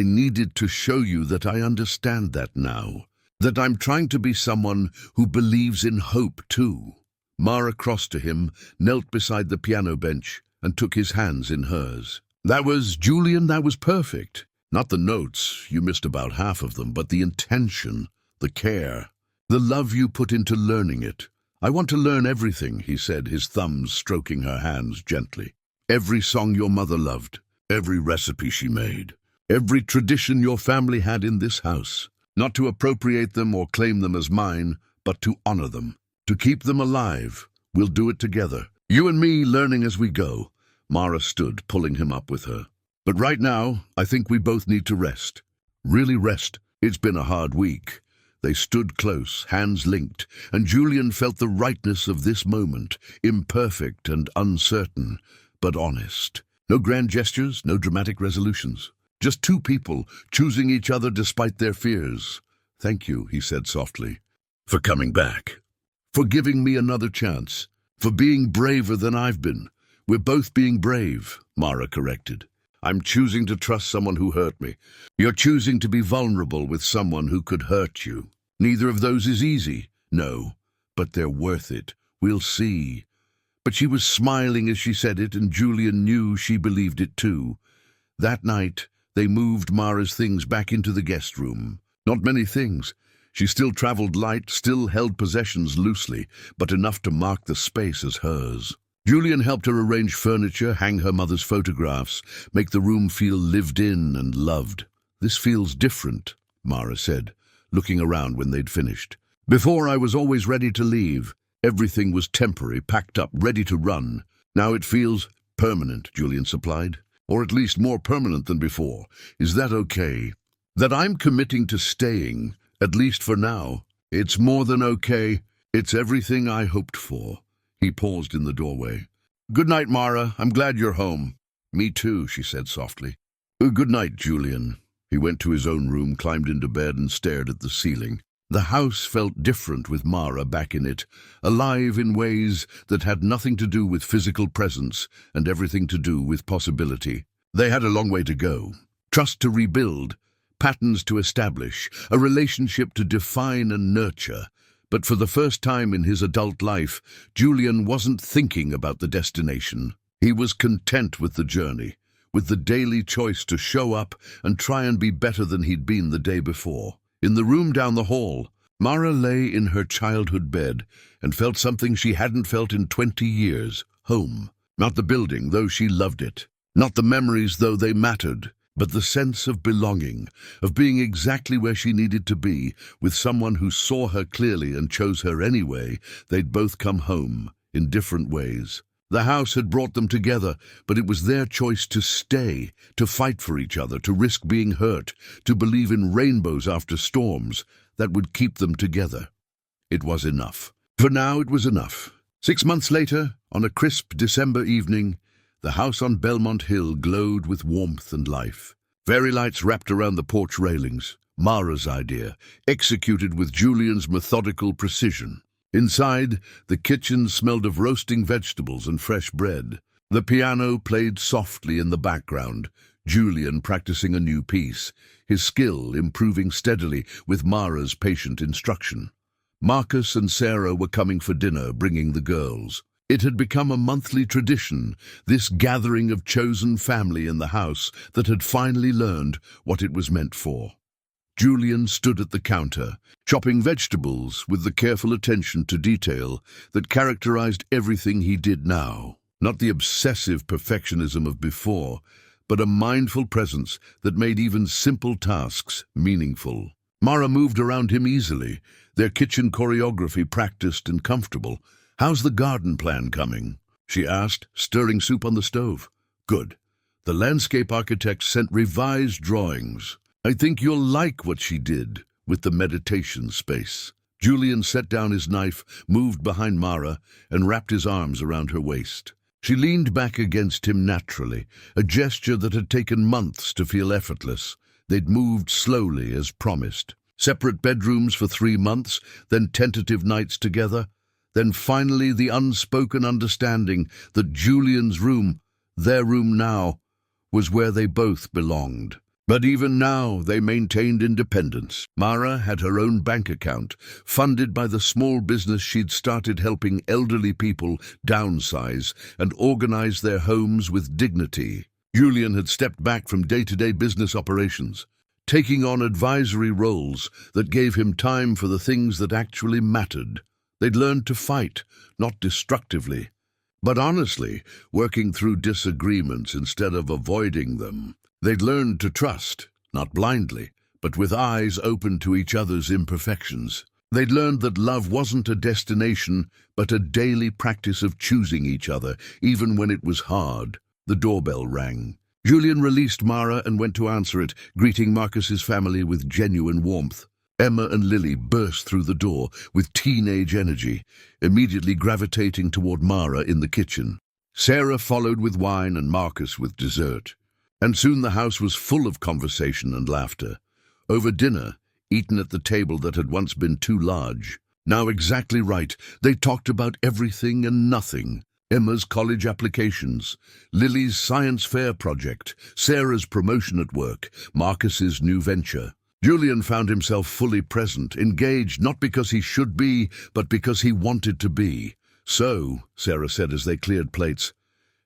needed to show you that I understand that now, that I'm trying to be someone who believes in hope too. Mara crossed to him, knelt beside the piano bench, and took his hands in hers. That was perfect. Not the notes, you missed about half of them, but the intention, the care, the love you put into learning it. I want to learn everything, he said, his thumbs stroking her hands gently. Every song your mother loved, every recipe she made, every tradition your family had in this house. Not to appropriate them or claim them as mine, but to honor them, to keep them alive. We'll do it together. You and me learning as we go. Mara stood, pulling him up with her. But right now, I think we both need to rest. Really rest. It's been a hard week. They stood close, hands linked, and Julian felt the rightness of this moment, imperfect and uncertain, but honest. No grand gestures, no dramatic resolutions. Just two people choosing each other despite their fears. Thank you, he said softly, for coming back, for giving me another chance, for being braver than I've been. We're both being brave, Mara corrected. I'm choosing to trust someone who hurt me. You're choosing to be vulnerable with someone who could hurt you. Neither of those is easy, no, but they're worth it. We'll see. But she was smiling as she said it, and Julian knew she believed it too. That night, they moved Mara's things back into the guest room. Not many things. She still traveled light, still held possessions loosely, but enough to mark the space as hers. Julian helped her arrange furniture, hang her mother's photographs, make the room feel lived in and loved. This feels different, Mara said, looking around when they'd finished. Before, I was always ready to leave. Everything was temporary, packed up, ready to run. Now it feels permanent, Julian supplied. Or at least more permanent than before. Is that okay? That I'm committing to staying, at least for now. It's more than okay. It's everything I hoped for. He paused in the doorway. Good night, Mara. I'm glad you're home. Me too, she said softly. Good night, Julian. He went to his own room, climbed into bed, and stared at the ceiling. The house felt different with Mara back in it, alive in ways that had nothing to do with physical presence and everything to do with possibility. They had a long way to go. Trust to rebuild, patterns to establish, a relationship to define and nurture. But for the first time in his adult life, Julian wasn't thinking about the destination. He was content with the journey, with the daily choice to show up and try and be better than he'd been the day before. In the room down the hall, Mara lay in her childhood bed and felt something she hadn't felt in 20 years, home. Not the building, though she loved it. Not the memories, though they mattered. But the sense of belonging, of being exactly where she needed to be, with someone who saw her clearly and chose her anyway. They'd both come home, in different ways. The house had brought them together, but it was their choice to stay, to fight for each other, to risk being hurt, to believe in rainbows after storms that would keep them together. It was enough. For now, it was enough. 6 months later, on a crisp December evening, the house on Belmont Hill glowed with warmth and life. Fairy lights wrapped around the porch railings. Mara's idea, executed with Julian's methodical precision. Inside, the kitchen smelled of roasting vegetables and fresh bread. The piano played softly in the background, Julian practicing a new piece, his skill improving steadily with Mara's patient instruction. Marcus and Sarah were coming for dinner, bringing the girls. It had become a monthly tradition, this gathering of chosen family in the house that had finally learned what it was meant for. Julian stood at the counter, chopping vegetables with the careful attention to detail that characterized everything he did now. Not the obsessive perfectionism of before, but a mindful presence that made even simple tasks meaningful. Mara moved around him easily, their kitchen choreography practiced and comfortable. "How's the garden plan coming?" she asked, stirring soup on the stove. "Good. The landscape architect sent revised drawings. I think you'll like what she did with the meditation space." Julian set down his knife, moved behind Mara, and wrapped his arms around her waist. She leaned back against him naturally, a gesture that had taken months to feel effortless. They'd moved slowly, as promised. Separate bedrooms for 3 months, then tentative nights together. Then finally the unspoken understanding that Julian's room, their room now, was where they both belonged. But even now they maintained independence. Mara had her own bank account, funded by the small business she'd started helping elderly people downsize and organize their homes with dignity. Julian had stepped back from day-to-day business operations, taking on advisory roles that gave him time for the things that actually mattered. They'd learned to fight, not destructively, but honestly, working through disagreements instead of avoiding them. They'd learned to trust, not blindly, but with eyes open to each other's imperfections. They'd learned that love wasn't a destination, but a daily practice of choosing each other, even when it was hard. The doorbell rang. Julian released Mara and went to answer it, greeting Marcus's family with genuine warmth. Emma and Lily burst through the door with teenage energy, immediately gravitating toward Mara in the kitchen. Sarah followed with wine and Marcus with dessert. And soon the house was full of conversation and laughter. Over dinner, eaten at the table that had once been too large. Now exactly right, they talked about everything and nothing. Emma's college applications, Lily's science fair project, Sarah's promotion at work, Marcus's new venture. Julian found himself fully present, engaged not because he should be, but because he wanted to be. "So," Sarah said as they cleared plates,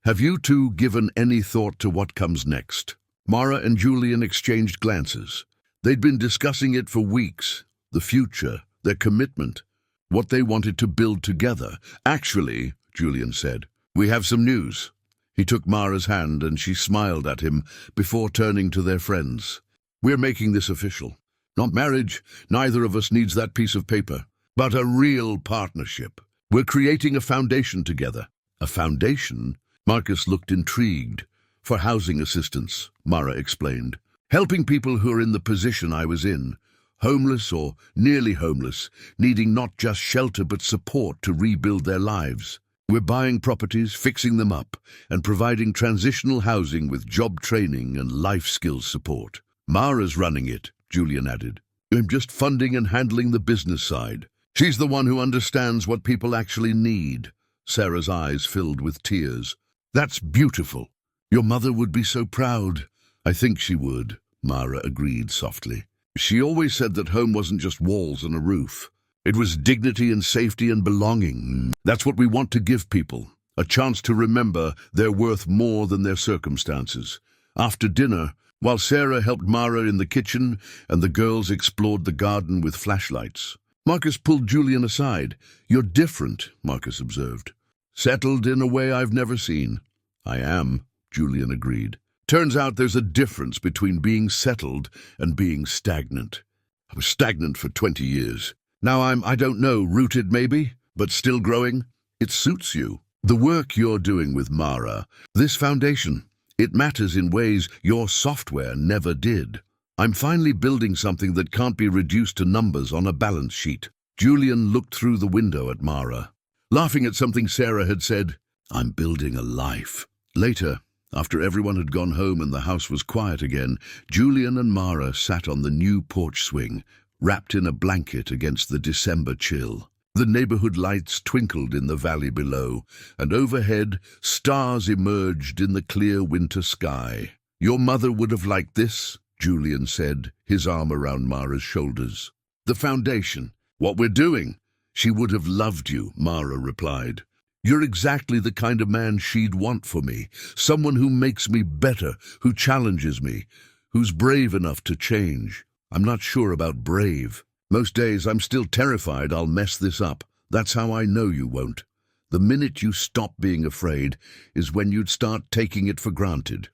"have you two given any thought to what comes next?" Mara and Julian exchanged glances. They'd been discussing it for weeks, the future, their commitment, what they wanted to build together. "Actually," Julian said, "we have some news." He took Mara's hand and she smiled at him before turning to their friends. "We're making this official. Not marriage, neither of us needs that piece of paper, but a real partnership. We're creating a foundation together." "A foundation?" Marcus looked intrigued. "For housing assistance," Mara explained. "Helping people who are in the position I was in, homeless or nearly homeless, needing not just shelter but support to rebuild their lives. We're buying properties, fixing them up, and providing transitional housing with job training and life skills support. Mara's running it," Julian added. "I'm just funding and handling the business side. She's the one who understands what people actually need." Sarah's eyes filled with tears. "That's beautiful. Your mother would be so proud." "I think she would," Mara agreed softly. "She always said that home wasn't just walls and a roof. It was dignity and safety and belonging. That's what we want to give people, a chance to remember they're worth more than their circumstances." After dinner, while Sarah helped Mara in the kitchen and the girls explored the garden with flashlights, Marcus pulled Julian aside. "You're different," Marcus observed. "Settled in a way I've never seen." "I am," Julian agreed. "Turns out there's a difference between being settled and being stagnant. I was stagnant for 20 years. Now I don't know, rooted maybe, but still growing. It suits you. The work you're doing with Mara, this foundation, it matters in ways your software never did. I'm finally building something that can't be reduced to numbers on a balance sheet." Julian looked through the window at Mara, laughing at something Sarah had said. "I'm building a life." Later, after everyone had gone home and the house was quiet again, Julian and Mara sat on the new porch swing, wrapped in a blanket against the December chill. The neighborhood lights twinkled in the valley below, and overhead, stars emerged in the clear winter sky. "Your mother would have liked this," Julian said, his arm around Mara's shoulders. "The foundation, what we're doing." "She would have loved you," Mara replied. "You're exactly the kind of man she'd want for me, someone who makes me better, who challenges me, who's brave enough to change." "I'm not sure about brave. Most days I'm still terrified I'll mess this up. That's how I know you won't. The minute you stop being afraid is when you'd start taking it for granted."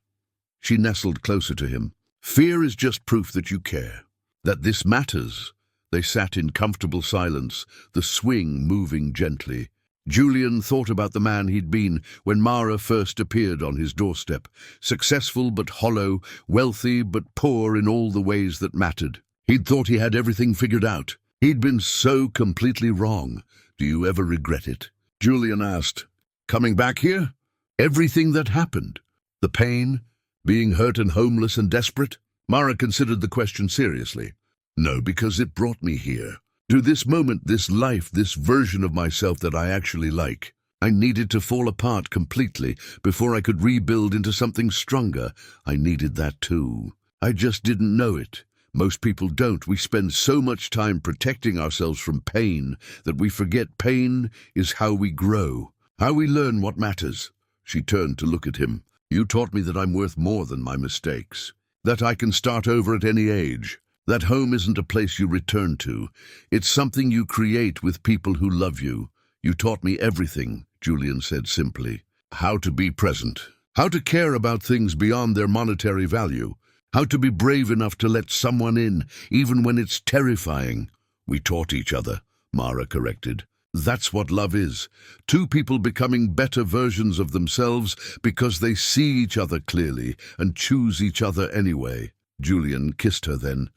She nestled closer to him. "Fear is just proof that you care, that this matters." They sat in comfortable silence, the swing moving gently. Julian thought about the man he'd been when Mara first appeared on his doorstep, successful but hollow, wealthy but poor in all the ways that mattered. He'd thought he had everything figured out. He'd been so completely wrong. "Do you ever regret it?" Julian asked. "Coming back here? Everything that happened? The pain? Being hurt and homeless and desperate?" Mara considered the question seriously. "No, because it brought me here. To this moment, this life, this version of myself that I actually like. I needed to fall apart completely before I could rebuild into something stronger. I needed that too. I just didn't know it. Most people don't. We spend so much time protecting ourselves from pain that we forget pain is how we grow, how we learn what matters." She turned to look at him. "You taught me that I'm worth more than my mistakes, that I can start over at any age, that home isn't a place you return to. It's something you create with people who love you. You taught me everything," Julian said simply. "How to be present, how to care about things beyond their monetary value, how to be brave enough to let someone in, even when it's terrifying." "We taught each other," Mara corrected. "That's what love is. Two people becoming better versions of themselves because they see each other clearly and choose each other anyway." Julian kissed her then.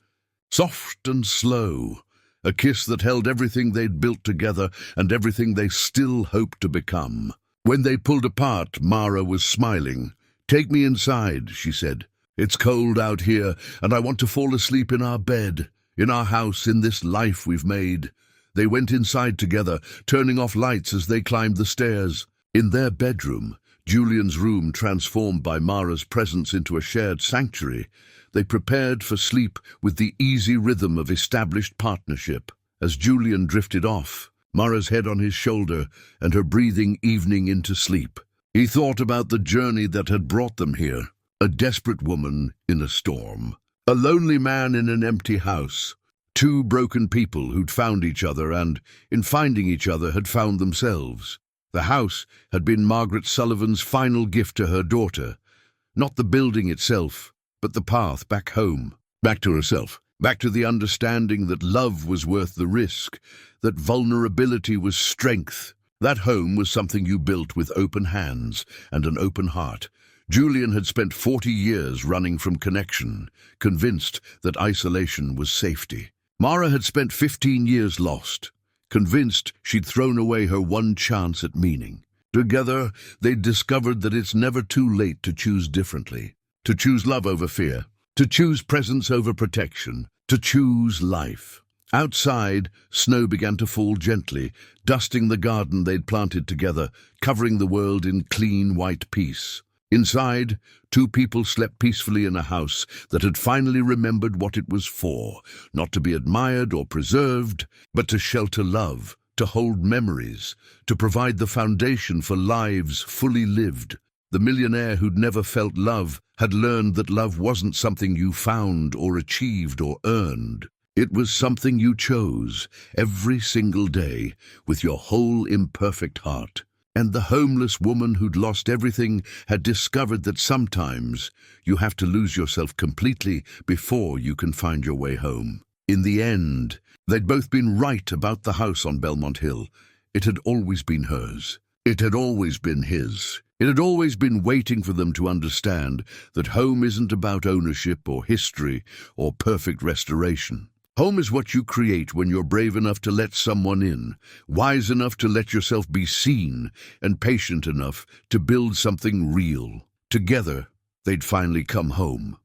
Soft and slow, a kiss that held everything they'd built together and everything they still hoped to become. When they pulled apart, Mara was smiling. "Take me inside," she said. "It's cold out here, and I want to fall asleep in our bed, in our house, in this life we've made." They went inside together, turning off lights as they climbed the stairs. In their bedroom, Julian's room transformed by Mara's presence into a shared sanctuary, they prepared for sleep with the easy rhythm of established partnership. As Julian drifted off, Mara's head on his shoulder and her breathing evening into sleep, he thought about the journey that had brought them here. A desperate woman in a storm, a lonely man in an empty house, two broken people who'd found each other and, in finding each other, had found themselves. The house had been Margaret Sullivan's final gift to her daughter, not the building itself, but the path back home, back to herself, back to the understanding that love was worth the risk, that vulnerability was strength. That home was something you built with open hands and an open heart. Julian had spent 40 years running from connection, convinced that isolation was safety. Mara had spent 15 years lost, convinced she'd thrown away her one chance at meaning. Together, they'd discovered that it's never too late to choose differently, to choose love over fear, to choose presence over protection, to choose life. Outside, snow began to fall gently, dusting the garden they'd planted together, covering the world in clean white peace. Inside, two people slept peacefully in a house that had finally remembered what it was for, not to be admired or preserved, but to shelter love, to hold memories, to provide the foundation for lives fully lived. The millionaire who'd never felt love had learned that love wasn't something you found or achieved or earned. It was something you chose every single day with your whole imperfect heart. And the homeless woman who'd lost everything had discovered that sometimes you have to lose yourself completely before you can find your way home. In the end, they'd both been right about the house on Belmont Hill. It had always been hers. It had always been his. It had always been waiting for them to understand that home isn't about ownership or history or perfect restoration. Home is what you create when you're brave enough to let someone in, wise enough to let yourself be seen, and patient enough to build something real. Together, they'd finally come home.